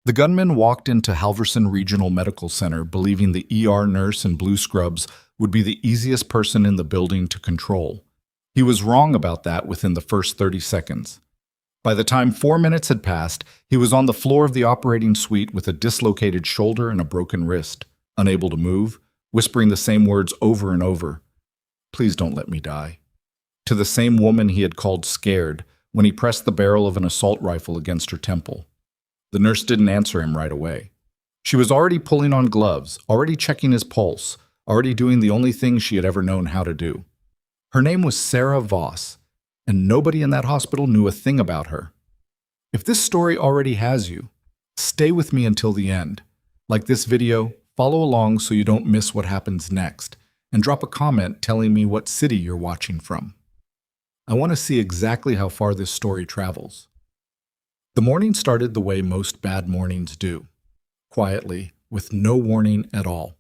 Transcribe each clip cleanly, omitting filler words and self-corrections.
The gunman walked into Halverson Regional Medical Center believing the ER nurse in blue scrubs would be the easiest person in the building to control. He was wrong about that within the first 30 seconds. By the time 4 minutes had passed, he was on the floor of the operating suite with a dislocated shoulder and a broken wrist, unable to move, whispering the same words over and over. "Please don't let me die." To the same woman he had called scared when he pressed the barrel of an assault rifle against her temple. The nurse didn't answer him right away. She was already pulling on gloves, already checking his pulse, already doing the only thing she had ever known how to do. Her name was Sarah Voss, and nobody in that hospital knew a thing about her. If this story already has you, stay with me until the end. Like this video, follow along so you don't miss what happens next, and drop a comment telling me what city you're watching from. I want to see exactly how far this story travels. The morning started the way most bad mornings do, quietly, with no warning at all.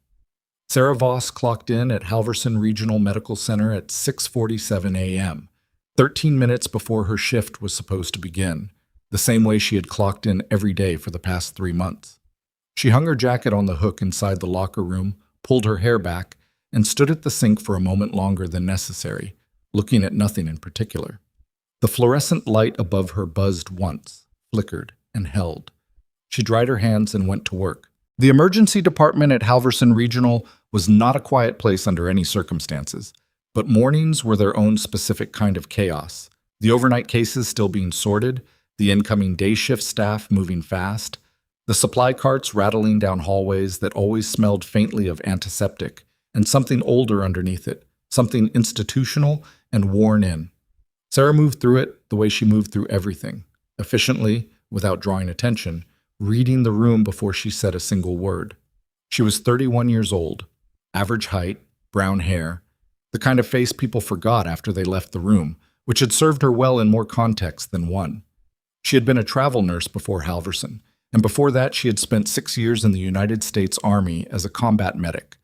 Sarah Voss clocked in at Halverson Regional Medical Center at 6:47 a.m., 13 minutes before her shift was supposed to begin, the same way she had clocked in every day for the past 3 months. She hung her jacket on the hook inside the locker room, pulled her hair back, and stood at the sink for a moment longer than necessary, looking at nothing in particular. The fluorescent light above her buzzed once, flickered, and held. She dried her hands and went to work. The emergency department at Halverson Regional was not a quiet place under any circumstances, but mornings were their own specific kind of chaos. The overnight cases still being sorted, the incoming day shift staff moving fast, the supply carts rattling down hallways that always smelled faintly of antiseptic, and something older underneath it, something institutional and worn in. Sarah moved through it the way she moved through everything, efficiently, without drawing attention, reading the room before she said a single word. She was 31 years old, average height, brown hair, the kind of face people forgot after they left the room, which had served her well in more contexts than one. She had been a travel nurse before Halverson, and before that she had spent 6 years in the United States Army as a combat medic.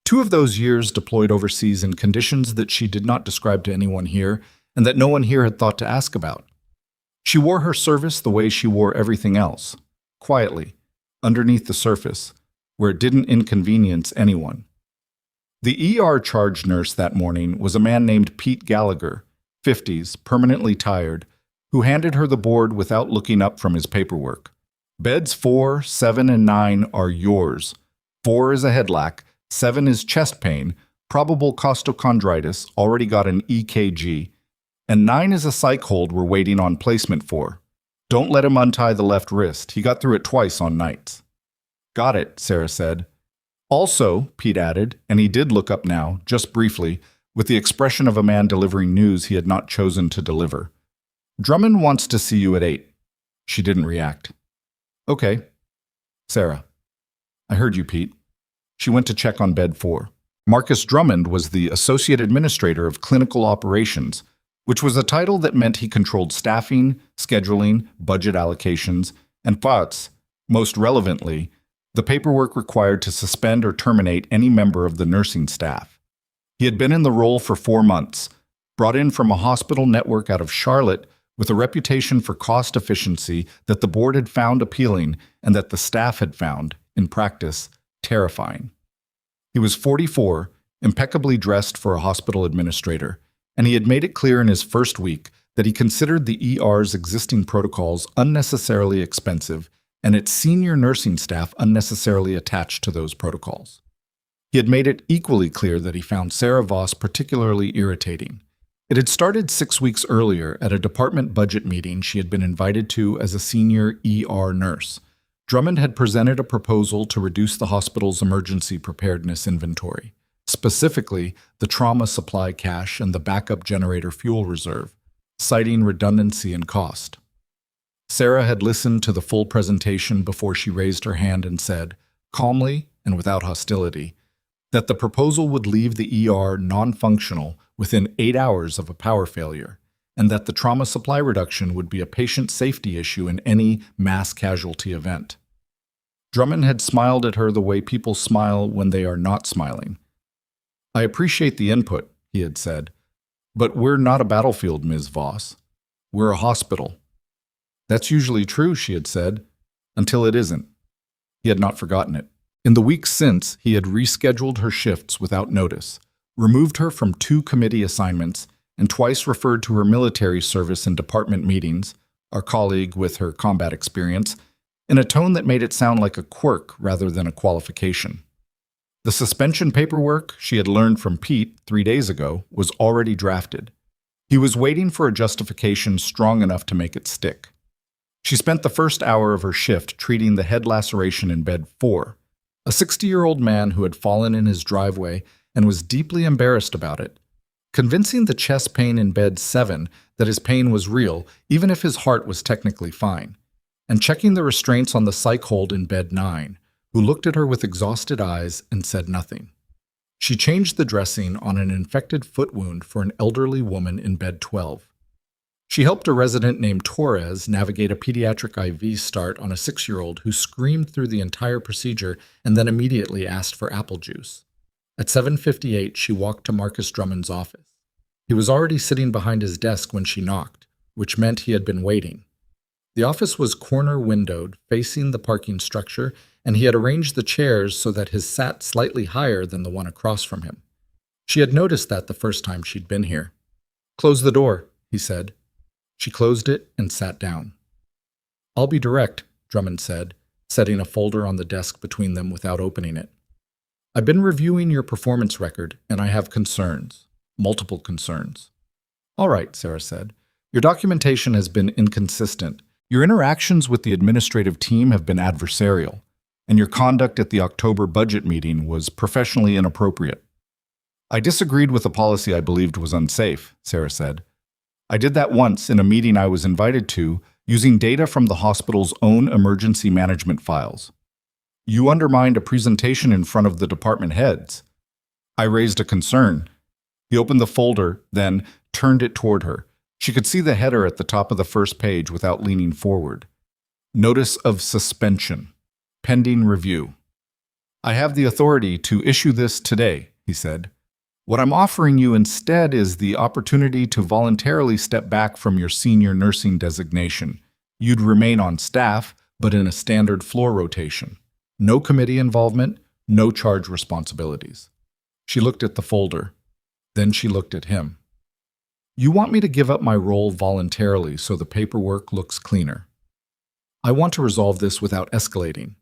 2 of those years deployed overseas in conditions that she did not describe to anyone here, and that no one here had thought to ask about. She wore her service the way she wore everything else, quietly, underneath the surface, where it didn't inconvenience anyone. The ER charge nurse that morning was a man named Pete Gallagher, 50s, permanently tired, who handed her the board without looking up from his paperwork. Beds 4, 7, and 9 are yours. 4 is a head lack, 7 is chest pain, probable costochondritis, already got an EKG, and 9 is a psych hold we're waiting on placement for. Don't let him untie the left wrist. He got through it twice on nights. Got it, Sarah said. Also, Pete added, and he did look up now, just briefly, with the expression of a man delivering news he had not chosen to deliver. Drummond wants to see you at 8. She didn't react. Okay. Sarah. I heard you, Pete. She went to check on bed 4. Marcus Drummond was the Associate Administrator of Clinical Operations, which was a title that meant he controlled staffing, scheduling, budget allocations, and thoughts, most relevantly, the paperwork required to suspend or terminate any member of the nursing staff. He had been in the role for 4 months, brought in from a hospital network out of Charlotte with a reputation for cost efficiency that the board had found appealing and that the staff had found, in practice, terrifying. He was 44, impeccably dressed for a hospital administrator, and he had made it clear in his first week that he considered the ER's existing protocols unnecessarily expensive and its senior nursing staff unnecessarily attached to those protocols. He had made it equally clear that he found Sarah Voss particularly irritating. It had started 6 weeks earlier at a department budget meeting she had been invited to as a senior ER nurse. Drummond had presented a proposal to reduce the hospital's emergency preparedness inventory, specifically the trauma supply cache and the backup generator fuel reserve, citing redundancy and cost. Sarah had listened to the full presentation before she raised her hand and said, calmly and without hostility, that the proposal would leave the ER non-functional within 8 hours of a power failure, and that the trauma supply reduction would be a patient safety issue in any mass casualty event. Drummond had smiled at her the way people smile when they are not smiling. I appreciate the input, he had said, but we're not a battlefield, Ms. Voss. We're a hospital. That's usually true, she had said, until it isn't. He had not forgotten it. In the weeks since, he had rescheduled her shifts without notice, removed her from 2 committee assignments, and twice referred to her military service in department meetings, our colleague with her combat experience, in a tone that made it sound like a quirk rather than a qualification. The suspension paperwork she had learned from Pete 3 days ago was already drafted. He was waiting for a justification strong enough to make it stick. She spent the first hour of her shift treating the head laceration in bed 4, a 60-year-old man who had fallen in his driveway and was deeply embarrassed about it, convincing the chest pain in bed 7 that his pain was real, even if his heart was technically fine, and checking the restraints on the psych hold in bed 9, who looked at her with exhausted eyes and said nothing. She changed the dressing on an infected foot wound for an elderly woman in bed 12. She helped a resident named Torres navigate a pediatric IV start on a 6-year-old who screamed through the entire procedure and then immediately asked for apple juice. At 7:58, she walked to Marcus Drummond's office. He was already sitting behind his desk when she knocked, which meant he had been waiting. The office was corner-windowed, facing the parking structure, and he had arranged the chairs so that his sat slightly higher than the one across from him. She had noticed that the first time she'd been here. "Close the door," he said. She closed it and sat down. "I'll be direct," Drummond said, setting a folder on the desk between them without opening it. "I've been reviewing your performance record, and I have concerns. Multiple concerns." "All right," Sarah said. "Your documentation has been inconsistent. Your interactions with the administrative team have been adversarial, and your conduct at the October budget meeting was professionally inappropriate." "I disagreed with a policy I believed was unsafe," Sarah said. "I did that once in a meeting I was invited to using data from the hospital's own emergency management files. You undermined a presentation in front of the department heads." I raised a concern. He opened the folder, then turned it toward her. She could see the header at the top of the first page without leaning forward. "Notice of suspension. Pending review." "I have the authority to issue this today," he said. "What I'm offering you instead is the opportunity to voluntarily step back from your senior nursing designation. You'd remain on staff, but in a standard floor rotation. No committee involvement, no charge responsibilities." She looked at the folder. Then she looked at him. "You want me to give up my role voluntarily so the paperwork looks cleaner. I want to resolve this without escalating."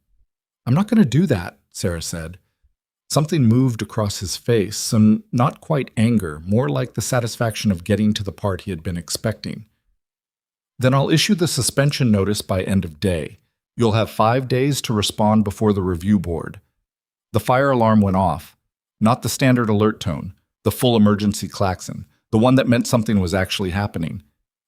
"I'm not going to do that," Sarah said. Something moved across his face, some not quite anger, more like the satisfaction of getting to the part he had been expecting. "Then I'll issue the suspension notice by end of day. You'll have 5 days to respond before the review board." The fire alarm went off, not the standard alert tone, the full emergency klaxon, the one that meant something was actually happening.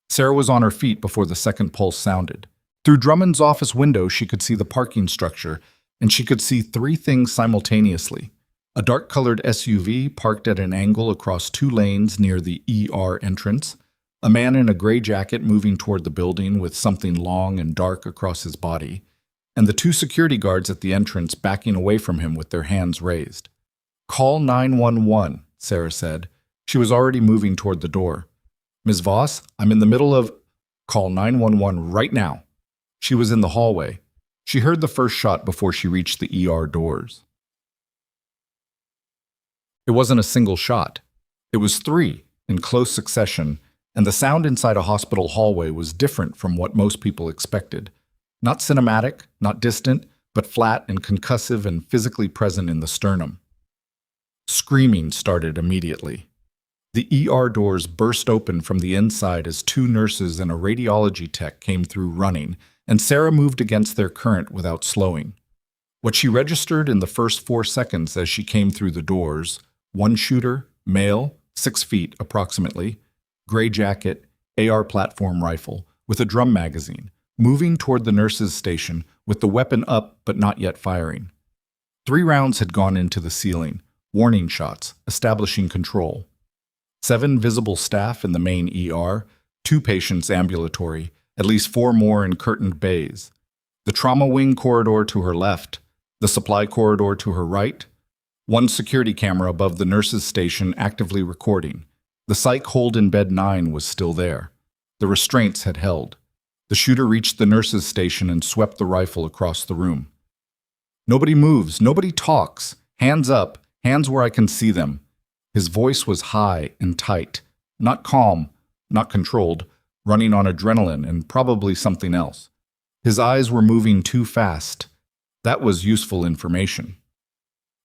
Sarah was on her feet before the second pulse sounded. Through Drummond's office window, she could see the parking structure, and she could see 3 things simultaneously. A dark-colored SUV parked at an angle across 2 lanes near the ER entrance, a man in a gray jacket moving toward the building with something long and dark across his body, and the 2 security guards at the entrance backing away from him with their hands raised. "Call 911, Sarah said. She was already moving toward the door. "Ms. Voss, I'm in the middle of—" "Call 911 right now." She was in the hallway. She heard the first shot before she reached the ER doors. It wasn't a single shot. It was 3, in close succession, and the sound inside a hospital hallway was different from what most people expected. Not cinematic, not distant, but flat and concussive and physically present in the sternum. Screaming started immediately. The ER doors burst open from the inside as 2 nurses and a radiology tech came through running, and Sarah moved against their current without slowing. What she registered in the first 4 seconds as she came through the doors: 1 shooter, male, 6 feet approximately, gray jacket, AR platform rifle, with a drum magazine, moving toward the nurse's station with the weapon up but not yet firing. 3 rounds had gone into the ceiling, warning shots, establishing control. 7 visible staff in the main ER, 2 patients ambulatory, at least 4 more in curtained bays. The trauma wing corridor to her left, the supply corridor to her right. 1 security camera above the nurse's station actively recording. The psych hold in bed 9 was still there. The restraints had held. The shooter reached the nurse's station and swept the rifle across the room. Nobody moves, nobody talks. Hands up, hands where I can see them. His voice was high and tight, not calm, not controlled, running on adrenaline and probably something else. His eyes were moving too fast. That was useful information.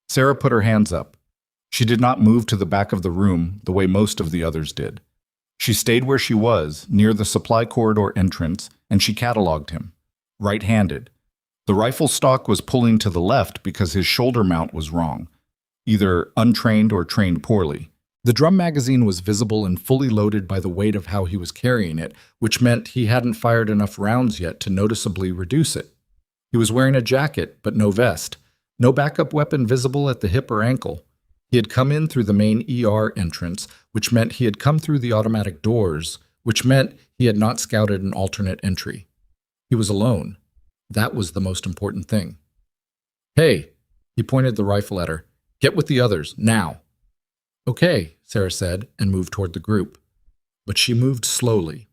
Sarah put her hands up. She did not move to the back of the room the way most of the others did. She stayed where she was, near the supply corridor entrance, and she cataloged him. Right-handed. The rifle stock was pulling to the left because his shoulder mount was wrong, either untrained or trained poorly. The drum magazine was visible and fully loaded by the weight of how he was carrying it, which meant he hadn't fired enough rounds yet to noticeably reduce it. He was wearing a jacket, but no vest. No backup weapon visible at the hip or ankle. He had come in through the main ER entrance, which meant he had come through the automatic doors, which meant he had not scouted an alternate entry. He was alone. That was the most important thing. "Hey," he pointed the rifle at her. "Get with the others, now." "Okay," Sarah said, and moved toward the group. But she moved slowly,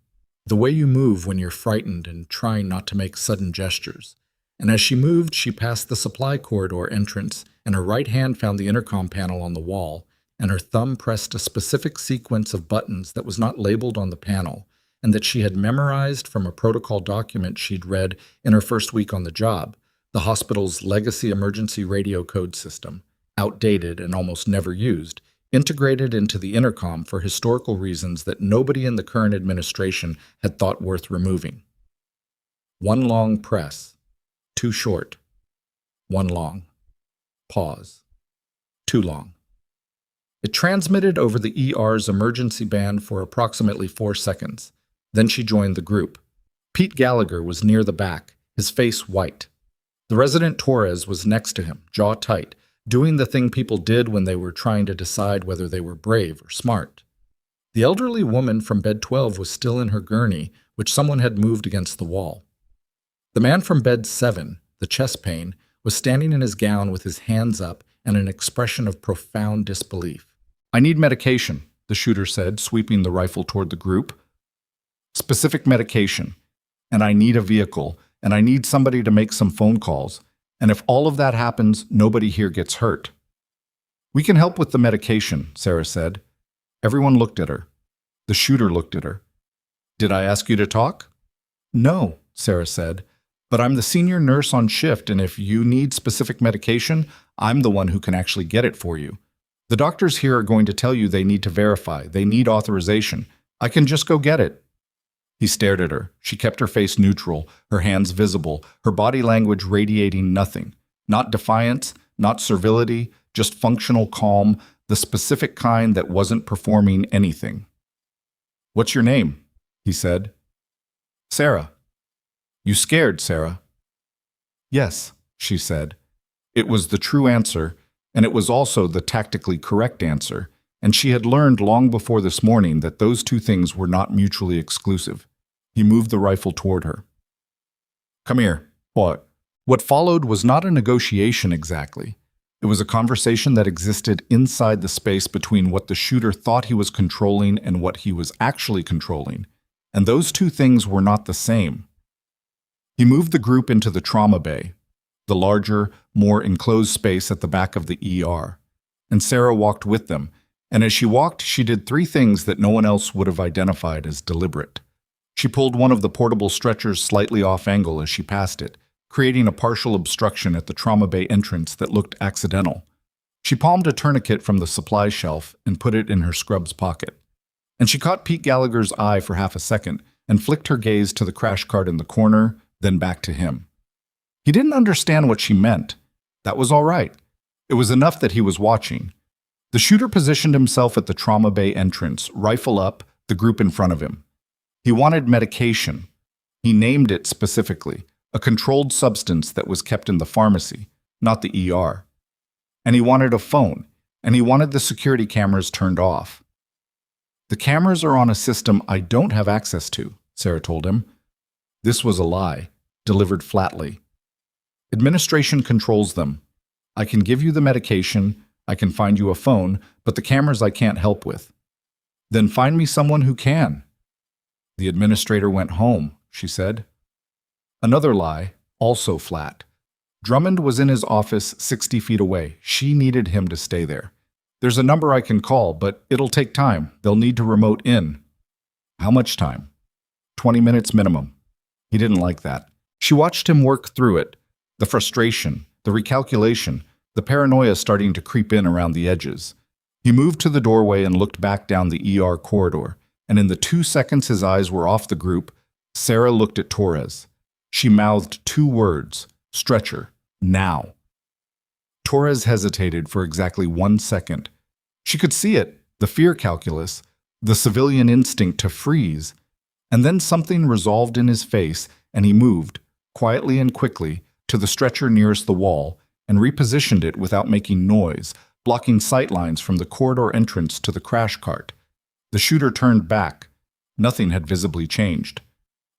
the way you move when you're frightened and trying not to make sudden gestures. And as she moved, she passed the supply corridor entrance, and her right hand found the intercom panel on the wall, and her thumb pressed a specific sequence of buttons that was not labeled on the panel, and that she had memorized from a protocol document she'd read in her first week on the job, the hospital's legacy emergency radio code system, outdated and almost never used, integrated into the intercom for historical reasons that nobody in the current administration had thought worth removing. One long press. Too short. One long. Pause. Too long. It transmitted over the ER's emergency band for approximately 4 seconds. Then she joined the group. Pete Gallagher was near the back, his face white. The resident Torres was next to him, jaw tight, doing the thing people did when they were trying to decide whether they were brave or smart. The elderly woman from bed 12 was still in her gurney, which someone had moved against the wall. The man from bed 7, the chest pain, was standing in his gown with his hands up and an expression of profound disbelief. "I need medication," the shooter said, sweeping the rifle toward the group. "Specific medication. And I need a vehicle, and I need somebody to make some phone calls. And if all of that happens, nobody here gets hurt." "We can help with the medication," Sarah said. Everyone looked at her. The shooter looked at her. "Did I ask you to talk?" "No," Sarah said. "But I'm the senior nurse on shift, and if you need specific medication, I'm the one who can actually get it for you. The doctors here are going to tell you they need to verify. They need authorization. I can just go get it." He stared at her. She kept her face neutral, her hands visible, her body language radiating nothing. Not defiance, not servility, just functional calm, the specific kind that wasn't performing anything. "What's your name?" he said. "Sarah." "You scared, Sarah?" "Yes," she said. It was the true answer, and it was also the tactically correct answer, and she had learned long before this morning that those two things were not mutually exclusive. He moved the rifle toward her. "Come here." What followed was not a negotiation exactly. It was a conversation that existed inside the space between what the shooter thought he was controlling and what he was actually controlling, and those two things were not the same. He moved the group into the trauma bay, the larger, more enclosed space at the back of the ER, and Sarah walked with them, and as she walked, she did 3 things that no one else would have identified as deliberate. She pulled one of the portable stretchers slightly off angle as she passed it, creating a partial obstruction at the trauma bay entrance that looked accidental. She palmed a tourniquet from the supply shelf and put it in her scrubs pocket. And she caught Pete Gallagher's eye for half a second and flicked her gaze to the crash cart in the corner, then back to him. He didn't understand what she meant. That was all right. It was enough that he was watching. The shooter positioned himself at the trauma bay entrance, rifle up, the group in front of him. He wanted medication. He named it specifically, a controlled substance that was kept in the pharmacy, not the ER. And he wanted a phone, and he wanted the security cameras turned off. "The cameras are on a system I don't have access to," Sarah told him. This was a lie, delivered flatly. "Administration controls them. I can give you the medication, I can find you a phone, but the cameras I can't help with." "Then find me someone who can." "The administrator went home," she said. Another lie, also flat. Drummond was in his office 60 feet away. She needed him to stay there. There's a number I can call, but it'll take time. They'll need to remote in. How much time? 20 minutes minimum. He didn't like that. She watched him work through it. The frustration, the recalculation, the paranoia starting to creep in around the edges. He moved to the doorway and looked back down the ER corridor, and in the 2 seconds his eyes were off the group, Sarah looked at Torres. She mouthed 2 words, stretcher, now. Torres hesitated for exactly 1 second. She could see it, the fear calculus, the civilian instinct to freeze. And then something resolved in his face, and he moved, quietly and quickly, to the stretcher nearest the wall and repositioned it without making noise, blocking sight lines from the corridor entrance to the crash cart. The shooter turned back. Nothing had visibly changed.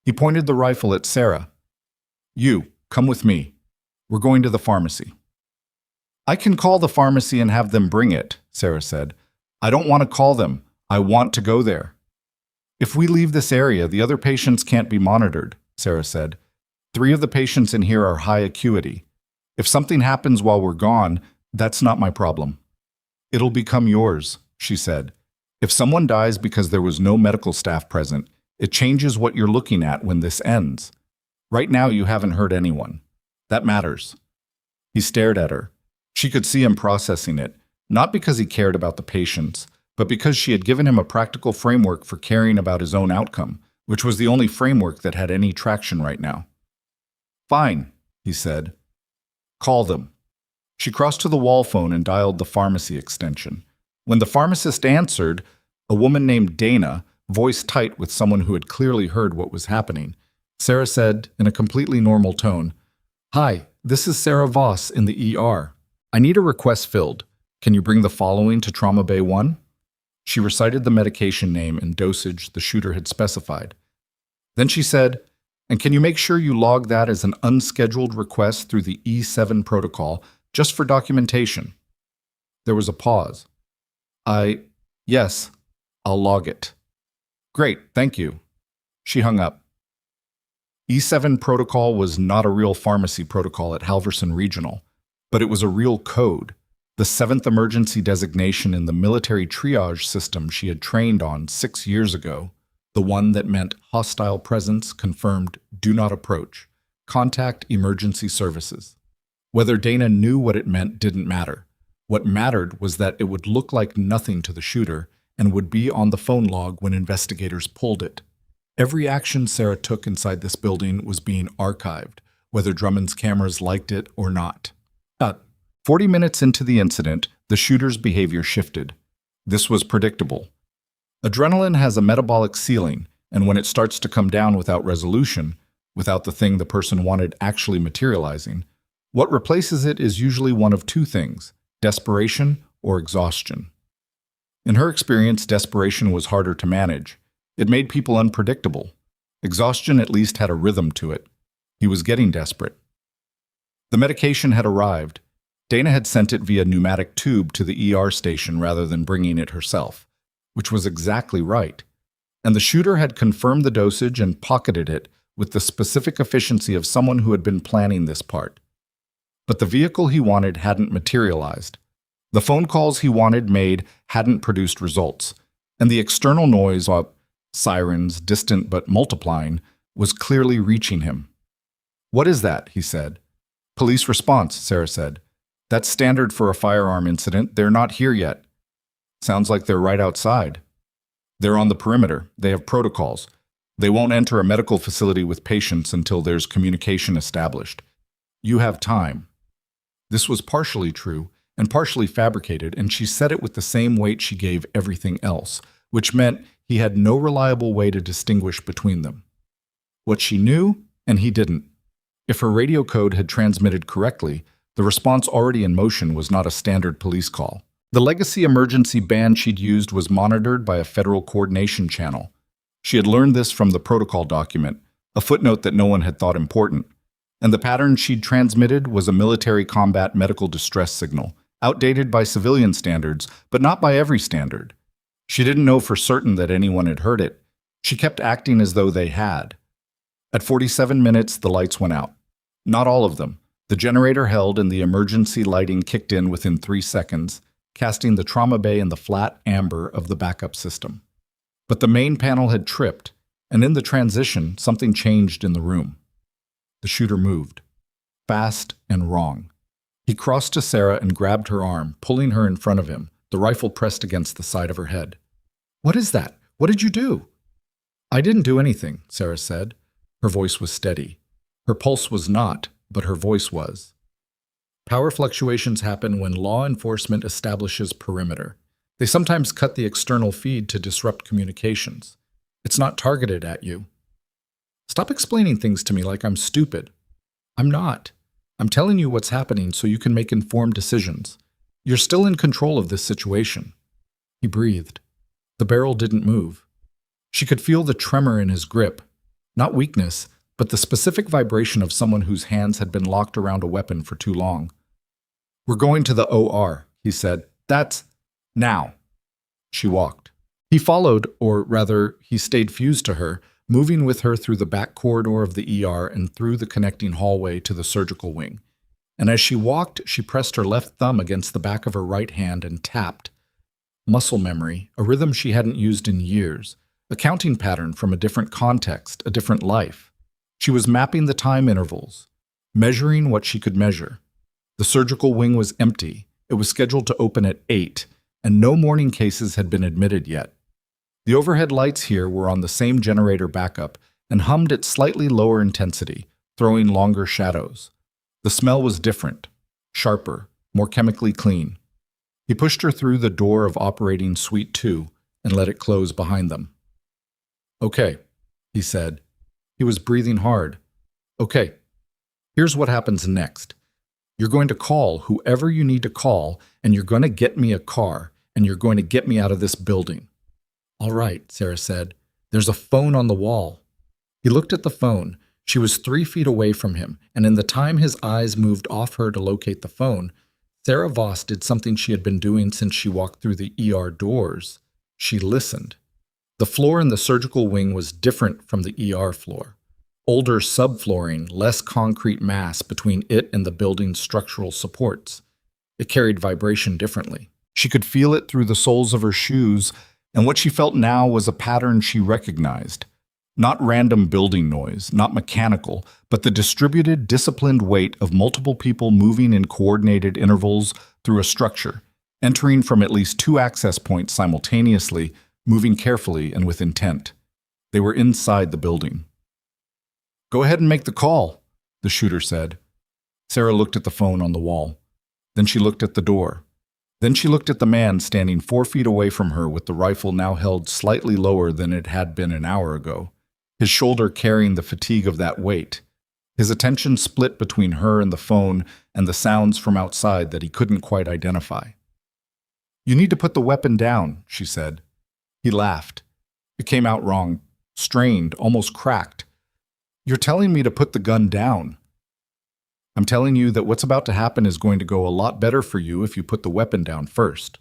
He pointed the rifle at Sarah. "You, come with me. We're going to the pharmacy." "I can call the pharmacy and have them bring it," Sarah said. "I don't want to call them. I want to go there." "If we leave this area, the other patients can't be monitored," Sarah said. 3 of the patients in here are high acuity. If something happens while we're gone, that's not my problem." "It'll become yours," she said. "If someone dies because there was no medical staff present, it changes what you're looking at when this ends. Right now you haven't hurt anyone. That matters." He stared at her. She could see him processing it, not because he cared about the patients, but because she had given him a practical framework for caring about his own outcome, which was the only framework that had any traction right now. "Fine," he said. "Call them." She crossed to the wall phone and dialed the pharmacy extension. When the pharmacist answered, a woman named Dana, voice tight with someone who had clearly heard what was happening, Sarah said, in a completely normal tone, "Hi, this is Sarah Voss in the ER. I need a request filled. Can you bring the following to Trauma Bay 1? She recited the medication name and dosage the shooter had specified. Then she said, "And can you make sure you log that as an unscheduled request through the E7 protocol, just for documentation?" There was a pause. Yes, I'll log it." "Great, thank you." She hung up. E7 protocol was not a real pharmacy protocol at Halverson Regional, but it was a real code, the 7th emergency designation in the military triage system she had trained on 6 years ago, the one that meant hostile presence confirmed do not approach, contact emergency services. Whether Dana knew what it meant didn't matter. What mattered was that it would look like nothing to the shooter and would be on the phone log when investigators pulled it. Every action Sarah took inside this building was being archived, whether Drummond's cameras liked it or not. 40 minutes into the incident, the shooter's behavior shifted. This was predictable. Adrenaline has a metabolic ceiling, and when it starts to come down without resolution, without the thing the person wanted actually materializing, what replaces it is usually one of 2 things: desperation or exhaustion. In her experience, desperation was harder to manage. It made people unpredictable. Exhaustion at least had a rhythm to it. He was getting desperate. The medication had arrived. Dana had sent it via pneumatic tube to the ER station rather than bringing it herself, which was exactly right. And the shooter had confirmed the dosage and pocketed it with the specific efficiency of someone who had been planning this part. But the vehicle he wanted hadn't materialized. The phone calls he wanted made hadn't produced results, and the external noise, sirens, distant but multiplying, was clearly reaching him. "What is that?" he said. "Police response," Sarah said. "That's standard for a firearm incident. They're not here yet." "Sounds like they're right outside." "They're on the perimeter. They have protocols. They won't enter a medical facility with patients until there's communication established. You have time." This was partially true and partially fabricated, and she said it with the same weight she gave everything else, which meant he had no reliable way to distinguish between them. What she knew, and he didn't. If her radio code had transmitted correctly, the response already in motion was not a standard police call. The legacy emergency band she'd used was monitored by a federal coordination channel. She had learned this from the protocol document, a footnote that no one had thought important. And the pattern she'd transmitted was a military combat medical distress signal, outdated by civilian standards, but not by every standard. She didn't know for certain that anyone had heard it. She kept acting as though they had. At 47 minutes, the lights went out. Not all of them. The generator held and the emergency lighting kicked in within 3 seconds, casting the trauma bay in the flat amber of the backup system. But the main panel had tripped, and in the transition, something changed in the room. The shooter moved. Fast and wrong. He crossed to Sarah and grabbed her arm, pulling her in front of him, the rifle pressed against the side of her head. "What is that? What did you do?" "I didn't do anything," Sarah said. Her voice was steady. Her pulse was not, but her voice was. Power fluctuations happen when law enforcement establishes perimeter. They sometimes cut the external feed to disrupt communications. It's not targeted at you. Stop explaining things to me like I'm stupid. I'm not. I'm telling you what's happening so you can make informed decisions. You're still in control of this situation. He breathed. The barrel didn't move. She could feel the tremor in his grip. Not weakness, but the specific vibration of someone whose hands had been locked around a weapon for too long. "We're going to the OR," he said. "That's now." She walked. He followed, or rather, he stayed fused to her, moving with her through the back corridor of the ER and through the connecting hallway to the surgical wing. And as she walked, she pressed her left thumb against the back of her right hand and tapped. Muscle memory, a rhythm she hadn't used in years, a counting pattern from a different context, a different life. She was mapping the time intervals, measuring what she could measure. The surgical wing was empty. It was scheduled to open at 8, and no morning cases had been admitted yet. The overhead lights here were on the same generator backup and hummed at slightly lower intensity, throwing longer shadows. The smell was different, sharper, more chemically clean. He pushed her through the door of operating suite 2 and let it close behind them. "Okay," he said. He was breathing hard. "Okay, here's what happens next. You're going to call whoever you need to call, and you're going to get me a car, and you're going to get me out of this building." "All right," Sarah said. "There's a phone on the wall." He looked at the phone. She was 3 feet away from him, and in the time his eyes moved off her to locate the phone, Sarah Voss did something she had been doing since she walked through the ER doors. She listened. The floor in the surgical wing was different from the ER floor. Older subflooring, less concrete mass between it and the building's structural supports. It carried vibration differently. She could feel it through the soles of her shoes, and what she felt now was a pattern she recognized. Not random building noise, not mechanical, but the distributed, disciplined weight of multiple people moving in coordinated intervals through a structure, entering from at least 2 access points simultaneously, moving carefully and with intent. They were inside the building. "Go ahead and make the call," the shooter said. Sarah looked at the phone on the wall. Then she looked at the door. Then she looked at the man standing 4 feet away from her with the rifle now held slightly lower than it had been an hour ago, his shoulder carrying the fatigue of that weight. His attention split between her and the phone and the sounds from outside that he couldn't quite identify. "You need to put the weapon down," she said. He laughed. It came out wrong, strained, almost cracked. "You're telling me to put the gun down." "I'm telling you that what's about to happen is going to go a lot better for you if you put the weapon down first."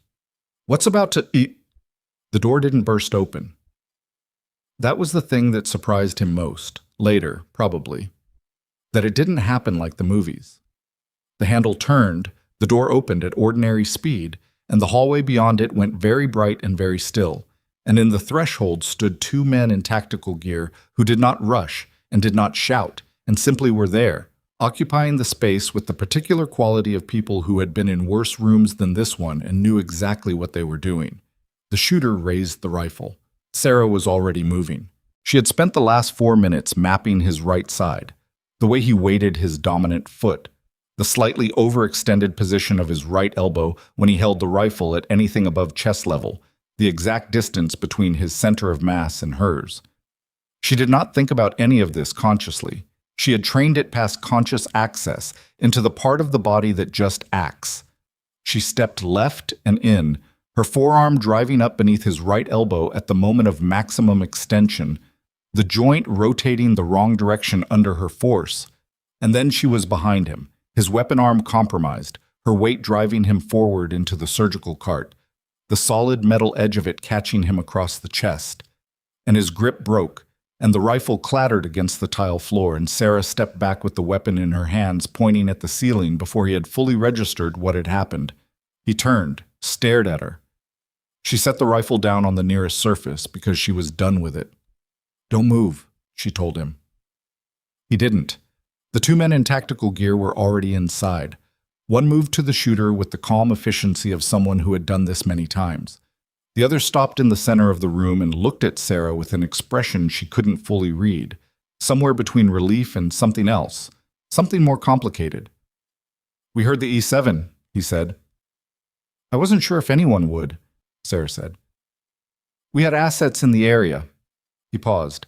"What's about to eat?" The door didn't burst open. That was the thing that surprised him most, later, probably. That it didn't happen like the movies. The handle turned, the door opened at ordinary speed, and the hallway beyond it went very bright and very still, and in the threshold stood 2 men in tactical gear who did not rush and did not shout, and simply were there, occupying the space with the particular quality of people who had been in worse rooms than this one and knew exactly what they were doing. The shooter raised the rifle. Sarah was already moving. She had spent the last 4 minutes mapping his right side, the way he weighted his dominant foot, the slightly overextended position of his right elbow when he held the rifle at anything above chest level, the exact distance between his center of mass and hers. She did not think about any of this consciously. She had trained it past conscious access into the part of the body that just acts. She stepped left and in, her forearm driving up beneath his right elbow at the moment of maximum extension, the joint rotating the wrong direction under her force. And then she was behind him, his weapon arm compromised, her weight driving him forward into the surgical cart, the solid metal edge of it catching him across the chest. And his grip broke. and the rifle clattered against the tile floor, and Sarah stepped back with the weapon in her hands, pointing at the ceiling before he had fully registered what had happened. He turned, stared at her. She set the rifle down on the nearest surface because she was done with it. "Don't move," she told him. He didn't. The two men in tactical gear were already inside. One moved to the shooter with the calm efficiency of someone who had done this many times. The other stopped in the center of the room and looked at Sarah with an expression she couldn't fully read, somewhere between relief and something else, something more complicated. "We heard the E7, he said. "I wasn't sure if anyone would," Sarah said. "We had assets in the area." He paused.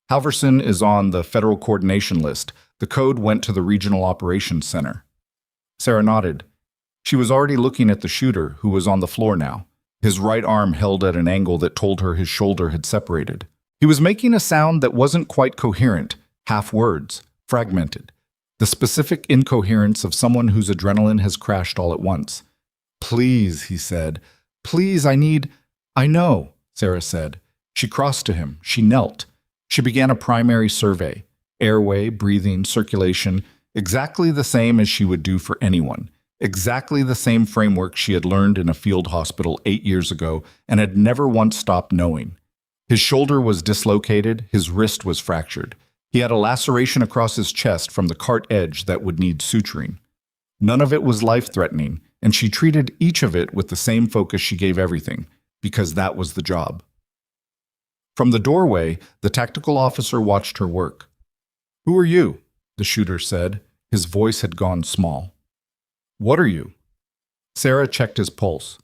"Halverson is on the federal coordination list. The code went to the regional operations center." Sarah nodded. She was already looking at the shooter, who was on the floor now, his right arm held at an angle that told her his shoulder had separated. He was making a sound that wasn't quite coherent, half words, fragmented, the specific incoherence of someone whose adrenaline has crashed all at once. "Please," he said. "Please, I know," Sarah said. She crossed to him. She knelt. She began a primary survey. Airway, breathing, circulation, exactly the same as she would do for anyone. Exactly the same framework she had learned in a field hospital 8 years ago and had never once stopped knowing. His shoulder was dislocated, his wrist was fractured. He had a laceration across his chest from the cart edge that would need suturing. None of it was life-threatening, and she treated each of it with the same focus she gave everything, because that was the job. From the doorway, the tactical officer watched her work. "Who are you?" the shooter said. His voice had gone small. "What are you?" Sarah checked his pulse.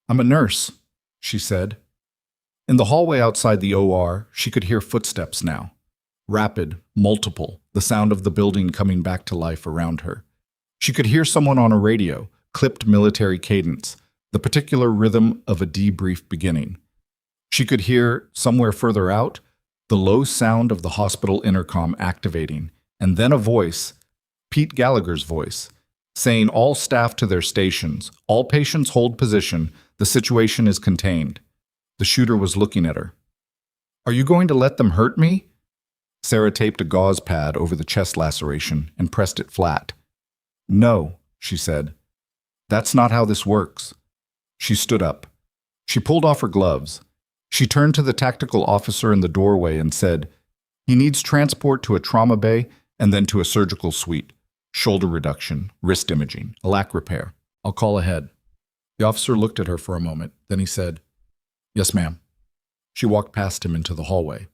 "I'm a nurse," she said. In the hallway outside the OR, she could hear footsteps now. Rapid, multiple, the sound of the building coming back to life around her. She could hear someone on a radio, clipped military cadence, the particular rhythm of a debrief beginning. She could hear, somewhere further out, the low sound of the hospital intercom activating, and then a voice, Pete Gallagher's voice, saying all staff to their stations, all patients hold position, the situation is contained. The shooter was looking at her. "Are you going to let them hurt me?" Sarah taped a gauze pad over the chest laceration and pressed it flat. "No," she said. "That's not how this works." She stood up. She pulled off her gloves. She turned to the tactical officer in the doorway and said, "He needs transport to a trauma bay and then to a surgical suite. Shoulder reduction, wrist imaging, a lac repair. I'll call ahead." The officer looked at her for a moment. Then he said, "Yes, ma'am." She walked past him into the hallway.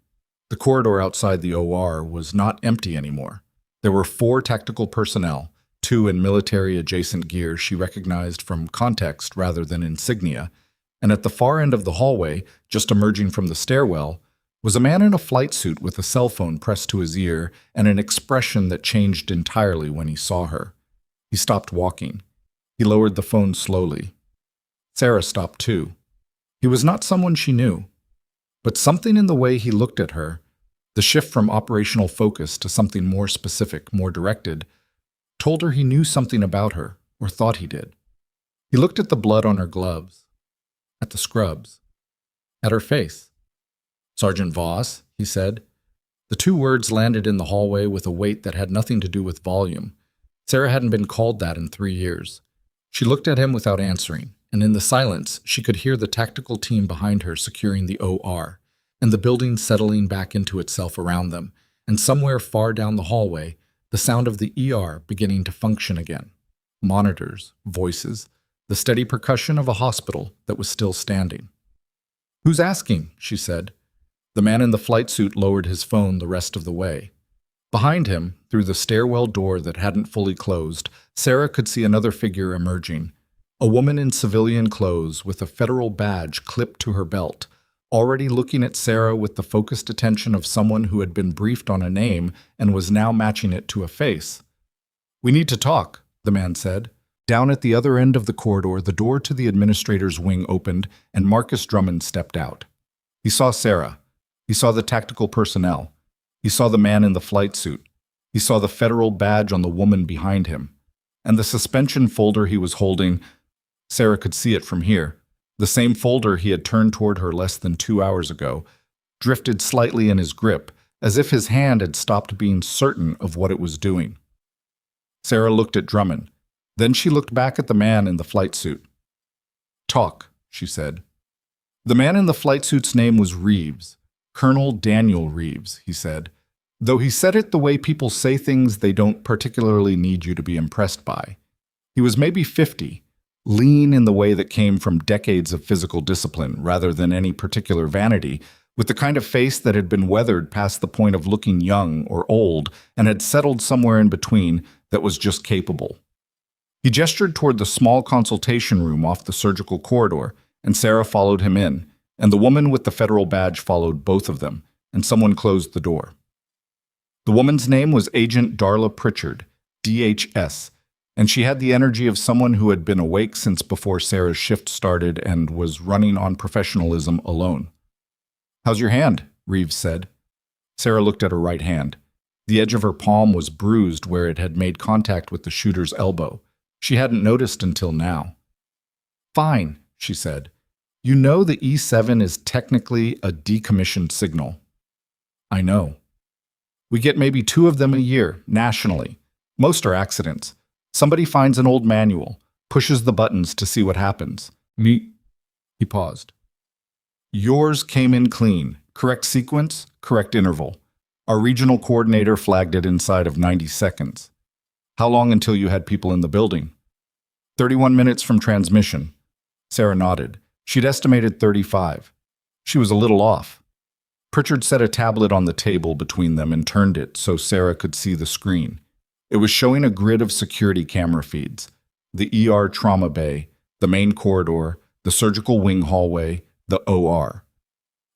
The corridor outside the OR was not empty anymore. There were 4 tactical personnel, 2 in military-adjacent gear she recognized from context rather than insignia, and at the far end of the hallway, just emerging from the stairwell, was a man in a flight suit with a cell phone pressed to his ear and an expression that changed entirely when he saw her. He stopped walking. He lowered the phone slowly. Sarah stopped too. He was not someone she knew, but something in the way he looked at her, the shift from operational focus to something more specific, more directed, told her he knew something about her, or thought he did. He looked at the blood on her gloves, at the scrubs, at her face. "Sergeant Voss," he said. The 2 words landed in the hallway with a weight that had nothing to do with volume. Sarah hadn't been called that in 3 years. She looked at him without answering, and in the silence, she could hear the tactical team behind her securing the OR, and the building settling back into itself around them, and somewhere far down the hallway, the sound of the ER beginning to function again. Monitors, voices, the steady percussion of a hospital that was still standing. "Who's asking?" she said. The man in the flight suit lowered his phone the rest of the way. Behind him, through the stairwell door that hadn't fully closed, Sarah could see another figure emerging. A woman in civilian clothes with a federal badge clipped to her belt, already looking at Sarah with the focused attention of someone who had been briefed on a name and was now matching it to a face. "We need to talk," the man said. Down at the other end of the corridor, the door to the administrator's wing opened, and Marcus Drummond stepped out. He saw Sarah. He saw the tactical personnel. He saw the man in the flight suit. He saw the federal badge on the woman behind him. And the suspension folder he was holding, Sarah could see it from here, the same folder he had turned toward her less than 2 hours ago, drifted slightly in his grip, as if his hand had stopped being certain of what it was doing. Sarah looked at Drummond. Then she looked back at the man in the flight suit. "Talk," she said. The man in the flight suit's name was Reeves. Colonel Daniel Reeves, he said, though he said it the way people say things they don't particularly need you to be impressed by. He was maybe 50, lean in the way that came from decades of physical discipline rather than any particular vanity, with the kind of face that had been weathered past the point of looking young or old and had settled somewhere in between that was just capable. He gestured toward the small consultation room off the surgical corridor, and Sarah followed him in, and the woman with the federal badge followed both of them, and someone closed the door. The woman's name was Agent Darla Pritchard, DHS, and she had the energy of someone who had been awake since before Sarah's shift started and was running on professionalism alone. "How's your hand?" Reeves said. Sarah looked at her right hand. The edge of her palm was bruised where it had made contact with the shooter's elbow. She hadn't noticed until now. "Fine," she said. "You know the E7 is technically a decommissioned signal." "I know. We get maybe 2 of them a year, nationally. Most are accidents. Somebody finds an old manual, pushes the buttons to see what happens. He paused. "Yours came in clean. Correct sequence, correct interval. Our regional coordinator flagged it inside of 90 seconds. How long until you had people in the building?" 31 minutes from transmission." Sarah nodded. She'd estimated 35. She was a little off. Pritchard set a tablet on the table between them and turned it so Sarah could see the screen. It was showing a grid of security camera feeds. The ER trauma bay, the main corridor, the surgical wing hallway, the OR.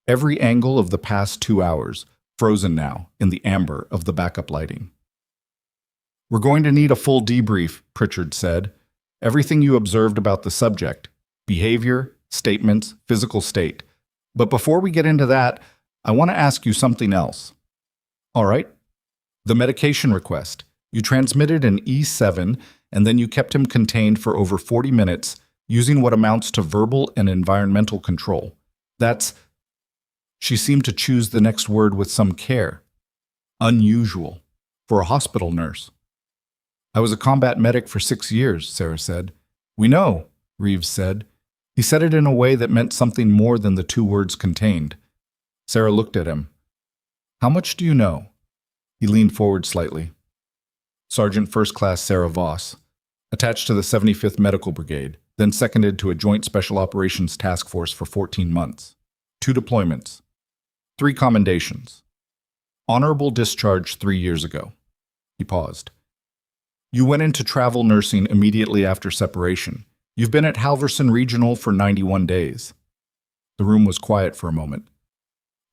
Every angle of the past 2 hours, frozen now in the amber of the backup lighting. "We're going to need a full debrief," Pritchard said. "Everything you observed about the subject, behavior, statements, physical state. But before we get into that, I want to ask you something else." "All right." "The medication request. You transmitted an E7, and then you kept him contained for over 40 minutes using what amounts to verbal and environmental control. That's..." She seemed to choose the next word with some care. "Unusual. For a hospital nurse." "I was a combat medic for 6 years, Sarah said. "We know," Reeves said. He said it in a way that meant something more than the 2 words contained. Sarah looked at him. "How much do you know?" He leaned forward slightly. "Sergeant First Class Sarah Voss, attached to the 75th Medical Brigade, then seconded to a Joint Special Operations Task Force for 14 months. 2 deployments. 3 commendations. Honorable discharge 3 years ago." He paused. "You went into travel nursing immediately after separation. You've been at Halverson Regional for 91 days. The room was quiet for a moment.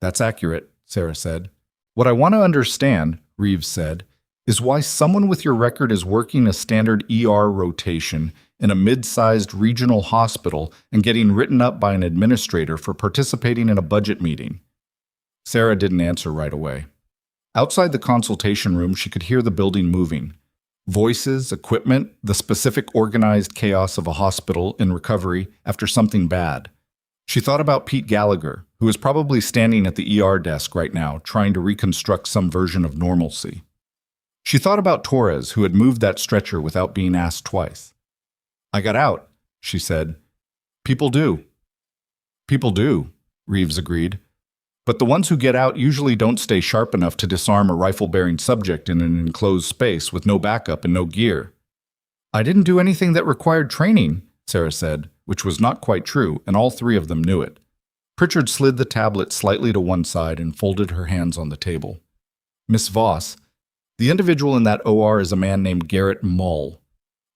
"That's accurate," Sarah said. "What I want to understand," Reeves said, "is why someone with your record is working a standard ER rotation in a mid-sized regional hospital and getting written up by an administrator for participating in a budget meeting." Sarah didn't answer right away. Outside the consultation room, she could hear the building moving. Voices, equipment, the specific organized chaos of a hospital in recovery after something bad. She thought about Pete Gallagher, who was probably standing at the ER desk right now, trying to reconstruct some version of normalcy. She thought about Torres, who had moved that stretcher without being asked twice. "I got out," she said. "People do." "People do," Reeves agreed. "But the ones who get out usually don't stay sharp enough to disarm a rifle-bearing subject in an enclosed space with no backup and no gear." "I didn't do anything that required training," Sarah said, which was not quite true, and all 3 of them knew it. Pritchard slid the tablet slightly to one side and folded her hands on the table. "Miss Voss, the individual in that OR is a man named Garrett Mull.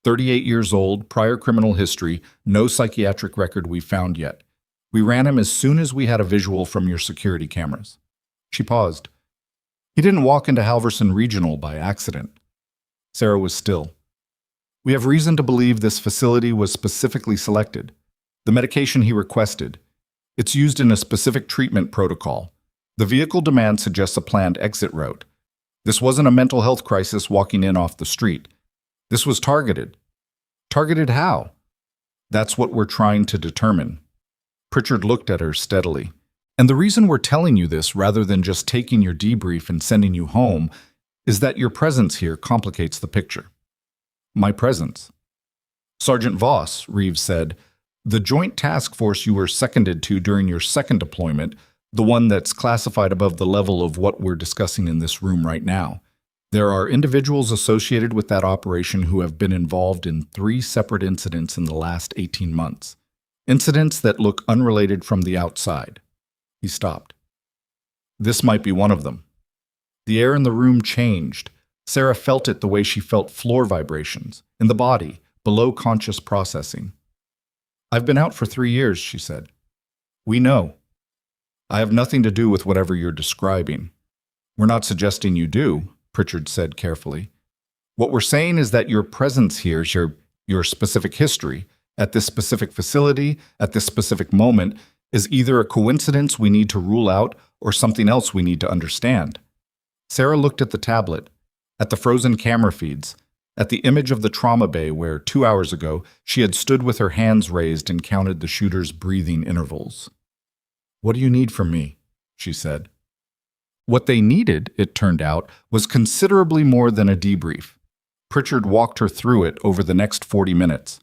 38 years old, prior criminal history, no psychiatric record we've found yet. We ran him as soon as we had a visual from your security cameras." She paused. "He didn't walk into Halverson Regional by accident." Sarah was still. "We have reason to believe this facility was specifically selected. The medication he requested. It's used in a specific treatment protocol. The vehicle demand suggests a planned exit route. This wasn't a mental health crisis walking in off the street. This was targeted." "Targeted how?" "That's what we're trying to determine." Pritchard looked at her steadily. And the reason we're telling you this rather than just taking your debrief and sending you home is that your presence here complicates the picture. My presence. Sergeant Voss, Reeves said, the joint task force you were seconded to during your second deployment, the one that's classified above the level of what we're discussing in this room right now. There are individuals associated with that operation who have been involved in 3 separate incidents in the last 18 months. Incidents that look unrelated from the outside. He stopped. This might be one of them. The air in the room changed. Sarah felt it the way she felt floor vibrations, in the body, below conscious processing. I've been out for 3 years, she said. We know. I have nothing to do with whatever you're describing. We're not suggesting you do, Pritchard said carefully. What we're saying is that your presence here, your specific history, at this specific facility, at this specific moment, is either a coincidence we need to rule out or something else we need to understand. Sarah looked at the tablet, at the frozen camera feeds, at the image of the trauma bay where 2 hours ago she had stood with her hands raised and counted the shooter's breathing intervals. What do you need from me? She said. What they needed, it turned out, was considerably more than a debrief. Pritchard walked her through it over the next 40 minutes.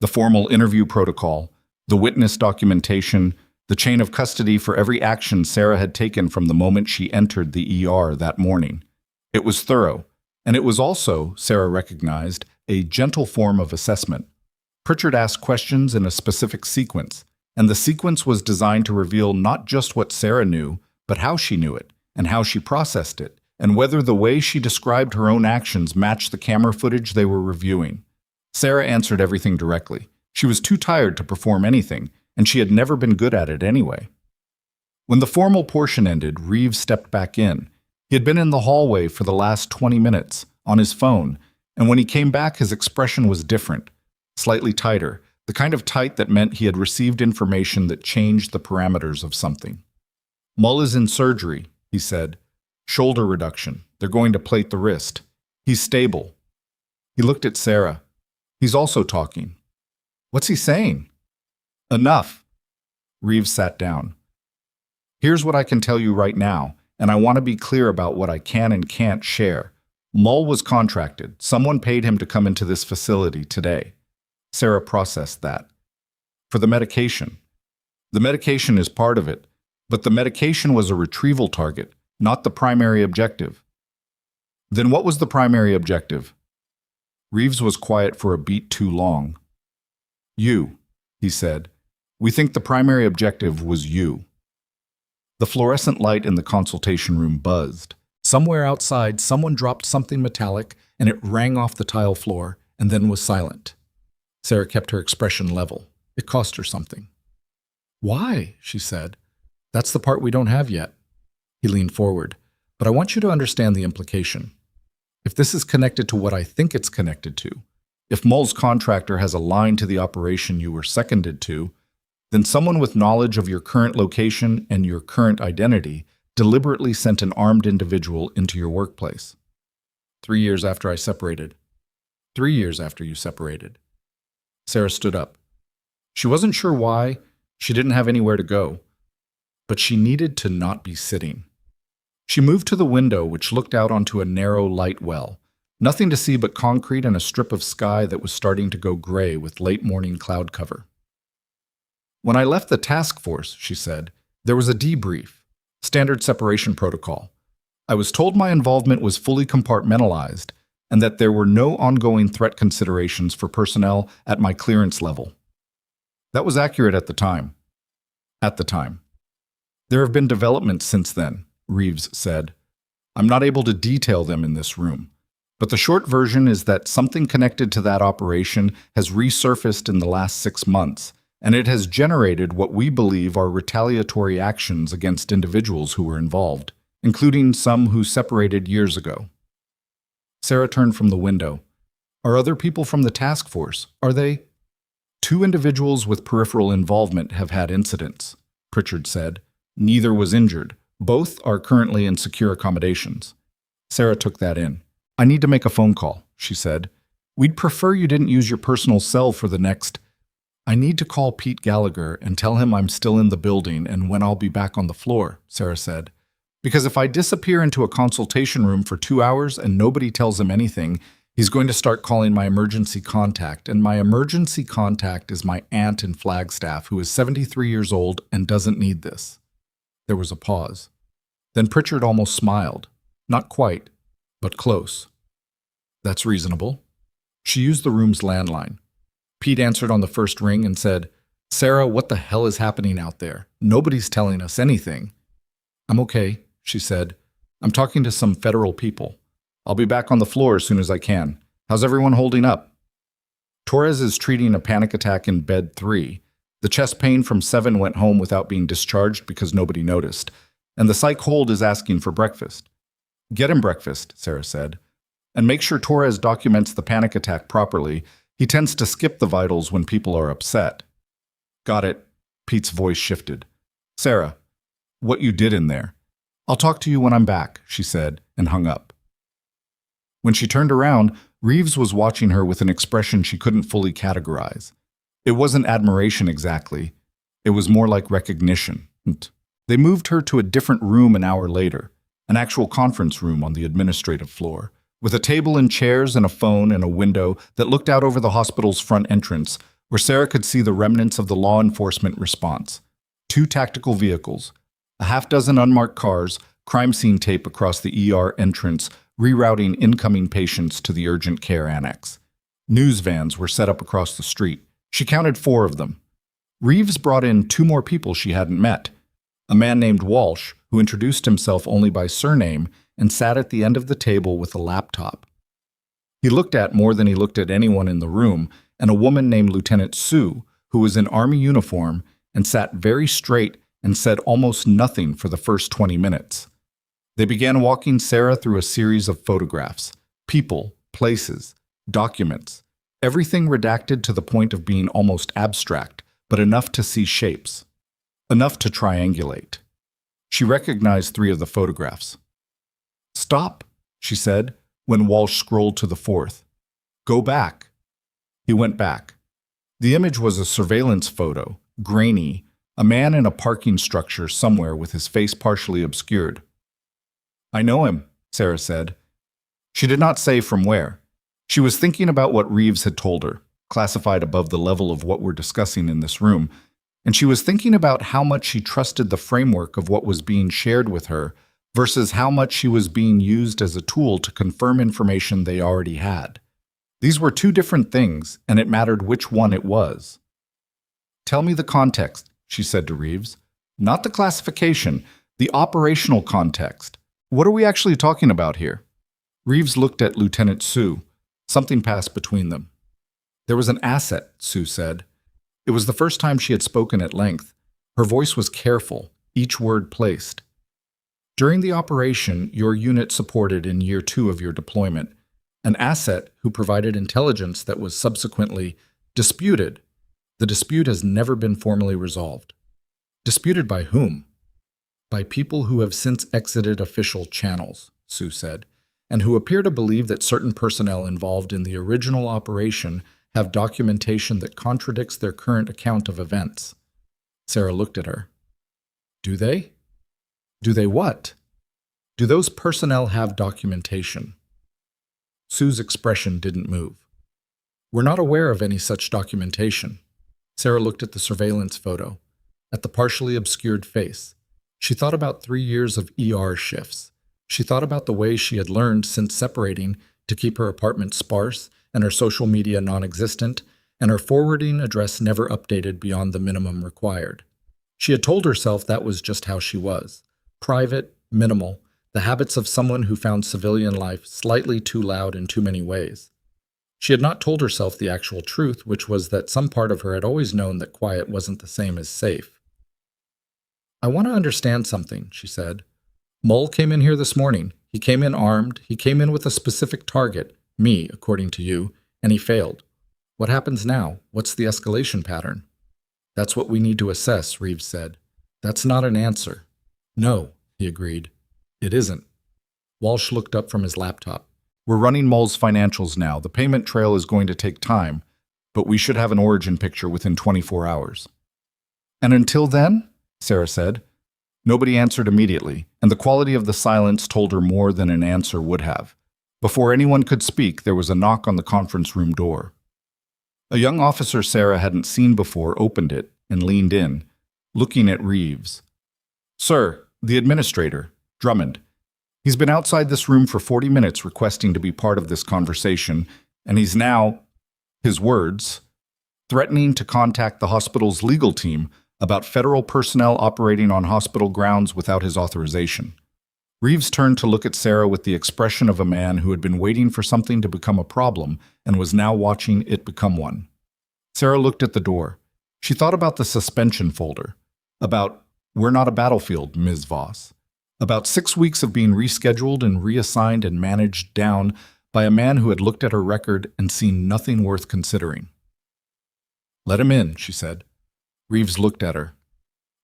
The formal interview protocol, the witness documentation, the chain of custody for every action Sarah had taken from the moment she entered the ER that morning. It was thorough, and it was also, Sarah recognized, a gentle form of assessment. Pritchard asked questions in a specific sequence, and the sequence was designed to reveal not just what Sarah knew, but how she knew it, and how she processed it, and whether the way she described her own actions matched the camera footage they were reviewing. Sarah answered everything directly. She was too tired to perform anything, and she had never been good at it anyway. When the formal portion ended, Reeves stepped back in. He had been in the hallway for the last 20 minutes, on his phone, and when he came back his expression was different, slightly tighter, the kind of tight that meant he had received information that changed the parameters of something. Mull is in surgery, he said. Shoulder reduction. They're going to plate the wrist. He's stable. He looked at Sarah. He's also talking. What's he saying? Enough. Reeves sat down. Here's what I can tell you right now, and I want to be clear about what I can and can't share. Mull was contracted. Someone paid him to come into this facility today. Sarah processed that. For the medication. The medication is part of it, but the medication was a retrieval target, not the primary objective. Then what was the primary objective? Reeves was quiet for a beat too long. You, he said. We think the primary objective was you. The fluorescent light in the consultation room buzzed. Somewhere outside, someone dropped something metallic, and it rang off the tile floor, and then was silent. Sarah kept her expression level. It cost her something. Why? She said. That's the part we don't have yet. He leaned forward. But I want you to understand the implication. If this is connected to what I think it's connected to, if Mull's contractor has a line to the operation you were seconded to, then someone with knowledge of your current location and your current identity deliberately sent an armed individual into your workplace. 3 years after I separated. 3 years after you separated. Sarah stood up. She wasn't sure why. She didn't have anywhere to go. But she needed to not be sitting. She moved to the window, which looked out onto a narrow light well. Nothing to see but concrete and a strip of sky that was starting to go gray with late morning cloud cover. When I left the task force, she said, there was a debrief, standard separation protocol. I was told my involvement was fully compartmentalized and that there were no ongoing threat considerations for personnel at my clearance level. That was accurate at the time. At the time. There have been developments since then, Reeves said. I'm not able to detail them in this room, but the short version is that something connected to that operation has resurfaced in the last 6 months, and it has generated what we believe are retaliatory actions against individuals who were involved, including some who separated years ago. Sarah turned from the window. Are other people from the task force? Are they? 2 individuals with peripheral involvement have had incidents, Pritchard said. Neither was injured. Both are currently in secure accommodations. Sarah took that in. I need to make a phone call, she said. We'd prefer you didn't use your personal cell for the next... I need to call Pete Gallagher and tell him I'm still in the building and when I'll be back on the floor, Sarah said. Because if I disappear into a consultation room for 2 hours and nobody tells him anything, he's going to start calling my emergency contact, and my emergency contact is my aunt in Flagstaff, who is 73 years old and doesn't need this. There was a pause. Then Pritchard almost smiled. Not quite, but close. That's reasonable. She used the room's landline. Pete answered on the first ring and said, Sarah, what the hell is happening out there? Nobody's telling us anything. I'm okay, she said. I'm talking to some federal people. I'll be back on the floor as soon as I can. How's everyone holding up? Torres is treating a panic attack in bed 3. The chest pain from 7 went home without being discharged because nobody noticed. And the psych hold is asking for breakfast. Get him breakfast, Sarah said. And make sure Torres documents the panic attack properly. He tends to skip the vitals when people are upset. Got it. Pete's voice shifted. Sarah, what you did in there. I'll talk to you when I'm back, she said, and hung up. When she turned around, Reeves was watching her with an expression she couldn't fully categorize. It wasn't admiration exactly. It was more like recognition. They moved her to a different room an hour later, an actual conference room on the administrative floor, with a table and chairs and a phone and a window that looked out over the hospital's front entrance, where Sarah could see the remnants of the law enforcement response. 2 tactical vehicles, a half-dozen unmarked cars, crime scene tape across the ER entrance, rerouting incoming patients to the urgent care annex. News vans were set up across the street. She counted 4 of them. Reeves brought in 2 more people she hadn't met. A man named Walsh, who introduced himself only by surname and sat at the end of the table with a laptop. He looked at more than he looked at anyone in the room, and a woman named Lieutenant Sue, who was in Army uniform and sat very straight and said almost nothing for the first 20 minutes. They began walking Sarah through a series of photographs, people, places, documents, everything redacted to the point of being almost abstract, but enough to see shapes, enough to triangulate. She recognized 3 of the photographs. Stop, she said, when Walsh scrolled to the 4th. Go back. He went back. The image was a surveillance photo, grainy, a man in a parking structure somewhere with his face partially obscured. I know him, Sarah said. She did not say from where. She was thinking about what Reeves had told her, classified above the level of what we're discussing in this room, and she was thinking about how much she trusted the framework of what was being shared with her versus how much she was being used as a tool to confirm information they already had. These were 2 different things, and it mattered which one it was. Tell me the context, she said to Reeves. Not the classification, the operational context. What are we actually talking about here? Reeves looked at Lieutenant Sue. Something passed between them. There was an asset, Sue said. It was the first time she had spoken at length. Her voice was careful, each word placed. During the operation your unit supported in year 2 of your deployment, an asset who provided intelligence that was subsequently disputed. The dispute has never been formally resolved. Disputed by whom? By people who have since exited official channels, Sue said, and who appear to believe that certain personnel involved in the original operation have documentation that contradicts their current account of events. Sarah looked at her. Do they? Do they what? Do those personnel have documentation? Sue's expression didn't move. We're not aware of any such documentation. Sarah looked at the surveillance photo, at the partially obscured face. She thought about 3 years of ER shifts. She thought about the way she had learned since separating to keep her apartment sparse and her social media non-existent, and her forwarding address never updated beyond the minimum required. She had told herself that was just how she was. Private, minimal, the habits of someone who found civilian life slightly too loud in too many ways. She had not told herself the actual truth, which was that some part of her had always known that quiet wasn't the same as safe. I want to understand something, she said. Mull came in here this morning. He came in armed. He came in with a specific target, me, according to you, and he failed. What happens now? What's the escalation pattern? That's what we need to assess, Reeves said. That's not an answer. No, he agreed. It isn't. Walsh looked up from his laptop. We're running Mull's financials now. The payment trail is going to take time. but we should have an origin picture within 24 hours. And until then, Sarah said. Nobody answered immediately, and the quality of the silence told her more than an answer would have. Before anyone could speak, there was a knock on the conference room door. A young officer Sarah hadn't seen before opened it and leaned in, looking at Reeves. "Sir, the administrator, Drummond. He's been outside this room for 40 minutes requesting to be part of this conversation, and he's now, his words, threatening to contact the hospital's legal team about federal personnel operating on hospital grounds without his authorization." Reeves turned to look at Sarah with the expression of a man who had been waiting for something to become a problem and was now watching it become one. Sarah looked at the door. She thought about the suspension folder, about "We're not a battlefield, Ms. Voss," about 6 weeks of being rescheduled and reassigned and managed down by a man who had looked at her record and seen nothing worth considering. "Let him in," she said. Reeves looked at her.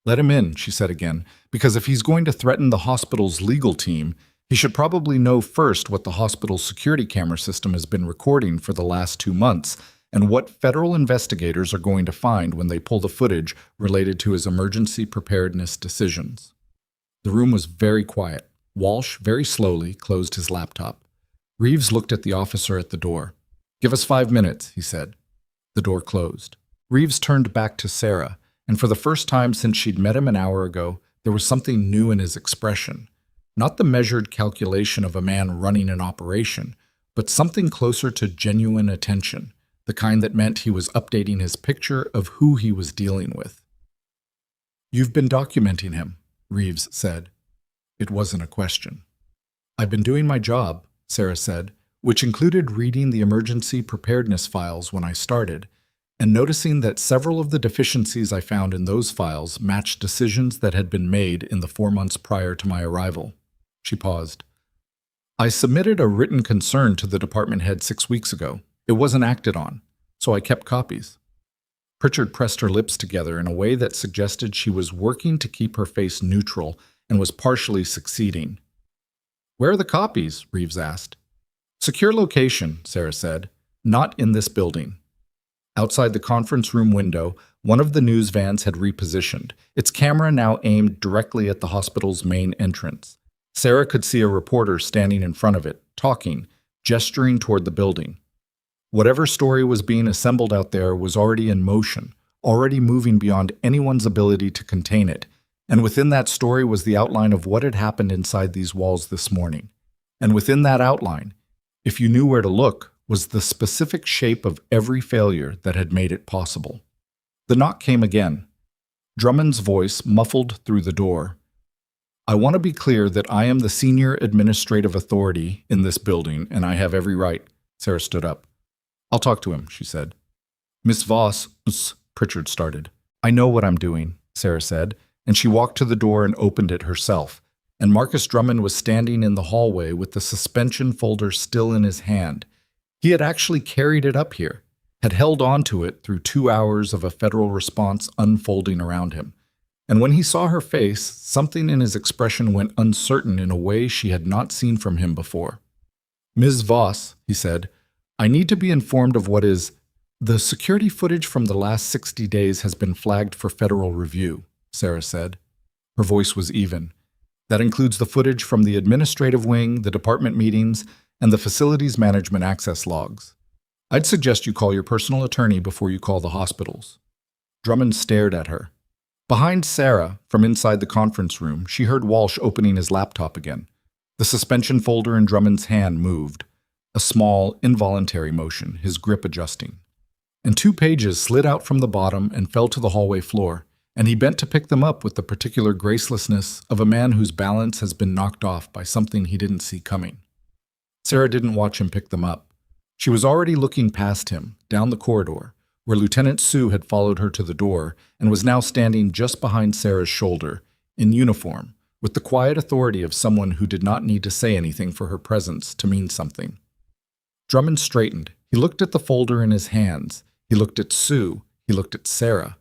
"Let him in," she said again, "because if he's going to threaten the hospital's legal team, he should probably know first what the hospital's security camera system has been recording for the last 2 months and what federal investigators are going to find when they pull the footage related to his emergency preparedness decisions." The room was very quiet. Walsh, very slowly, closed his laptop. Reeves looked at the officer at the door. "Give us 5 minutes," he said. The door closed. Reeves turned back to Sarah, and for the first time since she'd met him an hour ago, there was something new in his expression. Not the measured calculation of a man running an operation, but something closer to genuine attention, the kind that meant he was updating his picture of who he was dealing with. "You've been documenting him," Reeves said. It wasn't a question. "I've been doing my job," Sarah said, "which included reading the emergency preparedness files when I started, and noticing that several of the deficiencies I found in those files matched decisions that had been made in the 4 months prior to my arrival." She paused. "I submitted a written concern to the department head 6 weeks ago. It wasn't acted on, so I kept copies." Pritchard pressed her lips together in a way that suggested she was working to keep her face neutral and was partially succeeding. "Where are the copies?" Reeves asked. "Secure location," Sarah said. "Not in this building." Outside the conference room window, one of the news vans had repositioned, its camera now aimed directly at the hospital's main entrance. Sarah could see a reporter standing in front of it, talking, gesturing toward the building. Whatever story was being assembled out there was already in motion, already moving beyond anyone's ability to contain it, and within that story was the outline of what had happened inside these walls this morning. And within that outline, if you knew where to look, was the specific shape of every failure that had made it possible. The knock came again. Drummond's voice muffled through the door. "I want to be clear that I am the senior administrative authority in this building, and I have every right." Sarah stood up. "I'll talk to him," she said. "Miss Voss," Pritchard started. "I know what I'm doing," Sarah said, and she walked to the door and opened it herself, and Marcus Drummond was standing in the hallway with the suspension folder still in his hand. He had actually carried it up here, had held on to it through 2 hours of a federal response unfolding around him. And when he saw her face, something in his expression went uncertain in a way she had not seen from him before. "Ms. Voss," he said, "I need to be informed of what is... The security footage from the last 60 days has been flagged for federal review," Sarah said. Her voice was even. "That includes the footage from the administrative wing, the department meetings, and the facilities management access logs. I'd suggest you call your personal attorney before you call the hospitals." Drummond stared at her. Behind Sarah, from inside the conference room, she heard Walsh opening his laptop again. The suspension folder in Drummond's hand moved, a small, involuntary motion, his grip adjusting. And 2 pages slid out from the bottom and fell to the hallway floor, and he bent to pick them up with the particular gracelessness of a man whose balance has been knocked off by something he didn't see coming. Sarah didn't watch him pick them up. She was already looking past him, down the corridor, where Lieutenant Sue had followed her to the door and was now standing just behind Sarah's shoulder, in uniform, with the quiet authority of someone who did not need to say anything for her presence to mean something. Drummond straightened. He looked at the folder in his hands. He looked at Sue. He looked at Sarah.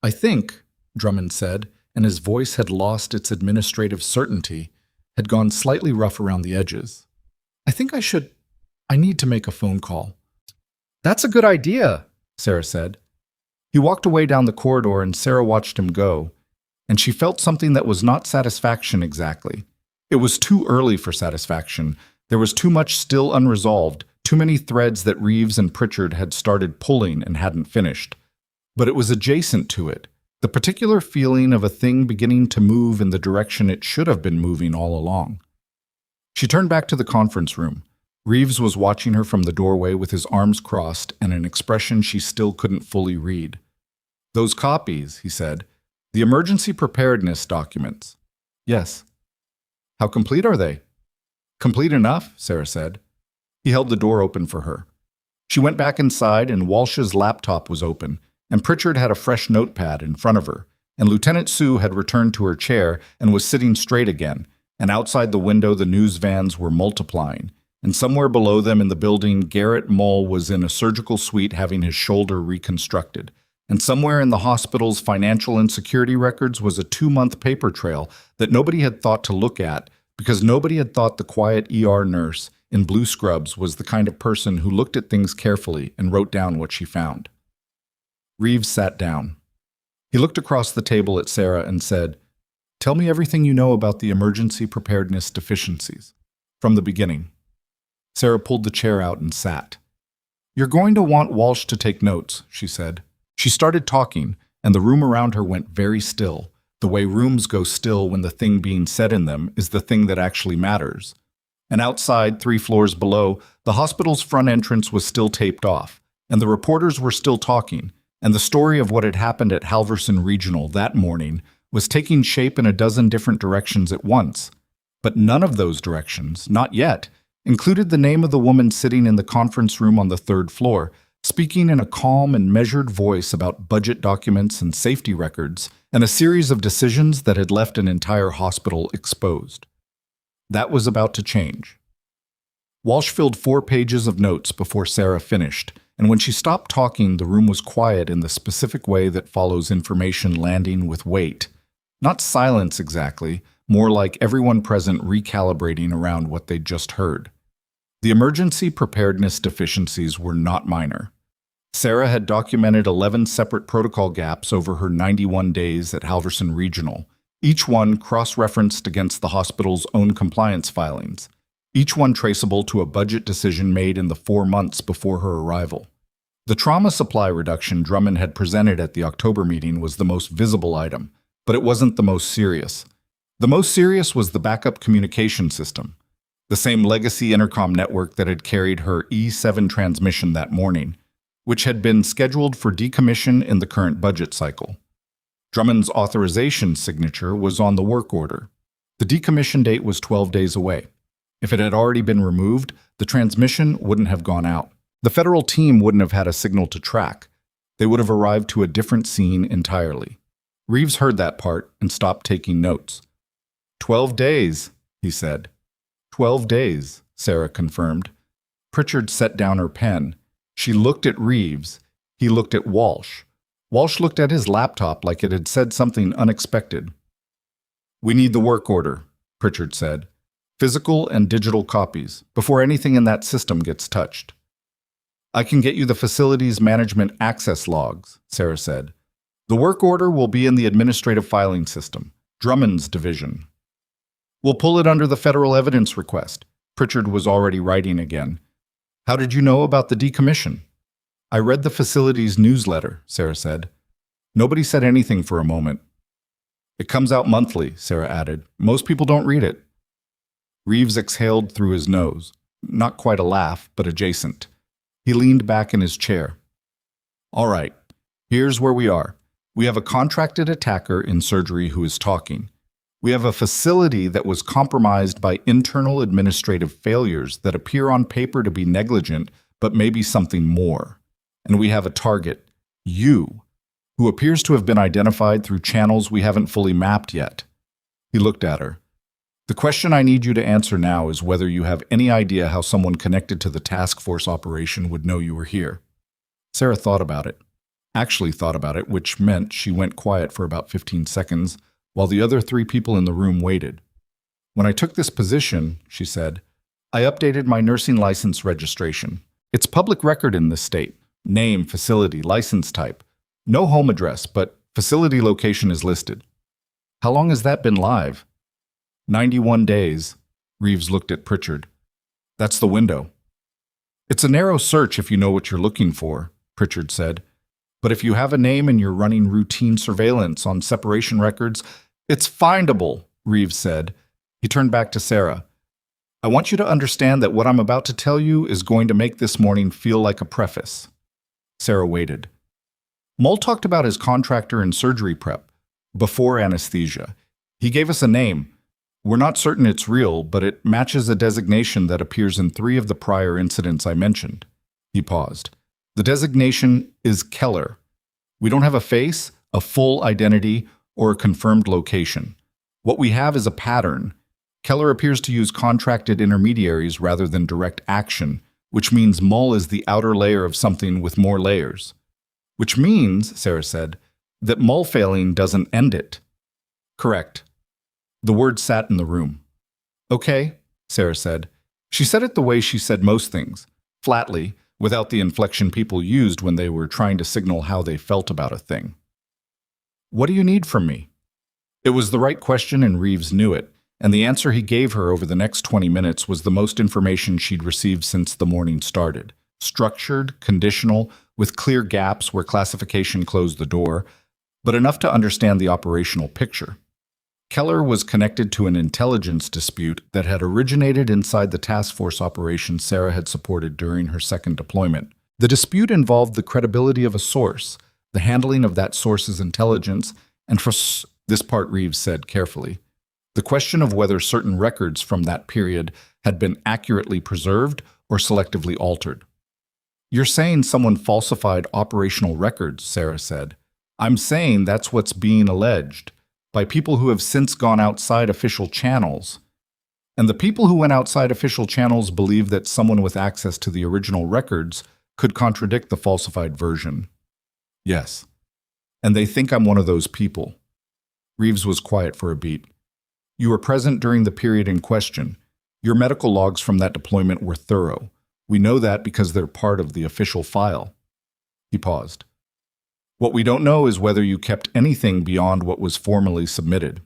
"I think," Drummond said, and his voice had lost its administrative certainty, had gone slightly rough around the edges. I need to make a phone call." That's a good idea, Sarah said. He walked away down the corridor and Sarah watched him go, and she felt something that was not satisfaction exactly. It was too early for satisfaction. There was too much still unresolved, too many threads that Reeves and Pritchard had started pulling and hadn't finished. But it was adjacent to it, the particular feeling of a thing beginning to move in the direction it should have been moving all along. She turned back to the conference room. Reeves was watching her from the doorway with his arms crossed and an expression she still couldn't fully read. "Those copies," he said. "The emergency preparedness documents." "Yes." "How complete are they?" "Complete enough," Sarah said. He held the door open for her. She went back inside and Walsh's laptop was open, and Pritchard had a fresh notepad in front of her, and Lieutenant Sue had returned to her chair and was sitting straight again, and outside the window the news vans were multiplying, and somewhere below them in the building Garrett Mull was in a surgical suite having his shoulder reconstructed, and somewhere in the hospital's financial and security records was a 2-month paper trail that nobody had thought to look at because nobody had thought the quiet ER nurse in blue scrubs was the kind of person who looked at things carefully and wrote down what she found. Reeves sat down. He looked across the table at Sarah and said, "Tell me everything you know about the emergency preparedness deficiencies, from the beginning." Sarah pulled the chair out and sat. "You're going to want Walsh to take notes," she said. She started talking, and the room around her went very still, the way rooms go still when the thing being said in them is the thing that actually matters. And outside, 3 floors below, the hospital's front entrance was still taped off, and the reporters were still talking, and the story of what had happened at Halverson Regional that morning was taking shape in a dozen different directions at once. But none of those directions, not yet, included the name of the woman sitting in the conference room on the 3rd floor, speaking in a calm and measured voice about budget documents and safety records, and a series of decisions that had left an entire hospital exposed. That was about to change. Walsh filled 4 pages of notes before Sarah finished, and when she stopped talking, the room was quiet in the specific way that follows information landing with weight. Not silence exactly, more like everyone present recalibrating around what they'd just heard. The emergency preparedness deficiencies were not minor. Sarah had documented 11 separate protocol gaps over her 91 days at Halverson Regional, each one cross-referenced against the hospital's own compliance filings, each one traceable to a budget decision made in the 4 months before her arrival. The trauma supply reduction Drummond had presented at the October meeting was the most visible item, but it wasn't the most serious. The most serious was the backup communication system, the same legacy intercom network that had carried her E7 transmission that morning, which had been scheduled for decommission in the current budget cycle. Drummond's authorization signature was on the work order. The decommission date was 12 days away. If it had already been removed, the transmission wouldn't have gone out. The federal team wouldn't have had a signal to track. They would have arrived to a different scene entirely. Reeves heard that part and stopped taking notes. 12 days, he said. 12 days, Sarah confirmed. Pritchard set down her pen. She looked at Reeves. He looked at Walsh. Walsh looked at his laptop like it had said something unexpected. "We need the work order," Pritchard said. "Physical and digital copies, before anything in that system gets touched." "I can get you the facilities management access logs," Sarah said. "The work order will be in the administrative filing system, Drummond's division." "We'll pull it under the federal evidence request." Pritchard was already writing again. "How did you know about the decommission?" "I read the facility's newsletter," Sarah said. Nobody said anything for a moment. "It comes out monthly," Sarah added. "Most people don't read it." Reeves exhaled through his nose. Not quite a laugh, but adjacent. He leaned back in his chair. "All right, here's where we are. We have a contracted attacker in surgery who is talking. We have a facility that was compromised by internal administrative failures that appear on paper to be negligent, but maybe something more. And we have a target, you, who appears to have been identified through channels we haven't fully mapped yet." He looked at her. "The question I need you to answer now is whether you have any idea how someone connected to the task force operation would know you were here." Sarah thought about it. Actually thought about it, which meant she went quiet for about 15 seconds, while the other 3 people in the room waited. "When I took this position," she said, "I updated my nursing license registration. It's public record in this state. Name, facility, license type. No home address, but facility location is listed. How long has that been live? 91 days. Reeves looked at Pritchard. That's the window. It's a narrow search if you know what you're looking for, Pritchard said. But if you have a name and you're running routine surveillance on separation records, it's findable, Reeves said. He turned back to Sarah. I want you to understand that what I'm about to tell you is going to make this morning feel like a preface. Sarah waited. Mull talked about his contractor and surgery prep, before anesthesia. He gave us a name. We're not certain it's real, but it matches a designation that appears in 3 of the prior incidents I mentioned. He paused. The designation is Keller. We don't have a face, a full identity, or a confirmed location. What we have is a pattern. Keller appears to use contracted intermediaries rather than direct action, which means Mull is the outer layer of something with more layers. Which means, Sarah said, that Mull failing doesn't end it. Correct. The word sat in the room. Okay, Sarah said. She said it the way she said most things, flatly, without the inflection people used when they were trying to signal how they felt about a thing. What do you need from me? It was the right question and Reeves knew it, and the answer he gave her over the next 20 minutes was the most information she'd received since the morning started. Structured, conditional, with clear gaps where classification closed the door, but enough to understand the operational picture. Keller was connected to an intelligence dispute that had originated inside the task force operation Sarah had supported during her second deployment. The dispute involved the credibility of a source, the handling of that source's intelligence, and for this part Reeves said carefully, the question of whether certain records from that period had been accurately preserved or selectively altered. You're saying someone falsified operational records, Sarah said. I'm saying that's what's being alleged, by people who have since gone outside official channels. And the people who went outside official channels believe that someone with access to the original records could contradict the falsified version. Yes. And they think I'm one of those people. Reeves was quiet for a beat. You were present during the period in question. Your medical logs from that deployment were thorough. We know that because they're part of the official file. He paused. What we don't know is whether you kept anything beyond what was formally submitted.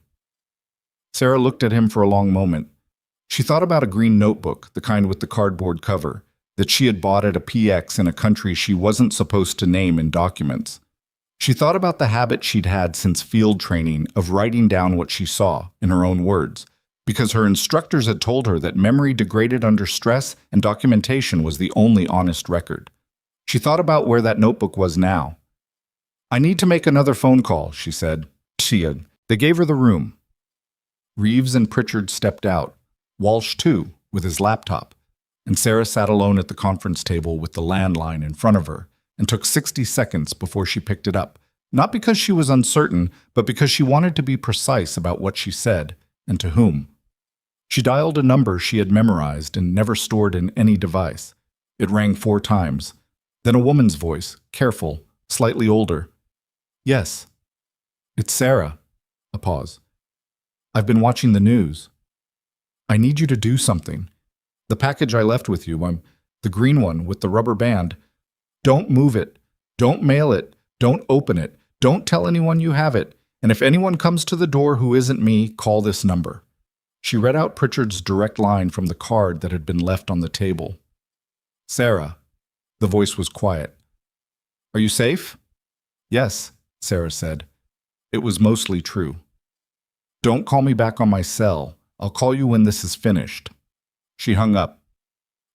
Sarah looked at him for a long moment. She thought about a green notebook, the kind with the cardboard cover, that she had bought at a PX in a country she wasn't supposed to name in documents. She thought about the habit she'd had since field training of writing down what she saw, in her own words, because her instructors had told her that memory degraded under stress and documentation was the only honest record. She thought about where that notebook was now. I need to make another phone call, she said. They gave her the room. Reeves and Pritchard stepped out, Walsh too, with his laptop, and Sarah sat alone at the conference table with the landline in front of her and took 60 seconds before she picked it up, not because she was uncertain, but because she wanted to be precise about what she said and to whom. She dialed a number she had memorized and never stored in any device. It rang 4 times. Then a woman's voice, careful, slightly older. Yes. It's Sarah. A pause. I've been watching the news. I need you to do something. The package I left with you, the green one with the rubber band. Don't move it. Don't mail it. Don't open it. Don't tell anyone you have it. And if anyone comes to the door who isn't me, call this number. She read out Pritchard's direct line from the card that had been left on the table. Sarah. The voice was quiet. Are you safe? Yes, Sarah said. It was mostly true. Don't call me back on my cell. I'll call you when this is finished. She hung up.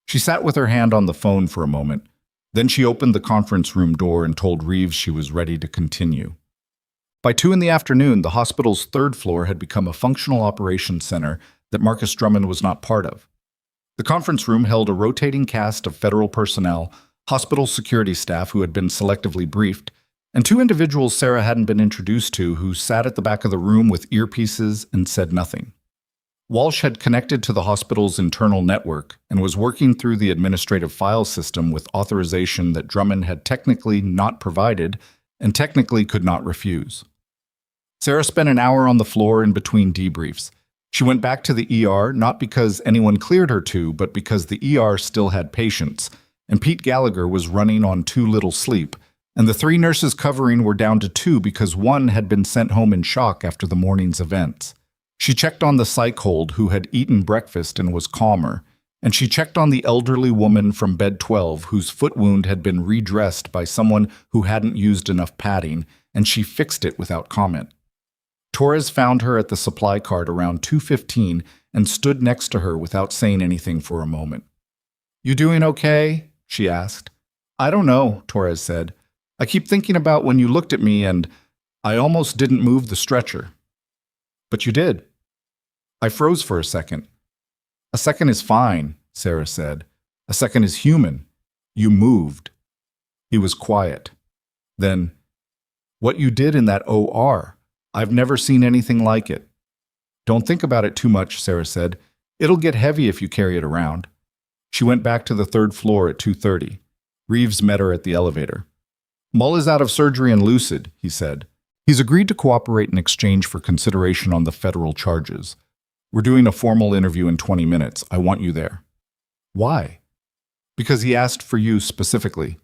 She sat with her hand on the phone for a moment. Then she opened the conference room door and told Reeves she was ready to continue. By 2 p.m, the hospital's 3rd floor had become a functional operations center that Marcus Drummond was not part of. The conference room held a rotating cast of federal personnel, hospital security staff who had been selectively briefed, and 2 individuals Sarah hadn't been introduced to who sat at the back of the room with earpieces and said nothing. Walsh had connected to the hospital's internal network and was working through the administrative file system with authorization that Drummond had technically not provided and technically could not refuse. Sarah spent an hour on the floor in between debriefs. She went back to the ER not because anyone cleared her to, but because the ER still had patients, and Pete Gallagher was running on too little sleep, and the 3 nurses covering were down to 2 because one had been sent home in shock after the morning's events. She checked on the psych hold who had eaten breakfast and was calmer, and she checked on the elderly woman from bed 12 whose foot wound had been redressed by someone who hadn't used enough padding, and she fixed it without comment. Torres found her at the supply cart around 2:15 and stood next to her without saying anything for a moment. "You doing okay?" she asked. "I don't know," Torres said. "I keep thinking about when you looked at me and I almost didn't move the stretcher." "But you did." I froze for a second. "A second is fine," Sarah said. "A second is human. You moved." He was quiet. Then, "What you did in that OR, I've never seen anything like it." "Don't think about it too much," Sarah said. "It'll get heavy if you carry it around." She went back to the 3rd floor at 2:30. Reeves met her at the elevator. "Mull is out of surgery and lucid," he said. "He's agreed to cooperate in exchange for consideration on the federal charges. We're doing a formal interview in 20 minutes. I want you there." "Why?" "Because he asked for you specifically."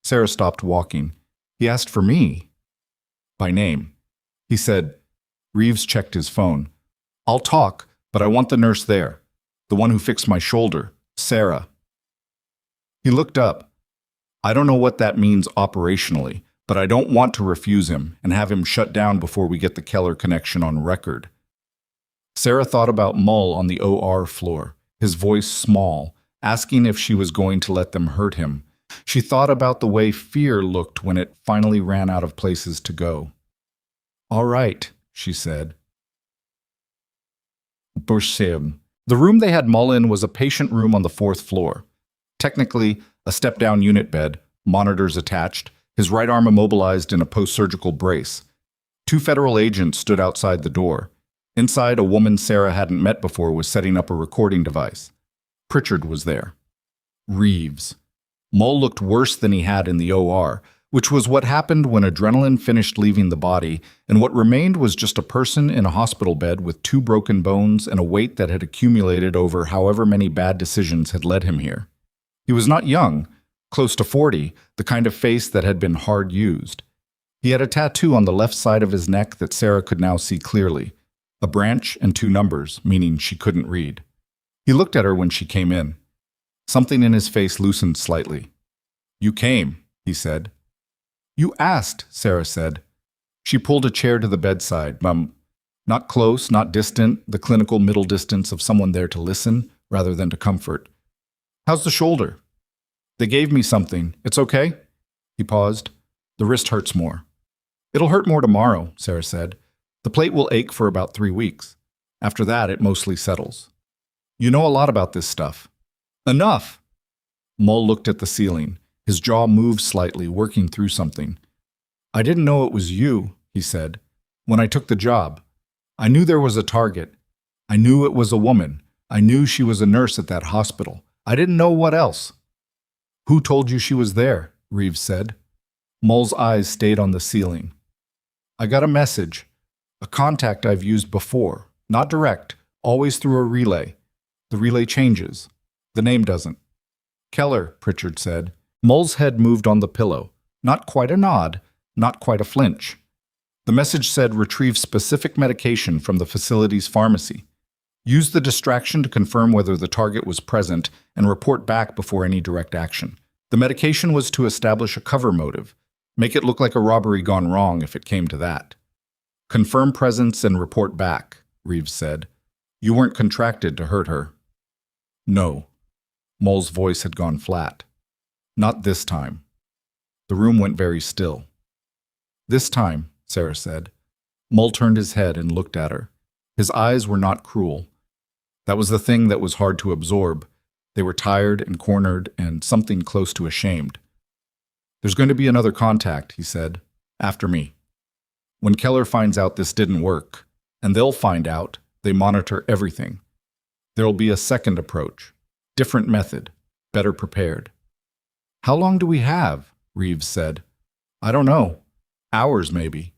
Sarah stopped walking. "He asked for me?" "By name." He said. Reeves checked his phone. "I'll talk, but I want the nurse there. The one who fixed my shoulder. Sarah." He looked up. "I don't know what that means operationally, but I don't want to refuse him and have him shut down before we get the Keller connection on record." Sarah thought about Mull on the OR floor, his voice small, asking if she was going to let them hurt him. She thought about the way fear looked when it finally ran out of places to go. "All right," she said. The room they had Mull in was a patient room on the 4th floor. Technically, a step-down unit bed, monitors attached, his right arm immobilized in a post-surgical brace. 2 federal agents stood outside the door. Inside, a woman Sarah hadn't met before was setting up a recording device. Pritchard was there. Reeves. Mull looked worse than he had in the OR, which was what happened when adrenaline finished leaving the body, and what remained was just a person in a hospital bed with 2 broken bones and a weight that had accumulated over however many bad decisions had led him here. He was not young, close to 40, the kind of face that had been hard used. He had a tattoo on the left side of his neck that Sarah could now see clearly, a branch and 2 numbers, meaning she couldn't read. He looked at her when she came in. Something in his face loosened slightly. "You came," he said. "You asked," Sarah said. She pulled a chair to the bedside, not close, not distant, the clinical middle distance of someone there to listen rather than to comfort. "How's the shoulder?" "They gave me something. It's okay?" He paused. "The wrist hurts more." "It'll hurt more tomorrow," Sarah said. "The plate will ache for about 3 weeks. After that, it mostly settles." "You know a lot about this stuff." "Enough!" Mull looked at the ceiling. His jaw moved slightly, working through something. "I didn't know it was you," he said. "When I took the job, I knew there was a target. I knew it was a woman. I knew she was a nurse at that hospital. I didn't know what else." "Who told you she was there?" Reeves said. Mull's eyes stayed on the ceiling. "I got a message. A contact I've used before. Not direct, always through a relay. The relay changes. The name doesn't." "Keller," Pritchard said. Mull's head moved on the pillow. Not quite a nod, not quite a flinch. The message said retrieve specific medication from the facility's pharmacy. Use the distraction to confirm whether the target was present and report back before any direct action. The medication was to establish a cover motive, make it look like a robbery gone wrong if it came to that. "Confirm presence and report back," Reeves said. "You weren't contracted to hurt her." "No." Mull's voice had gone flat. "Not this time." The room went very still. "This time," Sarah said. Mull turned his head and looked at her. His eyes were not cruel. That was the thing that was hard to absorb. They were tired and cornered and something close to ashamed. "There's going to be another contact," he said. "After me. When Keller finds out this didn't work, and they'll find out, they monitor everything. There'll be a second approach. Different method. Better prepared." "How long do we have?" Reeves said. "I don't know. Hours, maybe.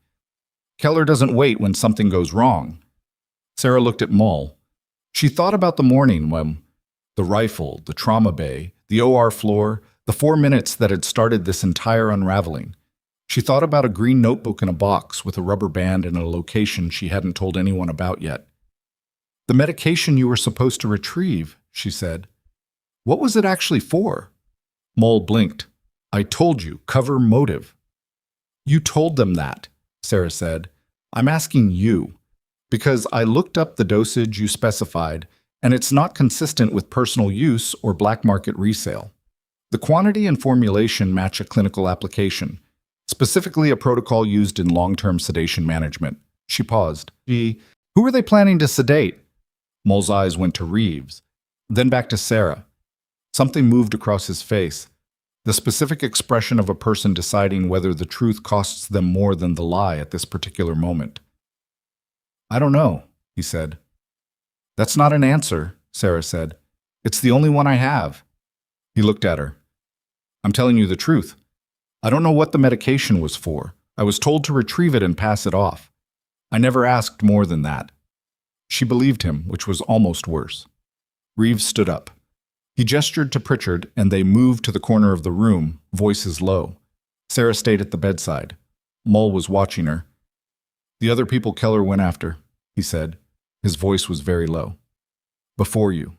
Keller doesn't wait when something goes wrong." Sarah looked at Mull. She thought about the morning when the rifle, the trauma bay, the OR floor, The 4 minutes that had started this entire unraveling. She thought about a green notebook in a box with a rubber band and a location she hadn't told anyone about yet. The medication you were supposed to retrieve, she said. What was it actually for? Mole blinked. I told you, cover motive. You told them that, Sarah said. I'm asking you, because I looked up the dosage you specified, and it's not consistent with personal use or black market resale. The quantity and formulation match a clinical application, specifically a protocol used in long-term sedation management. She paused. Who are they planning to sedate? Mole's eyes went to Reeves, then back to Sarah. Something moved across his face, the specific expression of a person deciding whether the truth costs them more than the lie at this particular moment. I don't know, he said. That's not an answer, Sarah said. It's the only one I have. He looked at her. I'm telling you the truth. I don't know what the medication was for. I was told to retrieve it and pass it off. I never asked more than that. She believed him, which was almost worse. Reeves stood up. He gestured to Pritchard, and they moved to the corner of the room, voices low. Sarah stayed at the bedside. Mole was watching her. The other people Keller went after, he said. His voice was very low. Before you.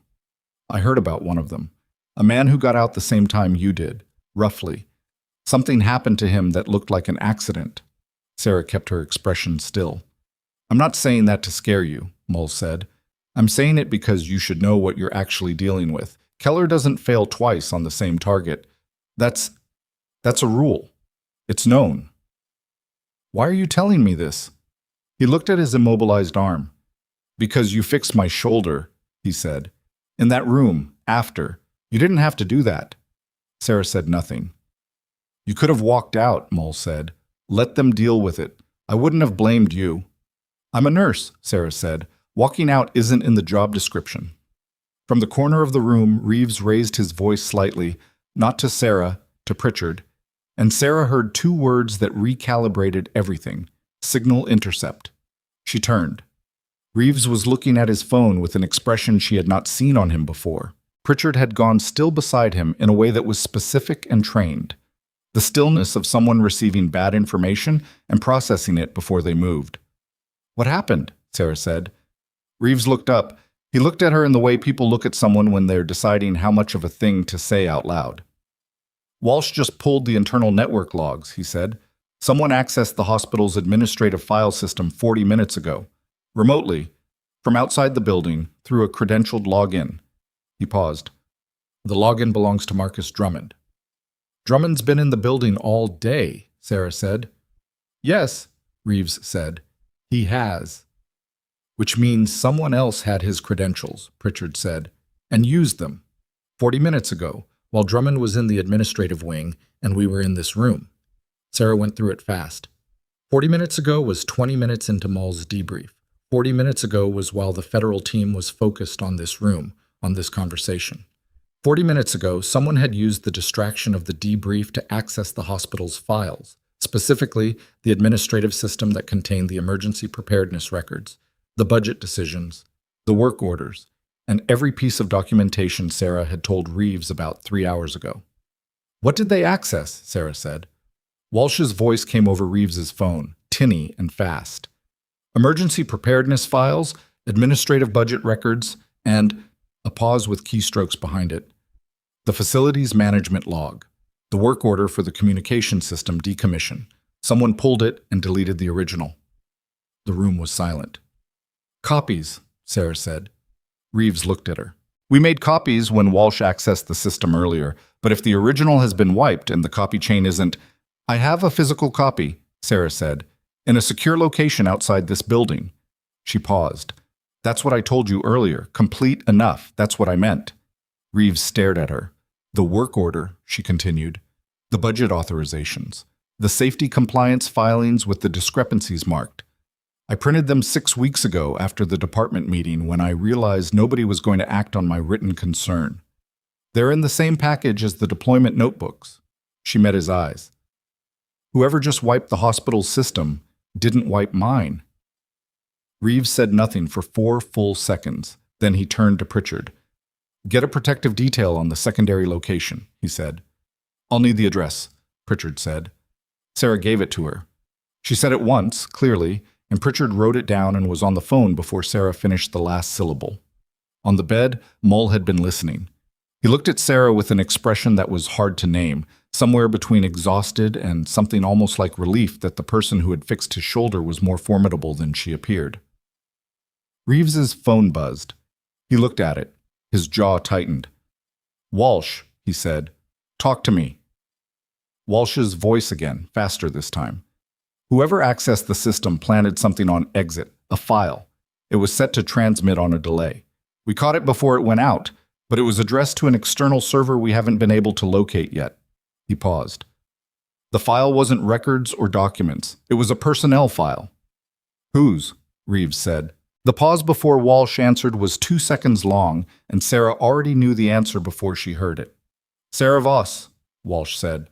I heard about one of them. A man who got out the same time you did, roughly. Something happened to him that looked like an accident. Sarah kept her expression still. I'm not saying that to scare you, Mole said. I'm saying it because you should know what you're actually dealing with. Keller doesn't fail twice on the same target. That's a rule. It's known. Why are you telling me this? He looked at his immobilized arm. Because you fixed my shoulder, he said. In that room, after. You didn't have to do that. Sarah said nothing. You could have walked out, Mole said. Let them deal with it. I wouldn't have blamed you. I'm a nurse, Sarah said. Walking out isn't in the job description. From the corner of the room, Reeves raised his voice slightly, not to Sarah, to Pritchard, and Sarah heard two words that recalibrated everything. Signal intercept. She turned. Reeves was looking at his phone with an expression she had not seen on him before. Pritchard had gone still beside him in a way that was specific and trained. The stillness of someone receiving bad information and processing it before they moved. What happened? Sarah said. Reeves looked up. He looked at her in the way people look at someone when they're deciding how much of a thing to say out loud. Walsh just pulled the internal network logs, he said. Someone accessed the hospital's administrative file system 40 minutes ago, remotely, from outside the building, through a credentialed login. He paused. The login belongs to Marcus Drummond. Drummond's been in the building all day, Sarah said. Yes, Reeves said. He has. Which means someone else had his credentials, Pritchard said, and used them 40 minutes ago, while Drummond was in the administrative wing and we were in this room. Sarah went through it fast. 40 minutes ago was 20 minutes into Mole's debrief. 40 minutes ago was while the federal team was focused on this room, on this conversation. 40 minutes ago, someone had used the distraction of the debrief to access the hospital's files, specifically the administrative system that contained the emergency preparedness records, the budget decisions, the work orders, and every piece of documentation Sarah had told Reeves about 3 hours ago. What did they access? Sarah said. Walsh's voice came over Reeves's phone, tinny and fast. Emergency preparedness files, administrative budget records, and a pause with keystrokes behind it. The facilities management log, the work order for the communication system decommission. Someone pulled it and deleted the original. The room was silent. Copies, Sarah said. Reeves looked at her. We made copies when Walsh accessed the system earlier, but if the original has been wiped and the copy chain isn't... I have a physical copy, Sarah said, in a secure location outside this building. She paused. That's what I told you earlier. Complete enough. That's what I meant. Reeves stared at her. The work order, she continued. The budget authorizations. The safety compliance filings with the discrepancies marked. I printed them 6 weeks ago after the department meeting when I realized nobody was going to act on my written concern. They're in the same package as the deployment notebooks. She met his eyes. Whoever just wiped the hospital's system didn't wipe mine. Reeves said nothing for 4 full seconds. Then he turned to Pritchard. Get a protective detail on the secondary location, he said. I'll need the address, Pritchard said. Sarah gave it to her. She said it once, clearly, and Pritchard wrote it down and was on the phone before Sarah finished the last syllable. On the bed, Mull had been listening. He looked at Sarah with an expression that was hard to name, somewhere between exhausted and something almost like relief that the person who had fixed his shoulder was more formidable than she appeared. Reeves's phone buzzed. He looked at it. His jaw tightened. "Walsh," he said, "talk to me." Walsh's voice again, faster this time. Whoever accessed the system planted something on exit, a file. It was set to transmit on a delay. We caught it before it went out, but it was addressed to an external server we haven't been able to locate yet. He paused. The file wasn't records or documents. It was a personnel file. "Whose?" Reeves said. The pause before Walsh answered was 2 seconds long, and Sarah already knew the answer before she heard it. "Sarah Voss," Walsh said.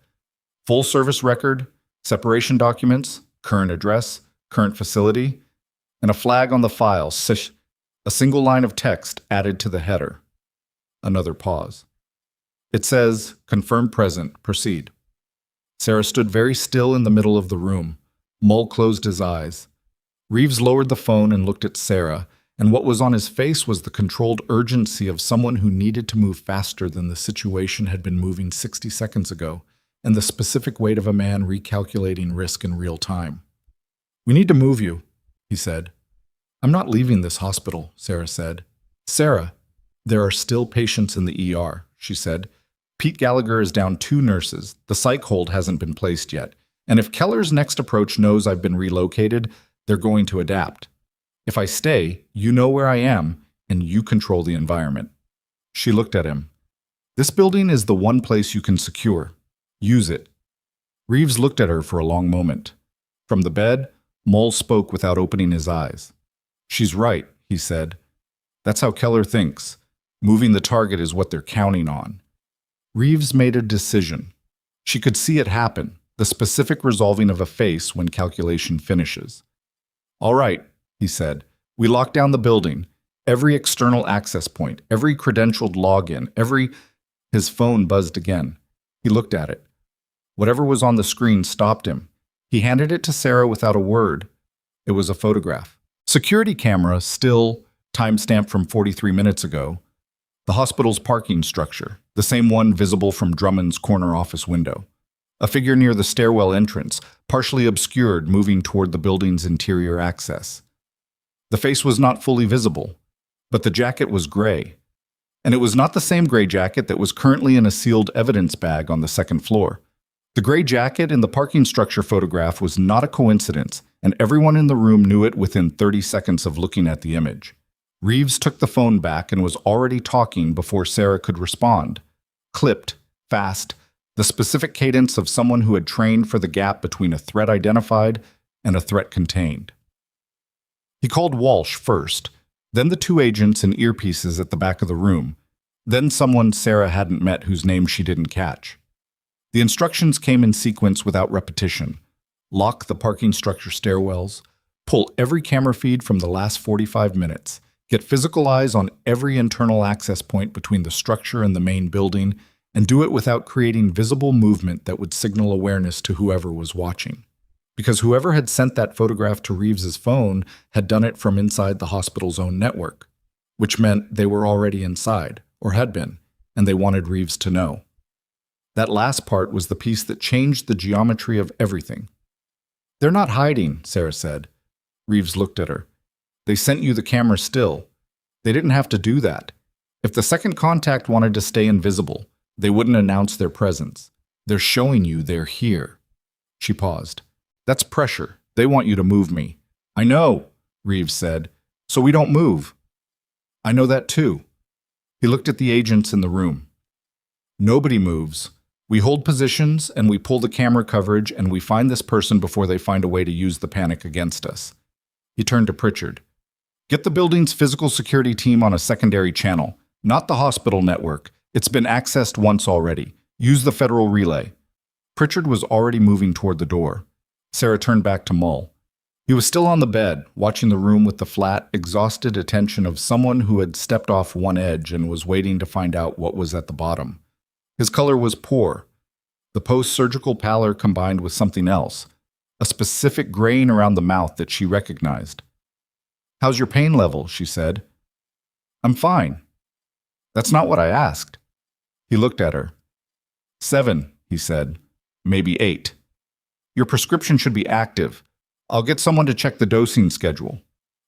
"Full service record, separation documents, current address, current facility, and a flag on the file, a single line of text added to the header." Another pause. "It says, 'Confirm present, proceed.'" Sarah stood very still in the middle of the room. Mull closed his eyes. Reeves lowered the phone and looked at Sarah, and what was on his face was the controlled urgency of someone who needed to move faster than the situation had been moving 60 seconds ago, and the specific weight of a man recalculating risk in real time. "We need to move you," he said. "I'm not leaving this hospital," Sarah said. "Sarah, there are still patients in the ER," she said. "Pete Gallagher is down 2 nurses. The psych hold hasn't been placed yet. And if Keller's next approach knows I've been relocated, they're going to adapt. If I stay, you know where I am, and you control the environment." She looked at him. "This building is the one place you can secure. Use it." Reeves looked at her for a long moment. From the bed, Mull spoke without opening his eyes. "She's right," he said. "That's how Keller thinks. Moving the target is what they're counting on." Reeves made a decision. She could see it happen, the specific resolving of a face when calculation finishes. "All right," he said. "We locked down the building. Every external access point, every credentialed login, every—" His phone buzzed again. He looked at it. Whatever was on the screen stopped him. He handed it to Sarah without a word. It was a photograph. Security camera, still, timestamp from 43 minutes ago. The hospital's parking structure, the same one visible from Drummond's corner office window. A figure near the stairwell entrance, partially obscured, moving toward the building's interior access. The face was not fully visible, but the jacket was gray. And it was not the same gray jacket that was currently in a sealed evidence bag on the second floor. The gray jacket in the parking structure photograph was not a coincidence, and everyone in the room knew it within 30 seconds of looking at the image. Reeves took the phone back and was already talking before Sarah could respond. Clipped, fast, the specific cadence of someone who had trained for the gap between a threat identified and a threat contained. He called Walsh first, then the 2 agents in earpieces at the back of the room, then someone Sarah hadn't met whose name she didn't catch. The instructions came in sequence without repetition. Lock the parking structure stairwells, pull every camera feed from the last 45 minutes, get physical eyes on every internal access point between the structure and the main building, and do it without creating visible movement that would signal awareness to whoever was watching. Because whoever had sent that photograph to Reeves's phone had done it from inside the hospital's own network, which meant they were already inside, or had been, and they wanted Reeves to know. That last part was the piece that changed the geometry of everything. "They're not hiding," Sarah said. Reeves looked at her. "They sent you the camera still. They didn't have to do that. If the second contact wanted to stay invisible, they wouldn't announce their presence. They're showing you they're here." She paused. "That's pressure. They want you to move me." "I know," Reeves said. "So we don't move." "I know that too." He looked at the agents in the room. "Nobody moves. We hold positions and we pull the camera coverage and we find this person before they find a way to use the panic against us." He turned to Pritchard. "Get the building's physical security team on a secondary channel, not the hospital network. It's been accessed once already. Use the federal relay." Pritchard was already moving toward the door. Sarah turned back to Mull. He was still on the bed, watching the room with the flat, exhausted attention of someone who had stepped off one edge and was waiting to find out what was at the bottom. His color was poor. the post-surgical pallor combined with something else, a specific grain around the mouth that she recognized. "How's your pain level?" she said. "I'm fine." "That's not what I asked." He looked at her. 7, he said. "Maybe 8. Your prescription should be active. I'll get someone to check the dosing schedule."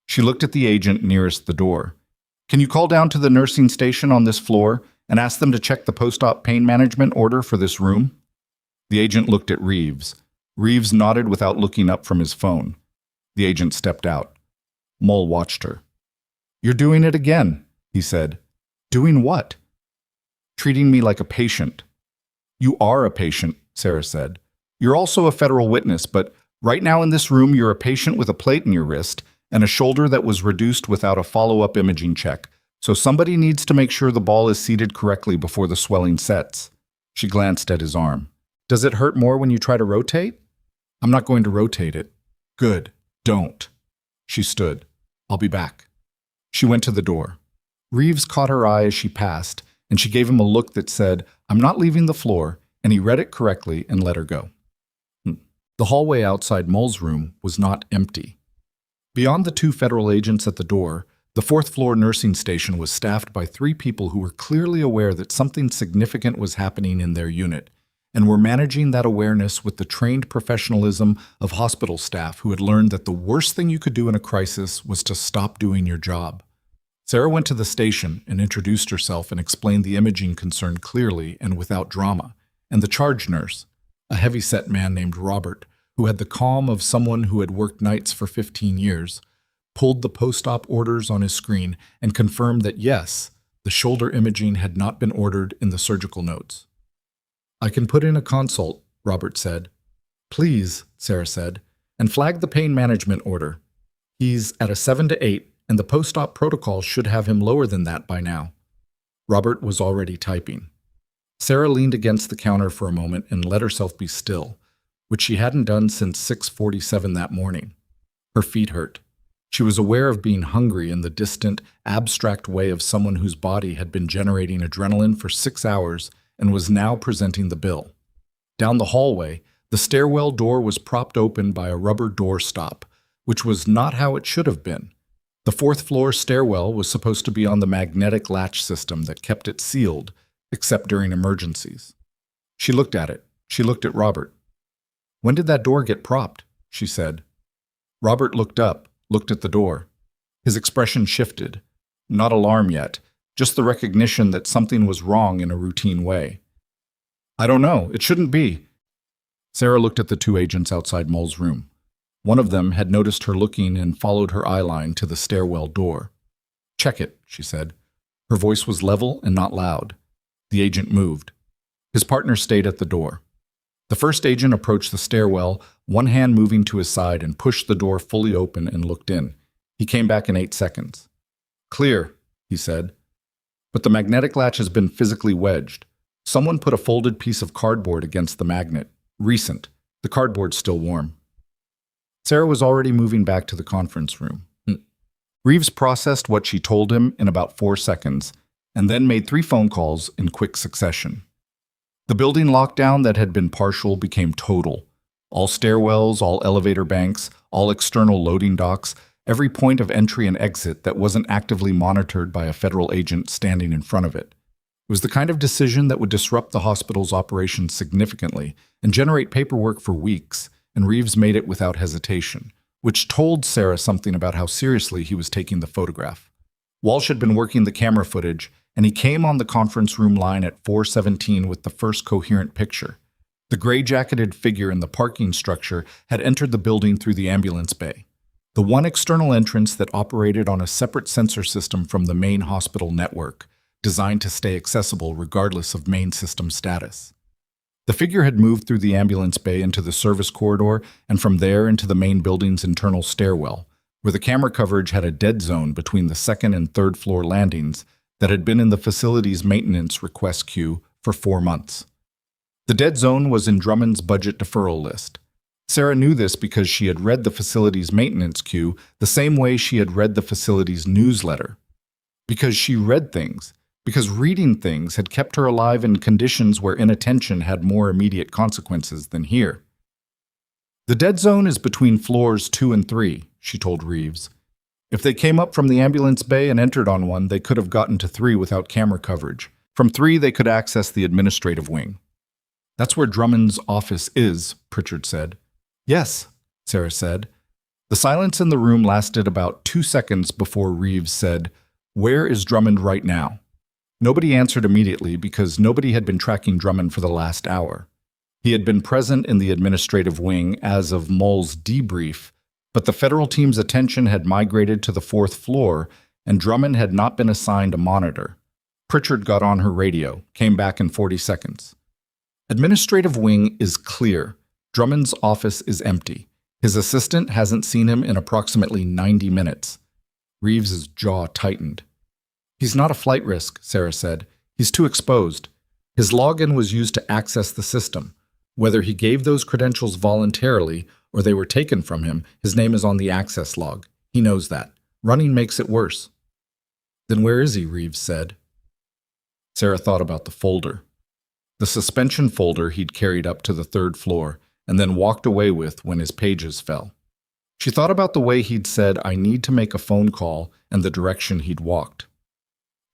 She looked at the agent nearest the door. "Can you call down to the nursing station on this floor and ask them to check the post-op pain management order for this room?" The agent looked at Reeves. Reeves nodded without looking up from his phone. The agent stepped out. Mole watched her. "You're doing it again," he said. "Doing what?" "Treating me like a patient." "You are a patient," Sarah said. "You're also a federal witness, but right now in this room you're a patient with a plate in your wrist and a shoulder that was reduced without a follow-up imaging check. So somebody needs to make sure the ball is seated correctly before the swelling sets." She glanced at his arm. "Does it hurt more when you try to rotate?" "I'm not going to rotate it." "Good. Don't." She stood. "I'll be back." She went to the door. Reeves caught her eye as she passed, and she gave him a look that said, "I'm not leaving the floor," and he read it correctly and let her go. The hallway outside Mole's room was not empty. Beyond the 2 federal agents at the door, the 4th-floor nursing station was staffed by 3 people who were clearly aware that something significant was happening in their unit, and were managing that awareness with the trained professionalism of hospital staff who had learned that the worst thing you could do in a crisis was to stop doing your job. Sarah went to the station and introduced herself and explained the imaging concern clearly and without drama, and the charge nurse, a heavy-set man named Robert, who had the calm of someone who had worked nights for 15 years, pulled the post-op orders on his screen and confirmed that yes, the shoulder imaging had not been ordered in the surgical notes. "I can put in a consult," Robert said. "Please," Sarah said, "and flag the pain management order. He's at a 7 to 8, and the post-op protocol should have him lower than that by now." Robert was already typing. Sarah leaned against the counter for a moment and let herself be still, which she hadn't done since 6:47 that morning. Her feet hurt. She was aware of being hungry in the distant, abstract way of someone whose body had been generating adrenaline for 6 hours and was now presenting the bill. Down the hallway, the stairwell door was propped open by a rubber door stop, which was not how it should have been. The 4th-floor stairwell was supposed to be on the magnetic latch system that kept it sealed, except during emergencies. She looked at it. She looked at Robert. "When did that door get propped?" she said. Robert looked up, looked at the door. His expression shifted. Not alarm yet, just the recognition that something was wrong in a routine way. "I don't know. It shouldn't be." Sarah looked at the 2 agents outside Mole's room. One of them had noticed her looking and followed her eyeline to the stairwell door. "Check it," she said. Her voice was level and not loud. The agent moved. His partner stayed at the door. The first agent approached the stairwell, one hand moving to his side, and pushed the door fully open and looked in. He came back in 8 seconds. "Clear," he said. "But the magnetic latch has been physically wedged. Someone put a folded piece of cardboard against the magnet. Recent. The cardboard's still warm." Sarah was already moving back to the conference room. Reeves processed what she told him in about 4 seconds, and then made 3 phone calls in quick succession. The building lockdown that had been partial became total. All stairwells, all elevator banks, all external loading docks, every point of entry and exit that wasn't actively monitored by a federal agent standing in front of it. It was the kind of decision that would disrupt the hospital's operations significantly and generate paperwork for weeks, and Reeves made it without hesitation, which told Sarah something about how seriously he was taking the photograph. Walsh had been working the camera footage, and he came on the conference room line at 4:17 with the first coherent picture. The gray-jacketed figure in the parking structure had entered the building through the ambulance bay, the one external entrance that operated on a separate sensor system from the main hospital network, designed to stay accessible regardless of main system status. The figure had moved through the ambulance bay into the service corridor and from there into the main building's internal stairwell, where the camera coverage had a dead zone between the 2nd and 3rd floor landings that had been in the facility's maintenance request queue for 4 months. The dead zone was in Drummond's budget deferral list. Sarah knew this because she had read the facility's maintenance queue the same way she had read the facility's newsletter. Because she read things, because reading things had kept her alive in conditions where inattention had more immediate consequences than here. "The dead zone is between floors 2 and 3, she told Reeves. If they came up from the ambulance bay and entered on one, they could have gotten to 3 without camera coverage. From 3, they could access the administrative wing." "That's where Drummond's office is," Pritchard said. "Yes," Sarah said. The silence in the room lasted about 2 seconds before Reeves said, "Where is Drummond right now?" Nobody answered immediately because nobody had been tracking Drummond for the last hour. He had been present in the administrative wing as of Mull's debrief, but the federal team's attention had migrated to the 4th floor, and Drummond had not been assigned a monitor. Pritchard got on her radio, came back in 40 seconds. "Administrative wing is clear. Drummond's office is empty. His assistant hasn't seen him in approximately 90 minutes. Reeves's jaw tightened. "He's not a flight risk," Sarah said. "He's too exposed. His login was used to access the system. Whether he gave those credentials voluntarily or they were taken from him, his name is on the access log. He knows that. Running makes it worse." "Then where is he?" Reeves said. Sarah thought about the folder. The suspension folder he'd carried up to the 3rd floor and then walked away with when his pages fell. She thought about the way he'd said, "I need to make a phone call," and the direction he'd walked.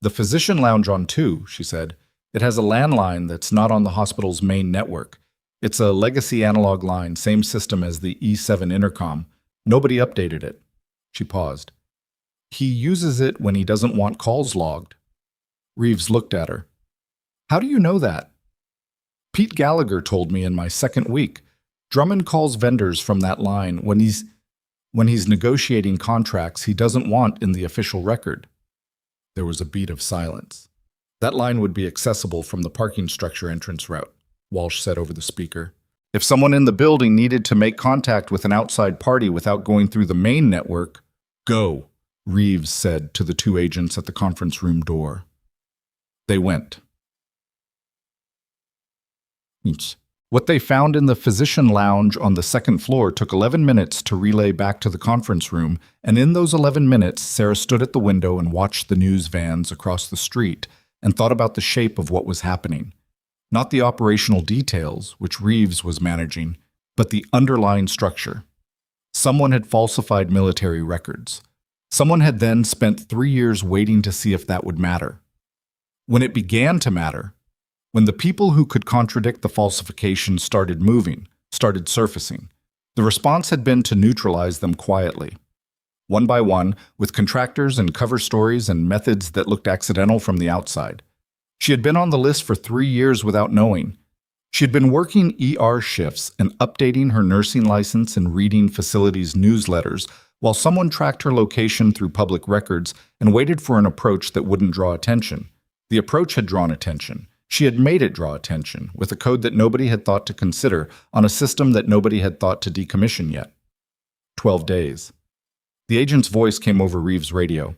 "The physician lounge on 2, she said. "It has a landline that's not on the hospital's main network. It's a legacy analog line, same system as the E7 intercom. Nobody updated it." She paused. "He uses it when he doesn't want calls logged." Reeves looked at her. "How do you know that?" "Pete Gallagher told me in my 2nd week. Drummond calls vendors from that line when he's negotiating contracts he doesn't want in the official record." There was a beat of silence. "That line would be accessible from the parking structure entrance route," Walsh said over the speaker. "If someone in the building needed to make contact with an outside party without going through the main network, go," Reeves said to the 2 agents at the conference room door. They went. What they found in the physician lounge on the 2nd floor took 11 minutes to relay back to the conference room, and in those 11 minutes, Sarah stood at the window and watched the news vans across the street and thought about the shape of what was happening. Not the operational details, which Reeves was managing, but the underlying structure. Someone had falsified military records. Someone had then spent 3 years waiting to see if that would matter. When it began to matter, when the people who could contradict the falsification started moving, started surfacing, the response had been to neutralize them quietly. One by one, with contractors and cover stories and methods that looked accidental from the outside. She had been on the list for 3 years without knowing. She had been working ER shifts and updating her nursing license and reading facilities' newsletters while someone tracked her location through public records and waited for an approach that wouldn't draw attention. The approach had drawn attention. She had made it draw attention, with a code that nobody had thought to consider on a system that nobody had thought to decommission yet. 12 days. The agent's voice came over Reeves' radio.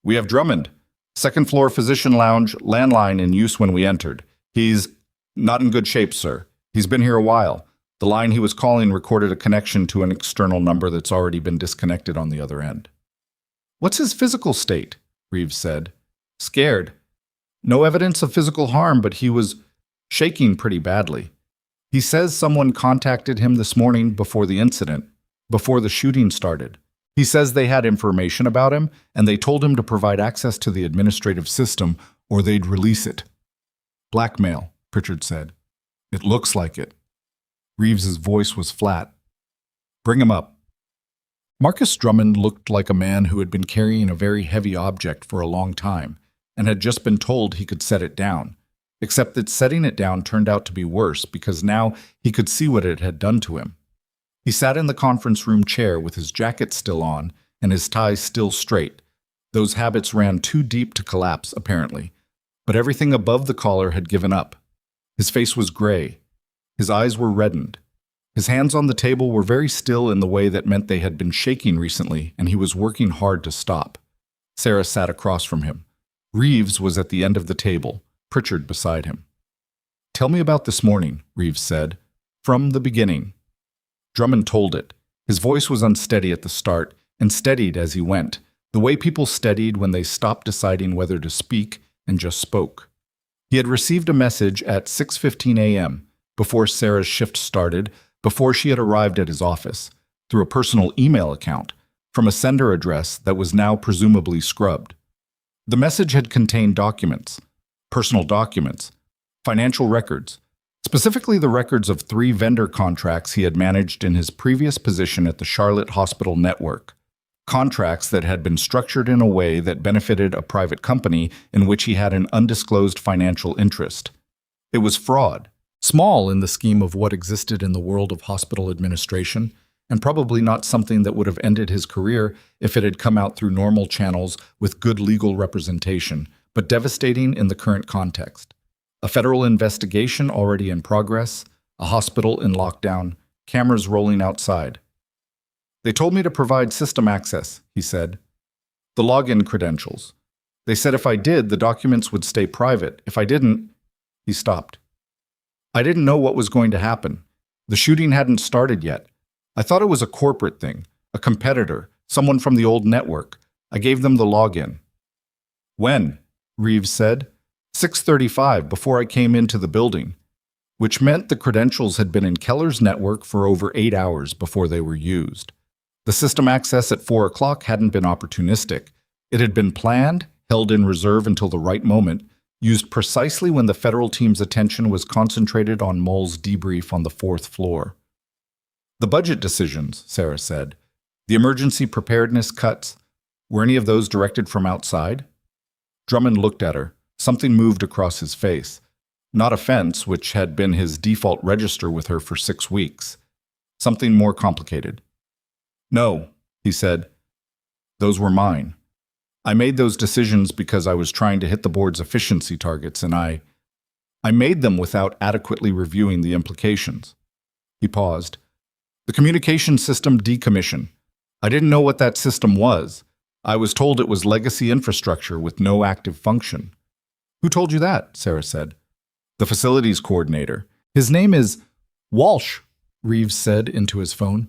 "We have Drummond. 2nd floor physician lounge, landline in use when we entered. He's not in good shape, sir. He's been here a while. The line he was calling recorded a connection to an external number that's already been disconnected on the other end." "What's his physical state?" Reeves said. "Scared. No evidence of physical harm, but he was shaking pretty badly. He says someone contacted him this morning before the incident, before the shooting started. He says they had information about him, and they told him to provide access to the administrative system, or they'd release it." "Blackmail," Pritchard said. "It looks like it." Reeves's voice was flat. "Bring him up." Marcus Drummond looked like a man who had been carrying a very heavy object for a long time, and had just been told he could set it down, except that setting it down turned out to be worse because now he could see what it had done to him. He sat in the conference room chair with his jacket still on and his tie still straight. Those habits ran too deep to collapse, apparently, but everything above the collar had given up. His face was gray. His eyes were reddened. His hands on the table were very still in the way that meant they had been shaking recently, and he was working hard to stop. Sarah sat across from him. Reeves was at the end of the table, Pritchard beside him. "Tell me about this morning," Reeves said. "From the beginning." Drummond told it. His voice was unsteady at the start, and steadied as he went, the way people steadied when they stopped deciding whether to speak and just spoke. He had received a message at 6:15 a.m., before Sarah's shift started, before she had arrived at his office, through a personal email account, from a sender address that was now presumably scrubbed. The message had contained documents, personal documents, financial records, specifically the records of 3 vendor contracts he had managed in his previous position at the Charlotte Hospital Network, contracts that had been structured in a way that benefited a private company in which he had an undisclosed financial interest. It was fraud, small in the scheme of what existed in the world of hospital administration, and probably not something that would have ended his career if it had come out through normal channels with good legal representation, but devastating in the current context. A federal investigation already in progress, a hospital in lockdown, cameras rolling outside. They told me to provide system access, he said. The login credentials. They said if I did, the documents would stay private. If I didn't, he stopped. I didn't know what was going to happen. The shooting hadn't started yet. I thought it was a corporate thing, a competitor, someone from the old network. I gave them the login. When? Reeves said. 6:35, before I came into the building, which meant the credentials had been in Keller's network for over 8 hours before they were used. The system access at 4 o'clock hadn't been opportunistic. It had been planned, held in reserve until the right moment, used precisely when the federal team's attention was concentrated on Moll's debrief on the 4th floor. The budget decisions, Sarah said, the emergency preparedness cuts, were any of those directed from outside? Drummond looked at her. Something moved across his face. Not offense, which had been his default register with her for 6 weeks. Something more complicated. No, he said. Those were mine. I made those decisions because I was trying to hit the board's efficiency targets, and I made them without adequately reviewing the implications. He paused. The communication system decommission. I didn't know what that system was. I was told it was legacy infrastructure with no active function. Who told you that? Sarah said. The facilities coordinator. His name is Walsh, Reeves said into his phone.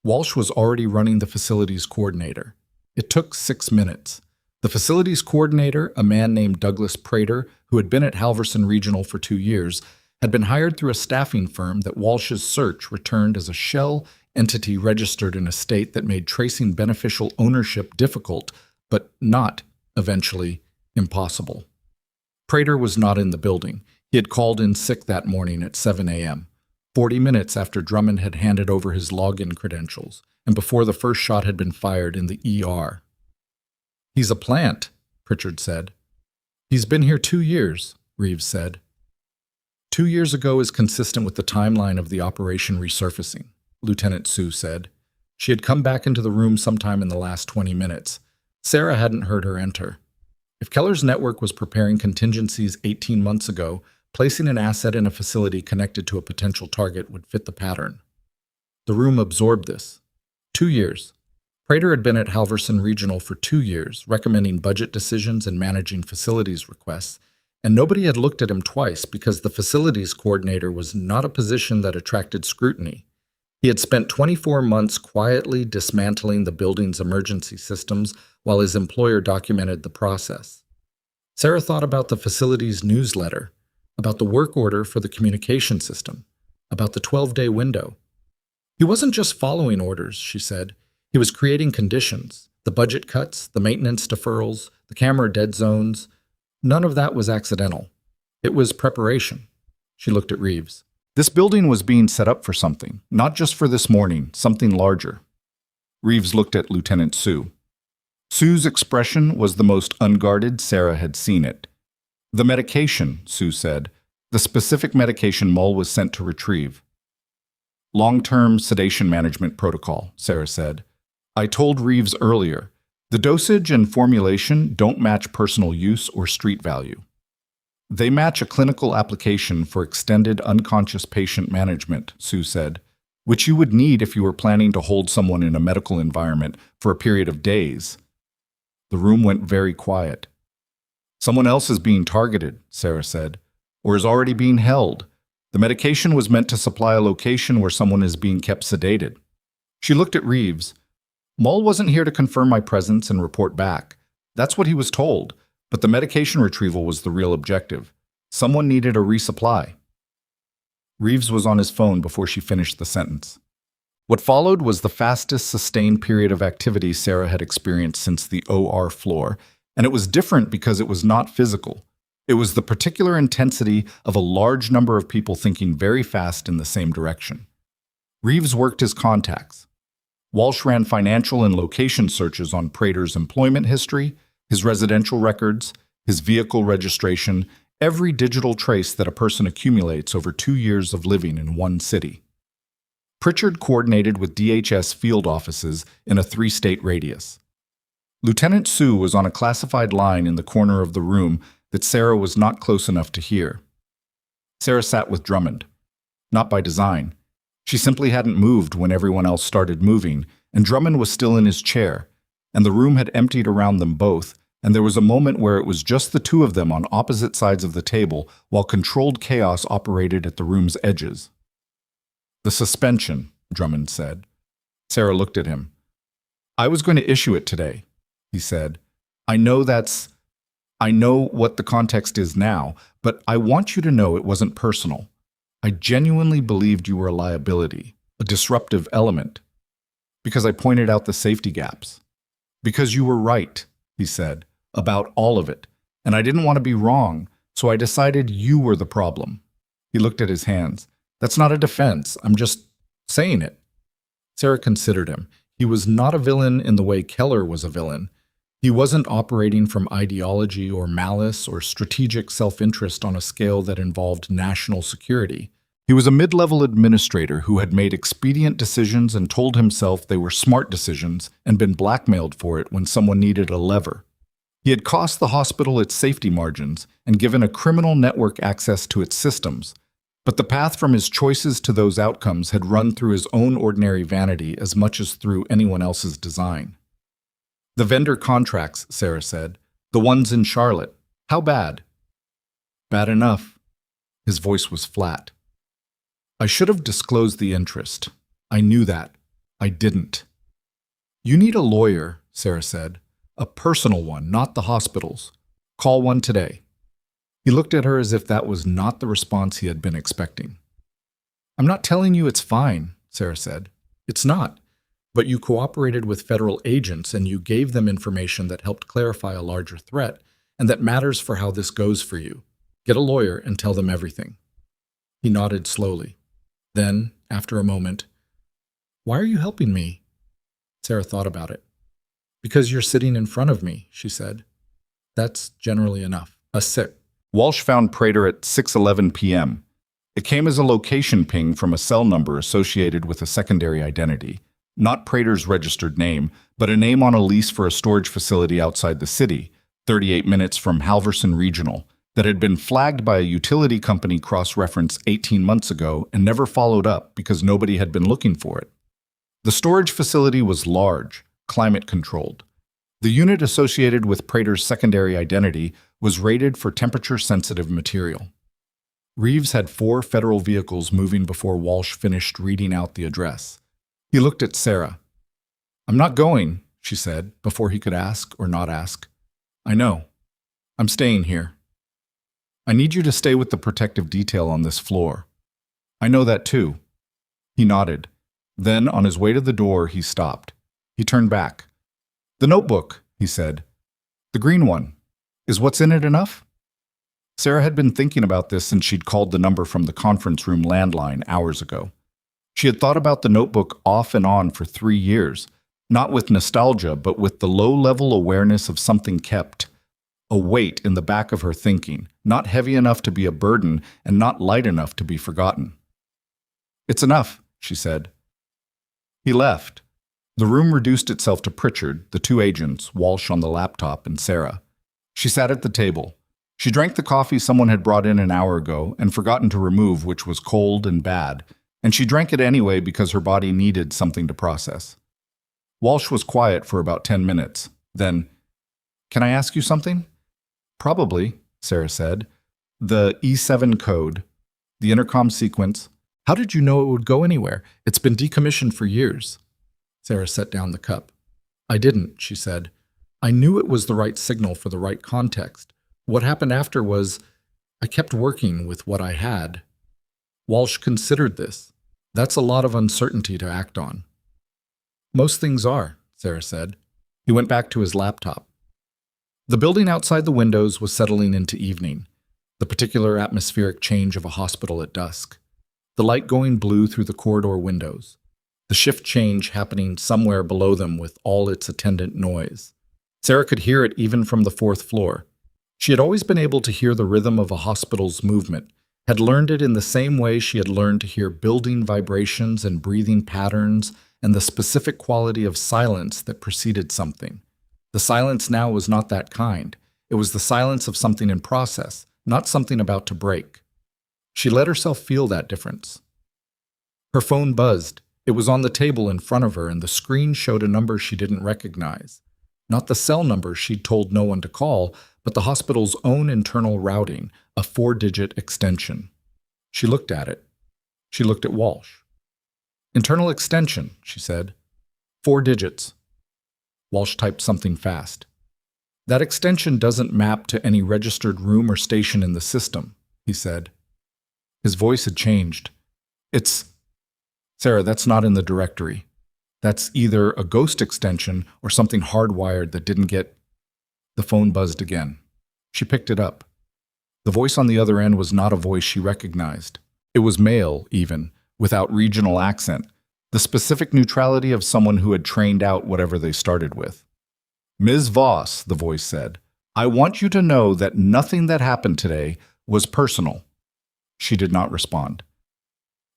Walsh was already running the facilities coordinator. It took 6 minutes. The facilities coordinator, a man named Douglas Prater, who had been at Halverson Regional for 2 years, had been hired through a staffing firm that Walsh's search returned as a shell entity registered in a state that made tracing beneficial ownership difficult, but not, eventually, impossible. Prater was not in the building. He had called in sick that morning at 7 a.m., 40 minutes after Drummond had handed over his login credentials, and before the first shot had been fired in the ER. He's a plant, Pritchard said. He's been here 2 years, Reeves said. 2 years ago is consistent with the timeline of the operation resurfacing, Lieutenant Sue said. She had come back into the room sometime in the last 20 minutes. Sarah hadn't heard her enter. If Keller's network was preparing contingencies 18 months ago, placing an asset in a facility connected to a potential target would fit the pattern. The room absorbed this. 2 years. Prater had been at Halverson Regional for 2 years, recommending budget decisions and managing facilities requests, and nobody had looked at him twice because the facilities coordinator was not a position that attracted scrutiny. He had spent 24 months quietly dismantling the building's emergency systems while his employer documented the process. Sarah thought about the facility's newsletter, about the work order for the communication system, about the 12-day window. He wasn't just following orders, she said. He was creating conditions, the budget cuts, the maintenance deferrals, the camera dead zones. None of that was accidental. It was preparation. She looked at Reeves. This building was being set up for something, not just for this morning, something larger. Reeves looked at Lieutenant Sue. Sue's expression was the most unguarded Sarah had seen it. The medication, Sue said, the specific medication Moll was sent to retrieve. Long-term sedation management protocol, Sarah said. I told Reeves earlier, the dosage and formulation don't match personal use or street value. They match a clinical application for extended unconscious patient management, Sue said, which you would need if you were planning to hold someone in a medical environment for a period of days. The room went very quiet. Someone else is being targeted, Sarah said, or is already being held. The medication was meant to supply a location where someone is being kept sedated. She looked at Reeves. Moll wasn't here to confirm my presence and report back. That's what he was told. But the medication retrieval was the real objective. Someone needed a resupply. Reeves was on his phone before she finished the sentence. What followed was the fastest sustained period of activity Sarah had experienced since the OR floor, and it was different because it was not physical. It was the particular intensity of a large number of people thinking very fast in the same direction. Reeves worked his contacts. Walsh ran financial and location searches on Prater's employment history, his residential records, his vehicle registration, every digital trace that a person accumulates over 2 years of living in one city. Pritchard coordinated with DHS field offices in a 3-state radius. Lieutenant Sue was on a classified line in the corner of the room that Sarah was not close enough to hear. Sarah sat with Drummond. Not by design. She simply hadn't moved when everyone else started moving, and Drummond was still in his chair, and the room had emptied around them both, and there was a moment where it was just the two of them on opposite sides of the table while controlled chaos operated at the room's edges. "The suspension," Drummond said. Sarah looked at him. "I was going to issue it today," he said. I know what the context is now, but I want you to know it wasn't personal. I genuinely believed you were a liability, a disruptive element, because I pointed out the safety gaps. Because you were right," he said, "about all of it, and I didn't want to be wrong, so I decided you were the problem." He looked at his hands. "That's not a defense. I'm just saying it." Sarah considered him. He was not a villain in the way Keller was a villain. He wasn't operating from ideology or malice or strategic self-interest on a scale that involved national security. He was a mid-level administrator who had made expedient decisions and told himself they were smart decisions and been blackmailed for it when someone needed a lever. He had cost the hospital its safety margins and given a criminal network access to its systems, but the path from his choices to those outcomes had run through his own ordinary vanity as much as through anyone else's design. "The vendor contracts," Sarah said. "The ones in Charlotte. How bad?" "Bad enough." His voice was flat. "I should have disclosed the interest. I knew that. I didn't." "You need a lawyer," Sarah said. "A personal one, not the hospital's. Call one today." He looked at her as if that was not the response he had been expecting. "I'm not telling you it's fine," Sarah said. "It's not. But you cooperated with federal agents and you gave them information that helped clarify a larger threat, and that matters for how this goes for you. Get a lawyer and tell them everything." He nodded slowly. Then, after a moment, "Why are you helping me?" Sarah thought about it. "Because you're sitting in front of me," she said. "That's generally enough." Walsh found Prater at 6:11 p.m. It came as a location ping from a cell number associated with a secondary identity. Not Prater's registered name, but a name on a lease for a storage facility outside the city, 38 minutes from Halverson Regional, that had been flagged by a utility company cross-reference 18 months ago and never followed up because nobody had been looking for it. The storage facility was large, climate-controlled. The unit associated with Prater's secondary identity was rated for temperature-sensitive material. Reeves had 4 federal vehicles moving before Walsh finished reading out the address. He looked at Sarah. "I'm not going," she said, before he could ask or not ask. "I know. I'm staying here. I need you to stay with the protective detail on this floor." "I know that too." He nodded. Then, on his way to the door, he stopped. He turned back. "The notebook," he said. "The green one. Is what's in it enough?" Sarah had been thinking about this since she'd called the number from the conference room landline hours ago. She had thought about the notebook off and on for 3 years, not with nostalgia, but with the low-level awareness of something kept, a weight in the back of her thinking, not heavy enough to be a burden and not light enough to be forgotten. "It's enough," she said. He left. The room reduced itself to Pritchard, the 2 agents, Walsh on the laptop, and Sarah. She sat at the table. She drank the coffee someone had brought in an hour ago and forgotten to remove, which was cold and bad, and she drank it anyway because her body needed something to process. Walsh was quiet for about 10 minutes. Then, "Can I ask you something?" "Probably," Sarah said. "The E7 code, the intercom sequence. How did you know it would go anywhere? It's been decommissioned for years." Sarah set down the cup. "I didn't," she said. I knew it was the right signal for the right context. What happened after was I kept working with what I had. Walsh considered this. That's a lot of uncertainty to act on. Most things are, Sarah said. He went back to his laptop. The building outside the windows was settling into evening, the particular atmospheric change of a hospital at dusk. The light going blue through the corridor windows, the shift change happening somewhere below them with all its attendant noise. Sarah could hear it even from the fourth floor. She had always been able to hear the rhythm of a hospital's movement, had learned it in the same way she had learned to hear building vibrations and breathing patterns and the specific quality of silence that preceded something. The silence now was not that kind. It was the silence of something in process, not something about to break. She let herself feel that difference. Her phone buzzed. It was on the table in front of her, and the screen showed a number she didn't recognize. Not the cell number she'd told no one to call, but the hospital's own internal routing, a 4-digit extension. She looked at it. She looked at Walsh. "Internal extension," she said. 4 digits. Walsh typed something fast. "That extension doesn't map to any registered room or station in the system," he said. His voice had changed. Sarah, that's not in the directory. That's either a ghost extension or something hardwired that didn't get..." The phone buzzed again. She picked it up. The voice on the other end was not a voice she recognized. It was male, even, without regional accent, the specific neutrality of someone who had trained out whatever they started with. "Ms. Voss," the voice said, "I want you to know that nothing that happened today was personal." She did not respond.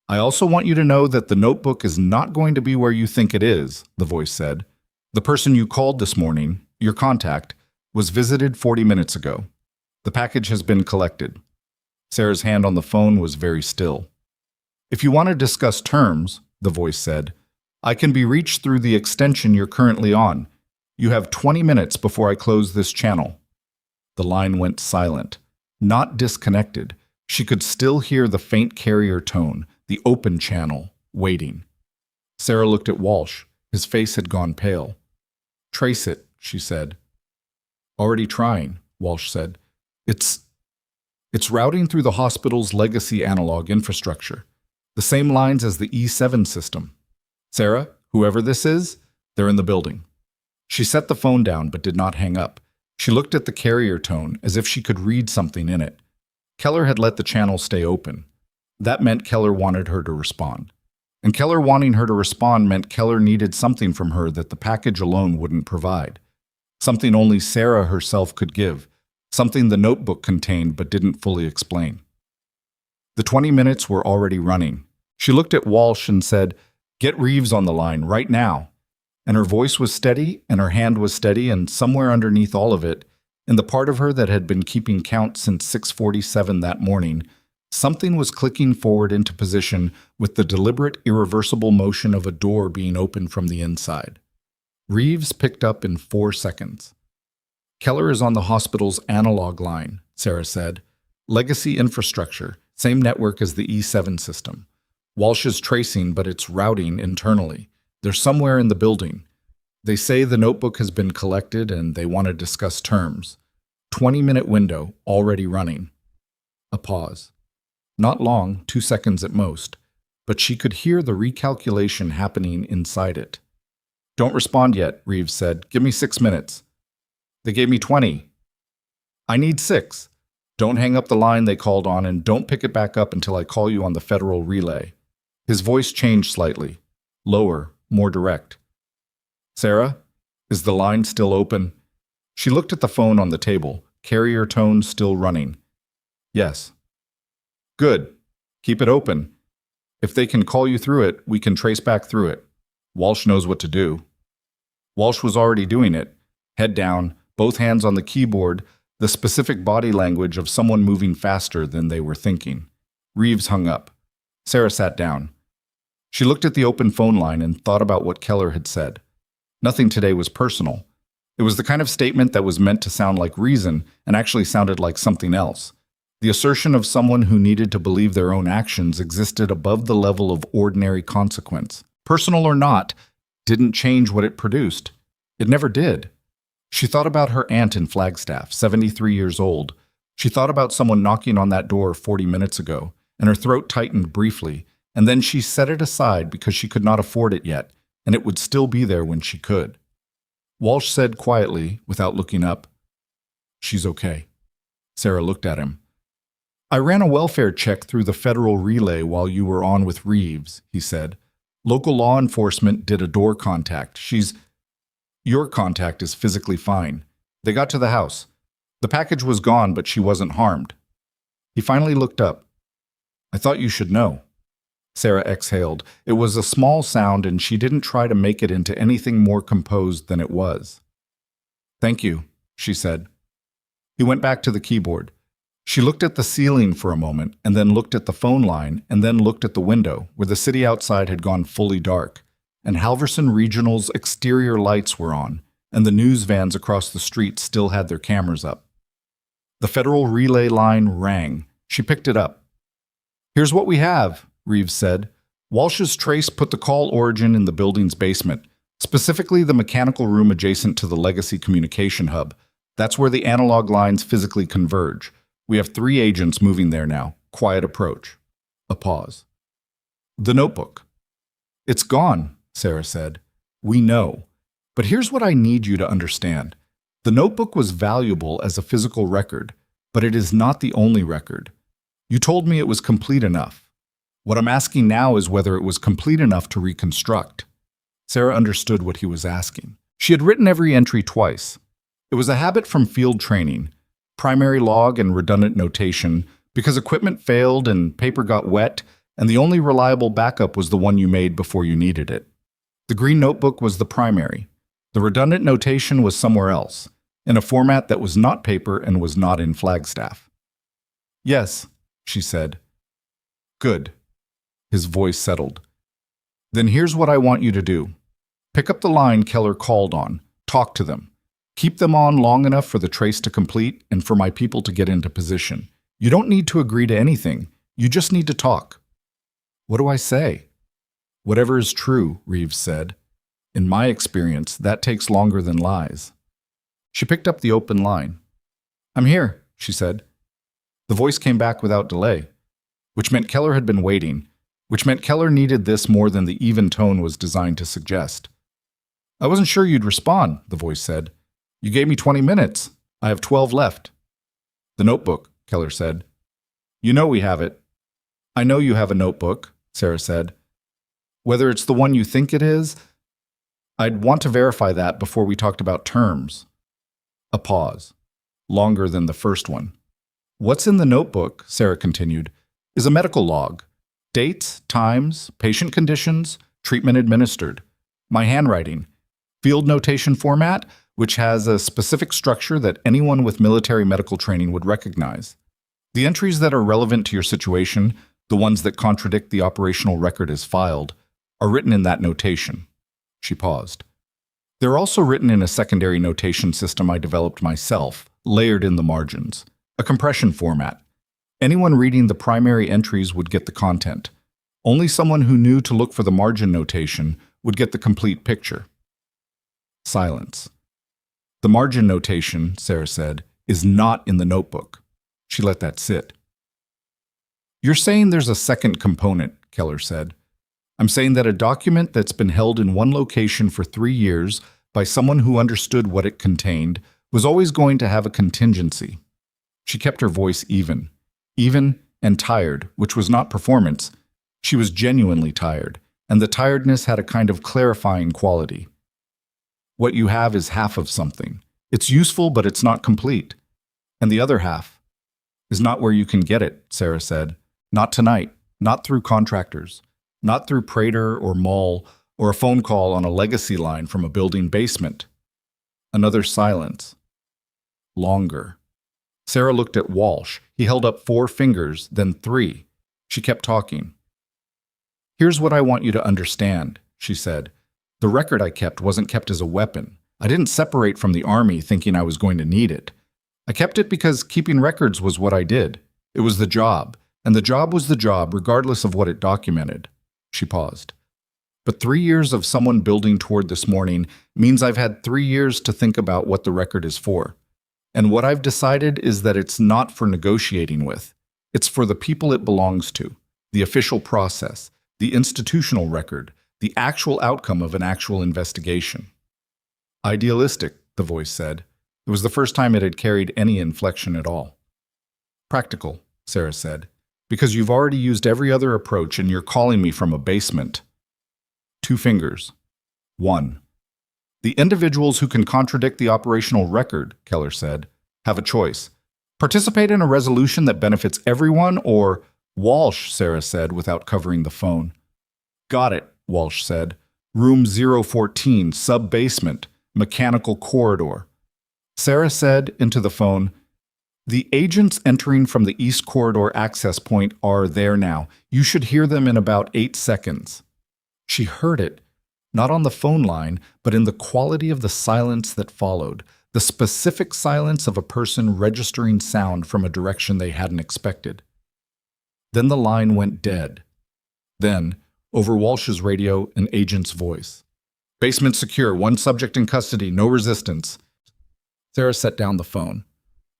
"I also want you to know that the notebook is not going to be where you think it is," the voice said. "The person you called this morning, your contact, was visited 40 minutes ago. The package has been collected." Sarah's hand on the phone was very still. "If you want to discuss terms," the voice said, "I can be reached through the extension you're currently on. You have 20 minutes before I close this channel." The line went silent, not disconnected. She could still hear the faint carrier tone, the open channel, waiting. Sarah looked at Walsh. His face had gone pale. "Trace it," she said. "Already trying," Walsh said. It's routing through the hospital's legacy analog infrastructure, the same lines as the E7 system. Sarah, whoever this is, they're in the building." She set the phone down but did not hang up. She looked at the carrier tone as if she could read something in it. Keller had let the channel stay open. That meant Keller wanted her to respond. And Keller wanting her to respond meant Keller needed something from her that the package alone wouldn't provide. Something only Sarah herself could give. Something the notebook contained but didn't fully explain. The 20 minutes were already running. She looked at Walsh and said, "Get Reeves on the line right now." And her voice was steady, and her hand was steady, and somewhere underneath all of it, in the part of her that had been keeping count since 6:47 that morning, something was clicking forward into position with the deliberate, irreversible motion of a door being opened from the inside. Reeves picked up in 4 seconds. "Keller is on the hospital's analog line," Sarah said. "Legacy infrastructure, same network as the E7 system. Walsh is tracing, but it's routing internally. They're somewhere in the building. They say the notebook has been collected and they want to discuss terms. 20-minute window, already running." A pause. Not long, 2 seconds at most, but she could hear the recalculation happening inside it. "Don't respond yet," Reeves said. "Give me 6 minutes." "They gave me 20. "I need 6. Don't hang up the line they called on, and don't pick it back up until I call you on the federal relay." His voice changed slightly. Lower, more direct. "Sarah, is the line still open?" She looked at the phone on the table, carrier tone still running. "Yes." "Good. Keep it open. If they can call you through it, we can trace back through it. Walsh knows what to do." Walsh was already doing it. Head down, both hands on the keyboard, the specific body language of someone moving faster than they were thinking. Reeves hung up. Sarah sat down. She looked at the open phone line and thought about what Keller had said. Nothing today was personal. It was the kind of statement that was meant to sound like reason and actually sounded like something else. The assertion of someone who needed to believe their own actions existed above the level of ordinary consequence. Personal or not, didn't change what it produced. It never did. She thought about her aunt in Flagstaff, 73 years old. She thought about someone knocking on that door 40 minutes ago, and her throat tightened briefly, and then she set it aside because she could not afford it yet, and it would still be there when she could. Walsh said quietly, without looking up, "She's okay." Sarah looked at him. "I ran a welfare check through the federal relay while you were on with Reeves," he said. "Local law enforcement did a door contact. Your contact is physically fine. They got to the house. The package was gone, but she wasn't harmed." He finally looked up. "I thought you should know." Sarah exhaled. It was a small sound, and she didn't try to make it into anything more composed than it was. "Thank you," she said. He went back to the keyboard. She looked at the ceiling for a moment, and then looked at the phone line, and then looked at the window, where the city outside had gone fully dark, and Halverson Regional's exterior lights were on, and the news vans across the street still had their cameras up. The federal relay line rang. She picked it up. "Here's what we have," Reeves said. "Walsh's trace put the call origin in the building's basement, specifically the mechanical room adjacent to the legacy communication hub. That's where the analog lines physically converge. We have 3 agents moving there now. Quiet approach." A pause. "The notebook." "It's gone," Sarah said. "We know. But here's what I need you to understand. The notebook was valuable as a physical record, but it is not the only record. You told me it was complete enough. What I'm asking now is whether it was complete enough to reconstruct." Sarah understood what he was asking. She had written every entry twice. It was a habit from field training, primary log and redundant notation, because equipment failed and paper got wet, and the only reliable backup was the one you made before you needed it. The green notebook was the primary. The redundant notation was somewhere else, in a format that was not paper and was not in Flagstaff. "Yes," she said. "Good." His voice settled. "Then here's what I want you to do. Pick up the line Keller called on. Talk to them. Keep them on long enough for the trace to complete and for my people to get into position. You don't need to agree to anything. You just need to talk." "What do I say?" "Whatever is true," Reeves said. "In my experience, that takes longer than lies." She picked up the open line. "I'm here," she said. The voice came back without delay, which meant Keller had been waiting, which meant Keller needed this more than the even tone was designed to suggest. "I wasn't sure you'd respond," the voice said. "You gave me 20 minutes. I have 12 left." "The notebook," Keller said. "You know we have it." "I know you have a notebook," Sarah said. "Whether it's the one you think it is, I'd want to verify that before we talked about terms." A pause, longer than the first one. "What's in the notebook," Sarah continued, "is a medical log. Dates, times, patient conditions, treatment administered. My handwriting. Field notation format, which has a specific structure that anyone with military medical training would recognize. The entries that are relevant to your situation, the ones that contradict the operational record as filed, are written in that notation." She paused. "They're also written in a secondary notation system I developed myself, layered in the margins. A compression format. Anyone reading the primary entries would get the content. Only someone who knew to look for the margin notation would get the complete picture." Silence. "The margin notation," Sarah said, "is not in the notebook." She let that sit. "You're saying there's a second component," Keller said. "I'm saying that a document that's been held in one location for 3 years by someone who understood what it contained was always going to have a contingency." She kept her voice even and tired, which was not performance. She was genuinely tired, and the tiredness had a kind of clarifying quality. "What you have is half of something. It's useful, but it's not complete. And the other half is not where you can get it," Sarah said. "Not tonight, not through contractors, not through Prater or Mall or a phone call on a legacy line from a building basement." Another silence. Longer. Sarah looked at Walsh. He held up 4 fingers, then 3. She kept talking. "Here's what I want you to understand," she said. "The record I kept wasn't kept as a weapon. I didn't separate from the army thinking I was going to need it. I kept it because keeping records was what I did. It was the job, and the job was the job regardless of what it documented." She paused. But 3 years of someone building toward this morning means I've had 3 years to think about what the record is for. And what I've decided is that it's not for negotiating with. It's for the people it belongs to, the official process, the institutional record, the actual outcome of an actual investigation. Idealistic, the voice said. It was the first time it had carried any inflection at all. Practical, Sarah said, because you've already used every other approach and you're calling me from a basement. 2 fingers. 1. The individuals who can contradict the operational record, Keller said, have a choice. Participate in a resolution that benefits everyone or Walsh, Sarah said without covering the phone. Got it, Walsh said. Room 014, sub-basement, mechanical corridor. Sarah said into the phone, the agents entering from the East Corridor access point are there now. You should hear them in about 8 seconds. She heard it, not on the phone line, but in the quality of the silence that followed, the specific silence of a person registering sound from a direction they hadn't expected. Then the line went dead. Then, over Walsh's radio, an agent's voice. Basement secure, 1 subject in custody, no resistance. Sarah set down the phone.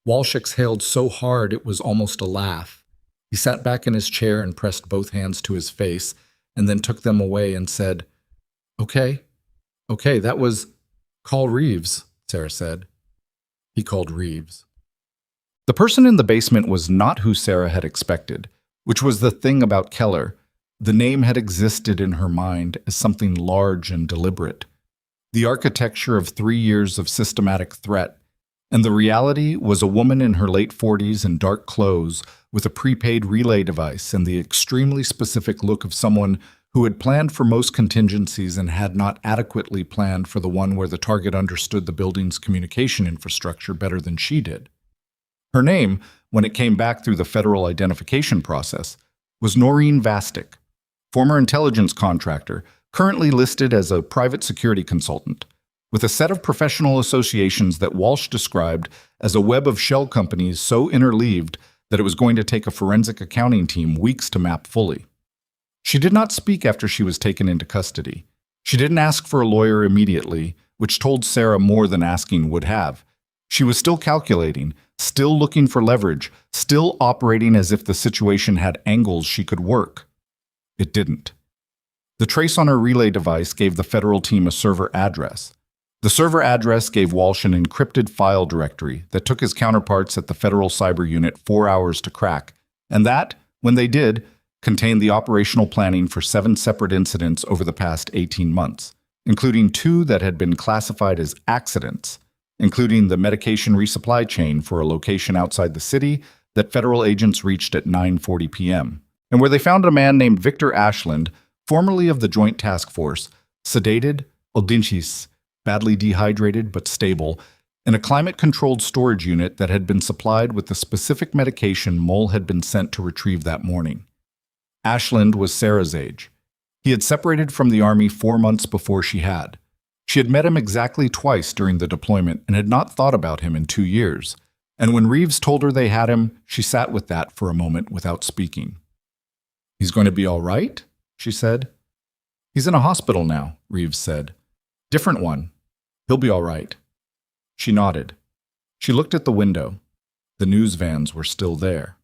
Walsh exhaled so hard it was almost a laugh. He sat back in his chair and pressed both hands to his face, and then took them away and said, Okay, that was... Call Reeves, Sarah said. He called Reeves. The person in the basement was not who Sarah had expected, which was the thing about Keller. The name had existed in her mind as something large and deliberate. The architecture of 3 years of systematic threat, and the reality was a woman in her late 40s in dark clothes with a prepaid relay device and the extremely specific look of someone who had planned for most contingencies and had not adequately planned for the one where the target understood the building's communication infrastructure better than she did. Her name, when it came back through the federal identification process, was Noreen Vastic, former intelligence contractor, currently listed as a private security consultant, with a set of professional associations that Walsh described as a web of shell companies so interleaved that it was going to take a forensic accounting team weeks to map fully. She did not speak after she was taken into custody. She didn't ask for a lawyer immediately, which told Sarah more than asking would have. She was still calculating, still looking for leverage, still operating as if the situation had angles she could work. It didn't. The trace on her relay device gave the federal team a server address. The server address gave Walsh an encrypted file directory that took his counterparts at the federal cyber unit 4 hours to crack, and that, when they did, contained the operational planning for 7 separate incidents over the past 18 months, including 2 that had been classified as accidents, including the medication resupply chain for a location outside the city that federal agents reached at 9:40 p.m., and where they found a man named Victor Ashland, formerly of the Joint Task Force, sedated, unconscious, badly dehydrated but stable, in a climate-controlled storage unit that had been supplied with the specific medication Mole had been sent to retrieve that morning. Ashland was Sarah's age. He had separated from the Army 4 months before she had. She had met him exactly twice during the deployment and had not thought about him in 2 years. And when Reeves told her they had him, she sat with that for a moment without speaking. He's going to be all right? She said. He's in a hospital now, Reeves said. Different one. He'll be all right. She nodded. She looked at the window. The news vans were still there.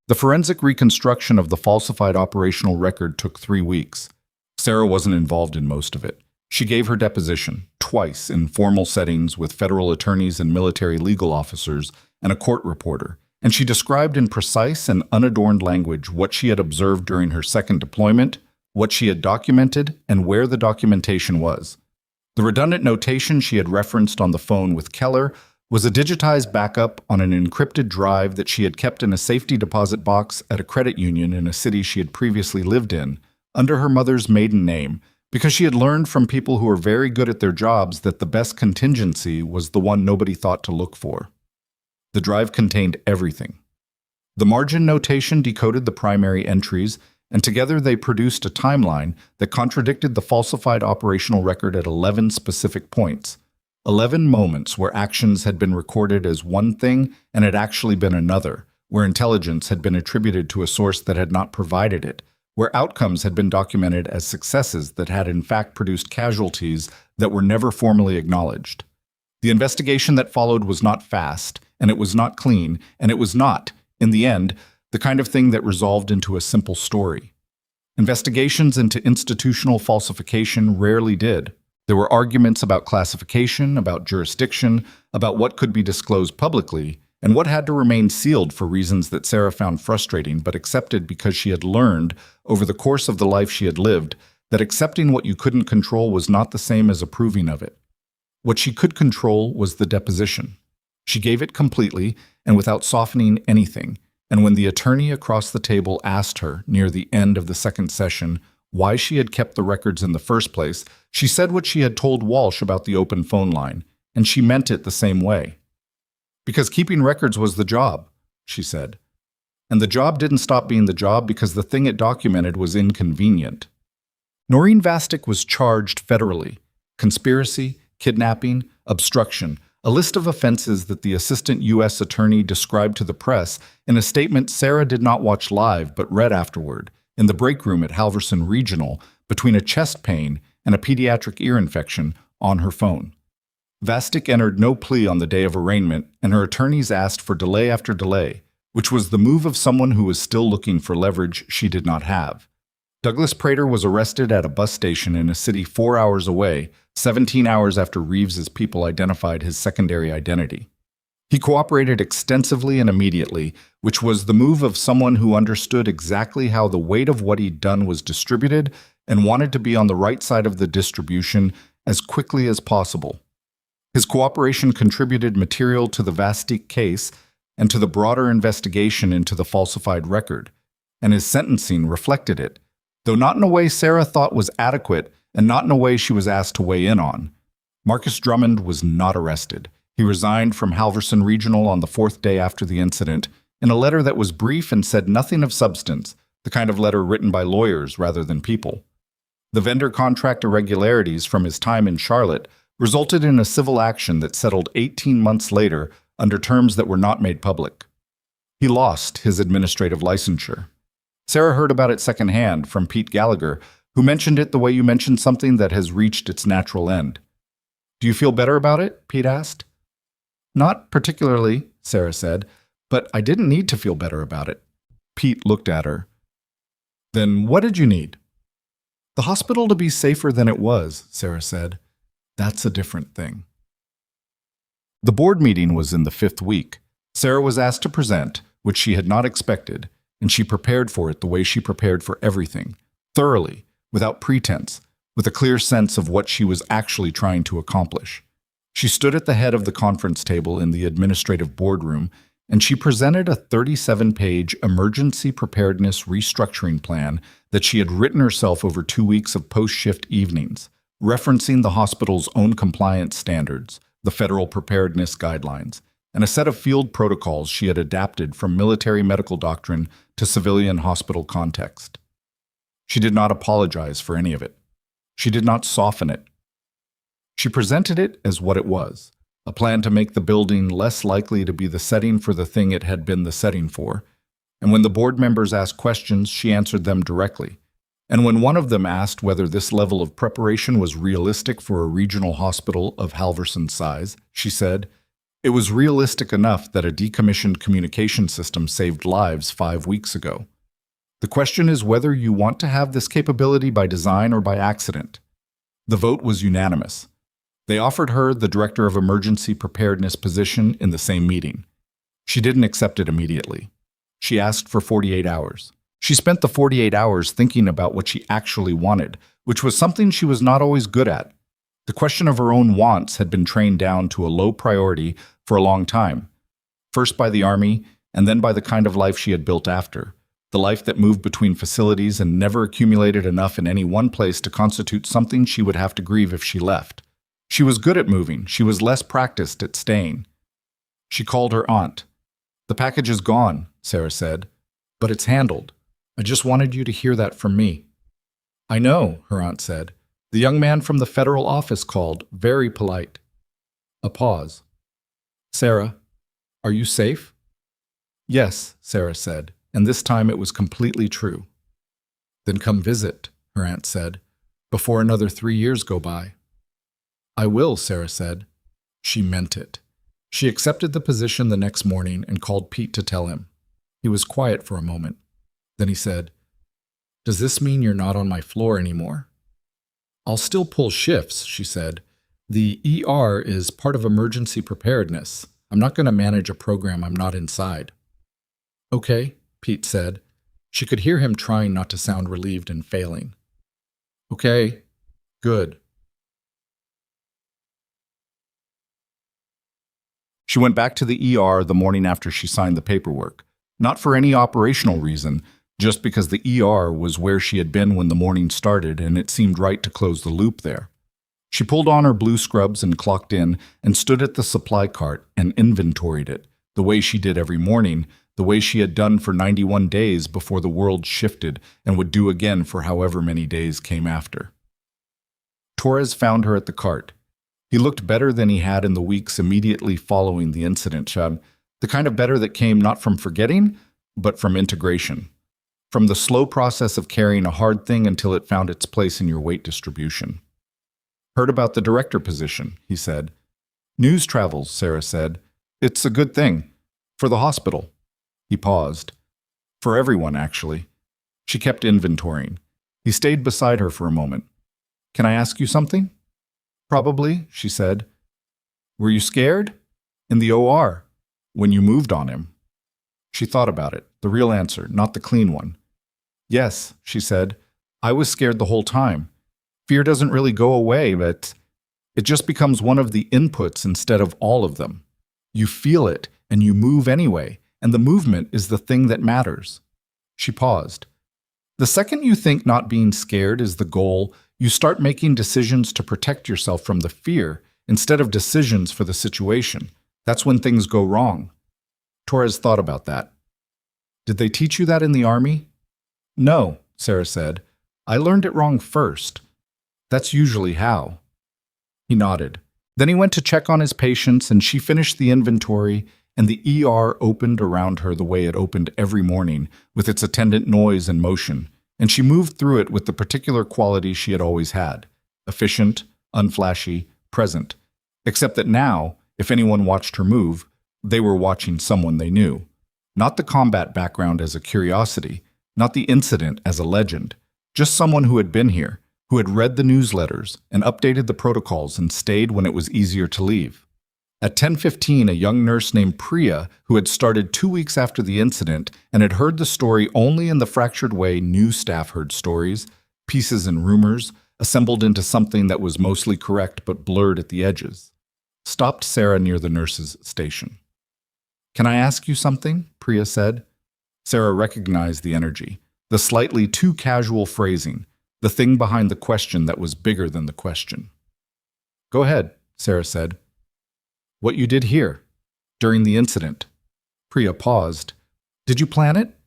The forensic reconstruction of the falsified operational record took 3 weeks. Sarah wasn't involved in most of it. She gave her deposition, twice in formal settings with federal attorneys and military legal officers and a court reporter, and she described in precise and unadorned language what she had observed during her second deployment, what she had documented, and where the documentation was. The redundant notation she had referenced on the phone with Keller was a digitized backup on an encrypted drive that she had kept in a safety deposit box at a credit union in a city she had previously lived in, under her mother's maiden name, because she had learned from people who were very good at their jobs that the best contingency was the one nobody thought to look for. The drive contained everything. The margin notation decoded the primary entries, and together they produced a timeline that contradicted the falsified operational record at 11 specific points. 11 moments where actions had been recorded as one thing and had actually been another, where intelligence had been attributed to a source that had not provided it, where outcomes had been documented as successes that had in fact produced casualties that were never formally acknowledged. The investigation that followed was not fast, and it was not clean, and it was not, in the end, the kind of thing that resolved into a simple story. Investigations into institutional falsification rarely did. There were arguments about classification, about jurisdiction, about what could be disclosed publicly, and what had to remain sealed for reasons that Sarah found frustrating but accepted because she had learned, over the course of the life she had lived, that accepting what you couldn't control was not the same as approving of it. What she could control was the deposition. She gave it completely and without softening anything, and when the attorney across the table asked her, near the end of the second session, why she had kept the records in the first place, she said what she had told Walsh about the open phone line, and she meant it the same way. Because keeping records was the job, she said. And the job didn't stop being the job because the thing it documented was inconvenient. Noreen Vastic was charged federally: conspiracy, kidnapping, obstruction, a list of offenses that the assistant U.S. attorney described to the press in a statement Sarah did not watch live but read afterward, in the break room at Halverson Regional, between a chest pain and a pediatric ear infection, on her phone. Vastic entered no plea on the day of arraignment, and her attorneys asked for delay after delay, which was the move of someone who was still looking for leverage she did not have. Douglas Prater was arrested at a bus station in a city 4 hours away, 17 hours after Reeves's people identified his secondary identity. He cooperated extensively and immediately, which was the move of someone who understood exactly how the weight of what he'd done was distributed and wanted to be on the right side of the distribution as quickly as possible. His cooperation contributed material to the Vastic case and to the broader investigation into the falsified record, and his sentencing reflected it, though not in a way Sarah thought was adequate and not in a way she was asked to weigh in on. Marcus Drummond was not arrested. He resigned from Halverson Regional on the fourth day after the incident in a letter that was brief and said nothing of substance, the kind of letter written by lawyers rather than people. The vendor contract irregularities from his time in Charlotte resulted in a civil action that settled 18 months later under terms that were not made public. He lost his administrative licensure. Sarah heard about it secondhand from Pete Gallagher, who mentioned it the way you mention something that has reached its natural end. "Do you feel better about it?" Pete asked. "Not particularly," Sarah said, "but I didn't need to feel better about it." Pete looked at her. "Then what did you need?" "The hospital to be safer than it was," Sarah said. "That's a different thing." The board meeting was in the 5th week. Sarah was asked to present, which she had not expected, and she prepared for it the way she prepared for everything, thoroughly, without pretense, with a clear sense of what she was actually trying to accomplish. She stood at the head of the conference table in the administrative boardroom, and she presented a 37-page emergency preparedness restructuring plan that she had written herself over 2 weeks of post-shift evenings, referencing the hospital's own compliance standards, the federal preparedness guidelines, and a set of field protocols she had adapted from military medical doctrine to civilian hospital context. She did not apologize for any of it. She did not soften it. She presented it as what it was, a plan to make the building less likely to be the setting for the thing it had been the setting for. And when the board members asked questions, she answered them directly. And when one of them asked whether this level of preparation was realistic for a regional hospital of Halverson's size, she said, "It was realistic enough that a decommissioned communication system saved lives 5 weeks ago. The question is whether you want to have this capability by design or by accident." The vote was unanimous. They offered her the Director of Emergency Preparedness position in the same meeting. She didn't accept it immediately. She asked for 48 hours. She spent the 48 hours thinking about what she actually wanted, which was something she was not always good at. The question of her own wants had been trained down to a low priority for a long time, first by the Army and then by the kind of life she had built after, the life that moved between facilities and never accumulated enough in any one place to constitute something she would have to grieve if she left. She was good at moving. She was less practiced at staying. She called her aunt. "The package is gone," Sarah said, "but it's handled. I just wanted you to hear that from me." "I know," her aunt said. "The young man from the federal office called, very polite." A pause. "Sarah, are you safe?" "Yes," Sarah said, and this time it was completely true. Then come visit, her aunt said, before another 3 years go by. I will, Sarah said. She meant it. She accepted the position the next morning and called Pete to tell him. He was quiet for a moment. Then he said, Does this mean you're not on my floor anymore? I'll still pull shifts, she said. The ER is part of emergency preparedness. I'm not going to manage a program I'm not inside. Okay, Pete said. She could hear him trying not to sound relieved and failing. Okay, good. She went back to the ER the morning after she signed the paperwork, not for any operational reason, just because the ER was where she had been when the morning started and it seemed right to close the loop there. She pulled on her blue scrubs and clocked in and stood at the supply cart and inventoried it, the way she did every morning, the way she had done for 91 days before the world shifted and would do again for however many days came after. Torres found her at the cart. He looked better than he had in the weeks immediately following the incident, Chad. The kind of better that came not from forgetting, but from integration. From the slow process of carrying a hard thing until it found its place in your weight distribution. Heard about the director position, he said. News travels, Sarah said. It's a good thing. For the hospital. He paused. For everyone, actually. She kept inventorying. He stayed beside her for a moment. Can I ask you something? Probably, she said. Were you scared? In the OR, when you moved on him. She thought about it, the real answer, not the clean one. Yes, she said. I was scared the whole time. Fear doesn't really go away, but it just becomes one of the inputs instead of all of them. You feel it, and you move anyway, and the movement is the thing that matters. She paused. The second you think not being scared is the goal, you start making decisions to protect yourself from the fear instead of decisions for the situation. That's when things go wrong. Torres thought about that. Did they teach you that in the Army? No, Sarah said. I learned it wrong first. That's usually how. He nodded. Then he went to check on his patients and she finished the inventory and the ER opened around her the way it opened every morning with its attendant noise and motion, and she moved through it with the particular quality she had always had, efficient, unflashy, present, except that now, if anyone watched her move, they were watching someone they knew. Not the combat background as a curiosity, not the incident as a legend, just someone who had been here, who had read the newsletters and updated the protocols and stayed when it was easier to leave. At 10:15, a young nurse named Priya, who had started 2 weeks after the incident and had heard the story only in the fractured way new staff heard stories, pieces and rumors, assembled into something that was mostly correct but blurred at the edges, stopped Sarah near the nurse's station. Can I ask you something? Priya said. Sarah recognized the energy, the slightly too casual phrasing, the thing behind the question that was bigger than the question. Go ahead, Sarah said. What you did here, during the incident. Priya paused. Did you plan it?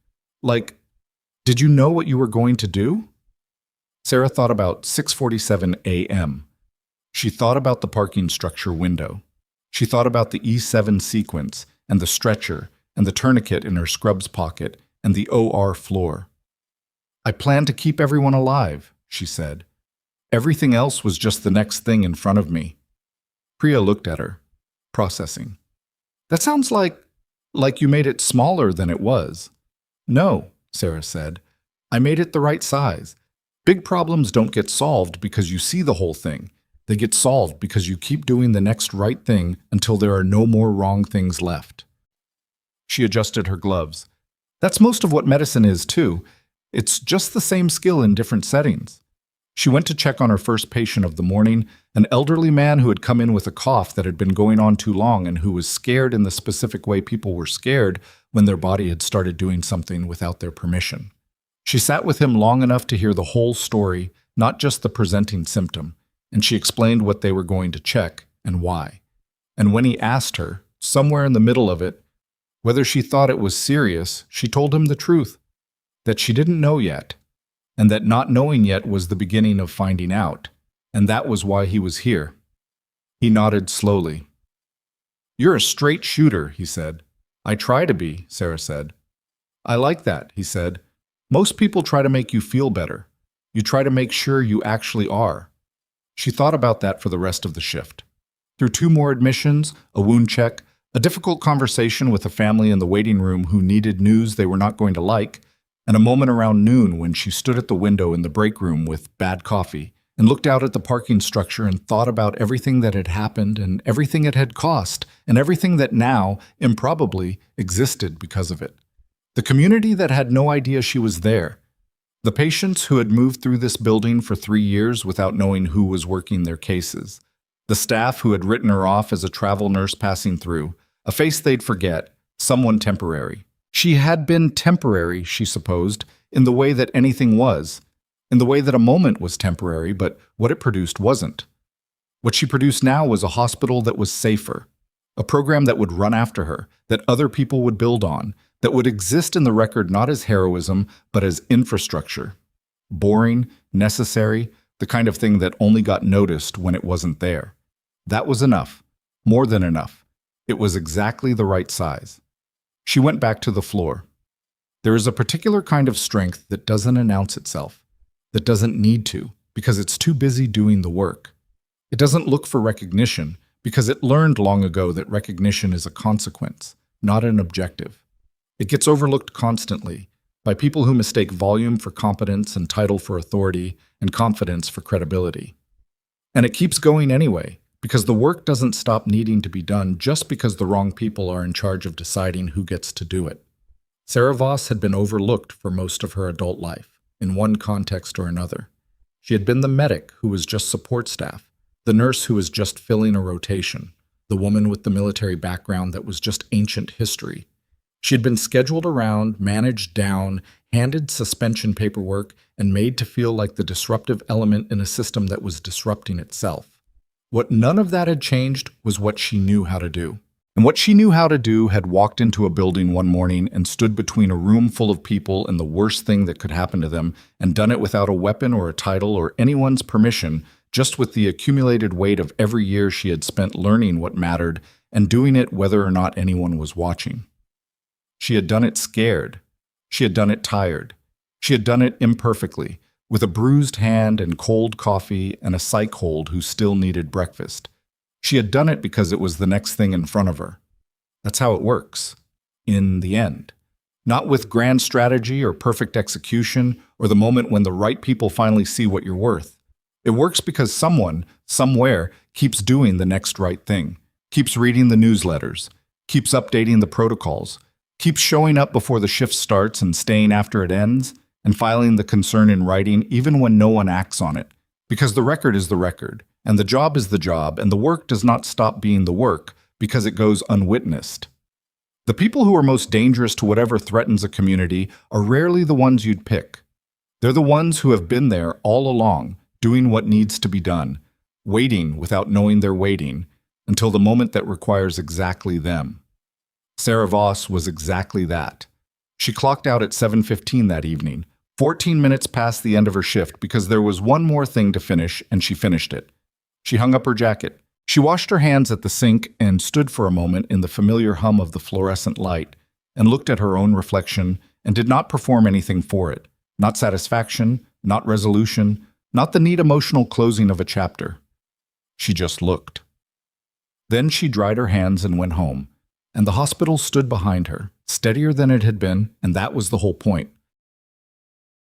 Like, did you know what you were going to do? Sarah thought about 6:47 a.m. She thought about the parking structure window. She thought about the E7 sequence and the stretcher and the tourniquet in her scrubs pocket and the OR floor. I planned to keep everyone alive, she said. Everything else was just the next thing in front of me. Priya looked at her, processing. That sounds like you made it smaller than it was. No, Sarah said. I made it the right size. Big problems don't get solved because you see the whole thing. They get solved because you keep doing the next right thing until there are no more wrong things left. She adjusted her gloves. That's most of what medicine is, too. It's just the same skill in different settings. She went to check on her first patient of the morning, an elderly man who had come in with a cough that had been going on too long and who was scared in the specific way people were scared when their body had started doing something without their permission. She sat with him long enough to hear the whole story, not just the presenting symptom, and she explained what they were going to check and why. And when he asked her, somewhere in the middle of it, whether she thought it was serious, she told him the truth, that she didn't know yet, and that not knowing yet was the beginning of finding out, and that was why he was here. He nodded slowly. You're a straight shooter, he said. I try to be, Sarah said. I like that, he said. Most people try to make you feel better. You try to make sure you actually are. She thought about that for the rest of the shift. Through 2 more admissions, a wound check, a difficult conversation with a family in the waiting room who needed news they were not going to like, and a moment around noon when she stood at the window in the break room with bad coffee and looked out at the parking structure and thought about everything that had happened and everything it had cost and everything that now, improbably, existed because of it. The community that had no idea she was there. The patients who had moved through this building for 3 years without knowing who was working their cases. The staff who had written her off as a travel nurse passing through, a face they'd forget, someone temporary. She had been temporary, she supposed, in the way that anything was, in the way that a moment was temporary, but what it produced wasn't. What she produced now was a hospital that was safer, a program that would run after her, that other people would build on, that would exist in the record not as heroism, but as infrastructure. Boring, necessary, the kind of thing that only got noticed when it wasn't there. That was enough, more than enough. It was exactly the right size. She went back to the floor. There is a particular kind of strength that doesn't announce itself, that doesn't need to, because it's too busy doing the work. It doesn't look for recognition, because it learned long ago that recognition is a consequence, not an objective. It gets overlooked constantly by people who mistake volume for competence and title for authority and confidence for credibility. And it keeps going anyway, because the work doesn't stop needing to be done just because the wrong people are in charge of deciding who gets to do it. Sarah Voss had been overlooked for most of her adult life, in one context or another. She had been the medic who was just support staff, the nurse who was just filling a rotation, the woman with the military background that was just ancient history. She had been scheduled around, managed down, handed suspension paperwork, and made to feel like the disruptive element in a system that was disrupting itself. What none of that had changed was what she knew how to do. And what she knew how to do had walked into a building one morning and stood between a room full of people and the worst thing that could happen to them, and done it without a weapon or a title or anyone's permission, just with the accumulated weight of every year she had spent learning what mattered and doing it whether or not anyone was watching. She had done it scared. She had done it tired. She had done it imperfectly, with a bruised hand and cold coffee and a psych hold who still needed breakfast. She had done it because it was the next thing in front of her. That's how it works, in the end. Not with grand strategy or perfect execution or the moment when the right people finally see what you're worth. It works because someone, somewhere, keeps doing the next right thing, keeps reading the newsletters, keeps updating the protocols, keeps showing up before the shift starts and staying after it ends, and filing the concern in writing even when no one acts on it. Because the record is the record, and the job is the job, and the work does not stop being the work because it goes unwitnessed. The people who are most dangerous to whatever threatens a community are rarely the ones you'd pick. They're the ones who have been there all along, doing what needs to be done, waiting without knowing they're waiting, until the moment that requires exactly them. Sarah Voss was exactly that. She clocked out at 7:15 that evening, 14 minutes past the end of her shift because there was one more thing to finish, and she finished it. She hung up her jacket. She washed her hands at the sink and stood for a moment in the familiar hum of the fluorescent light and looked at her own reflection and did not perform anything for it. Not satisfaction, not resolution, not the neat emotional closing of a chapter. She just looked. Then she dried her hands and went home, and the hospital stood behind her, steadier than it had been, and that was the whole point.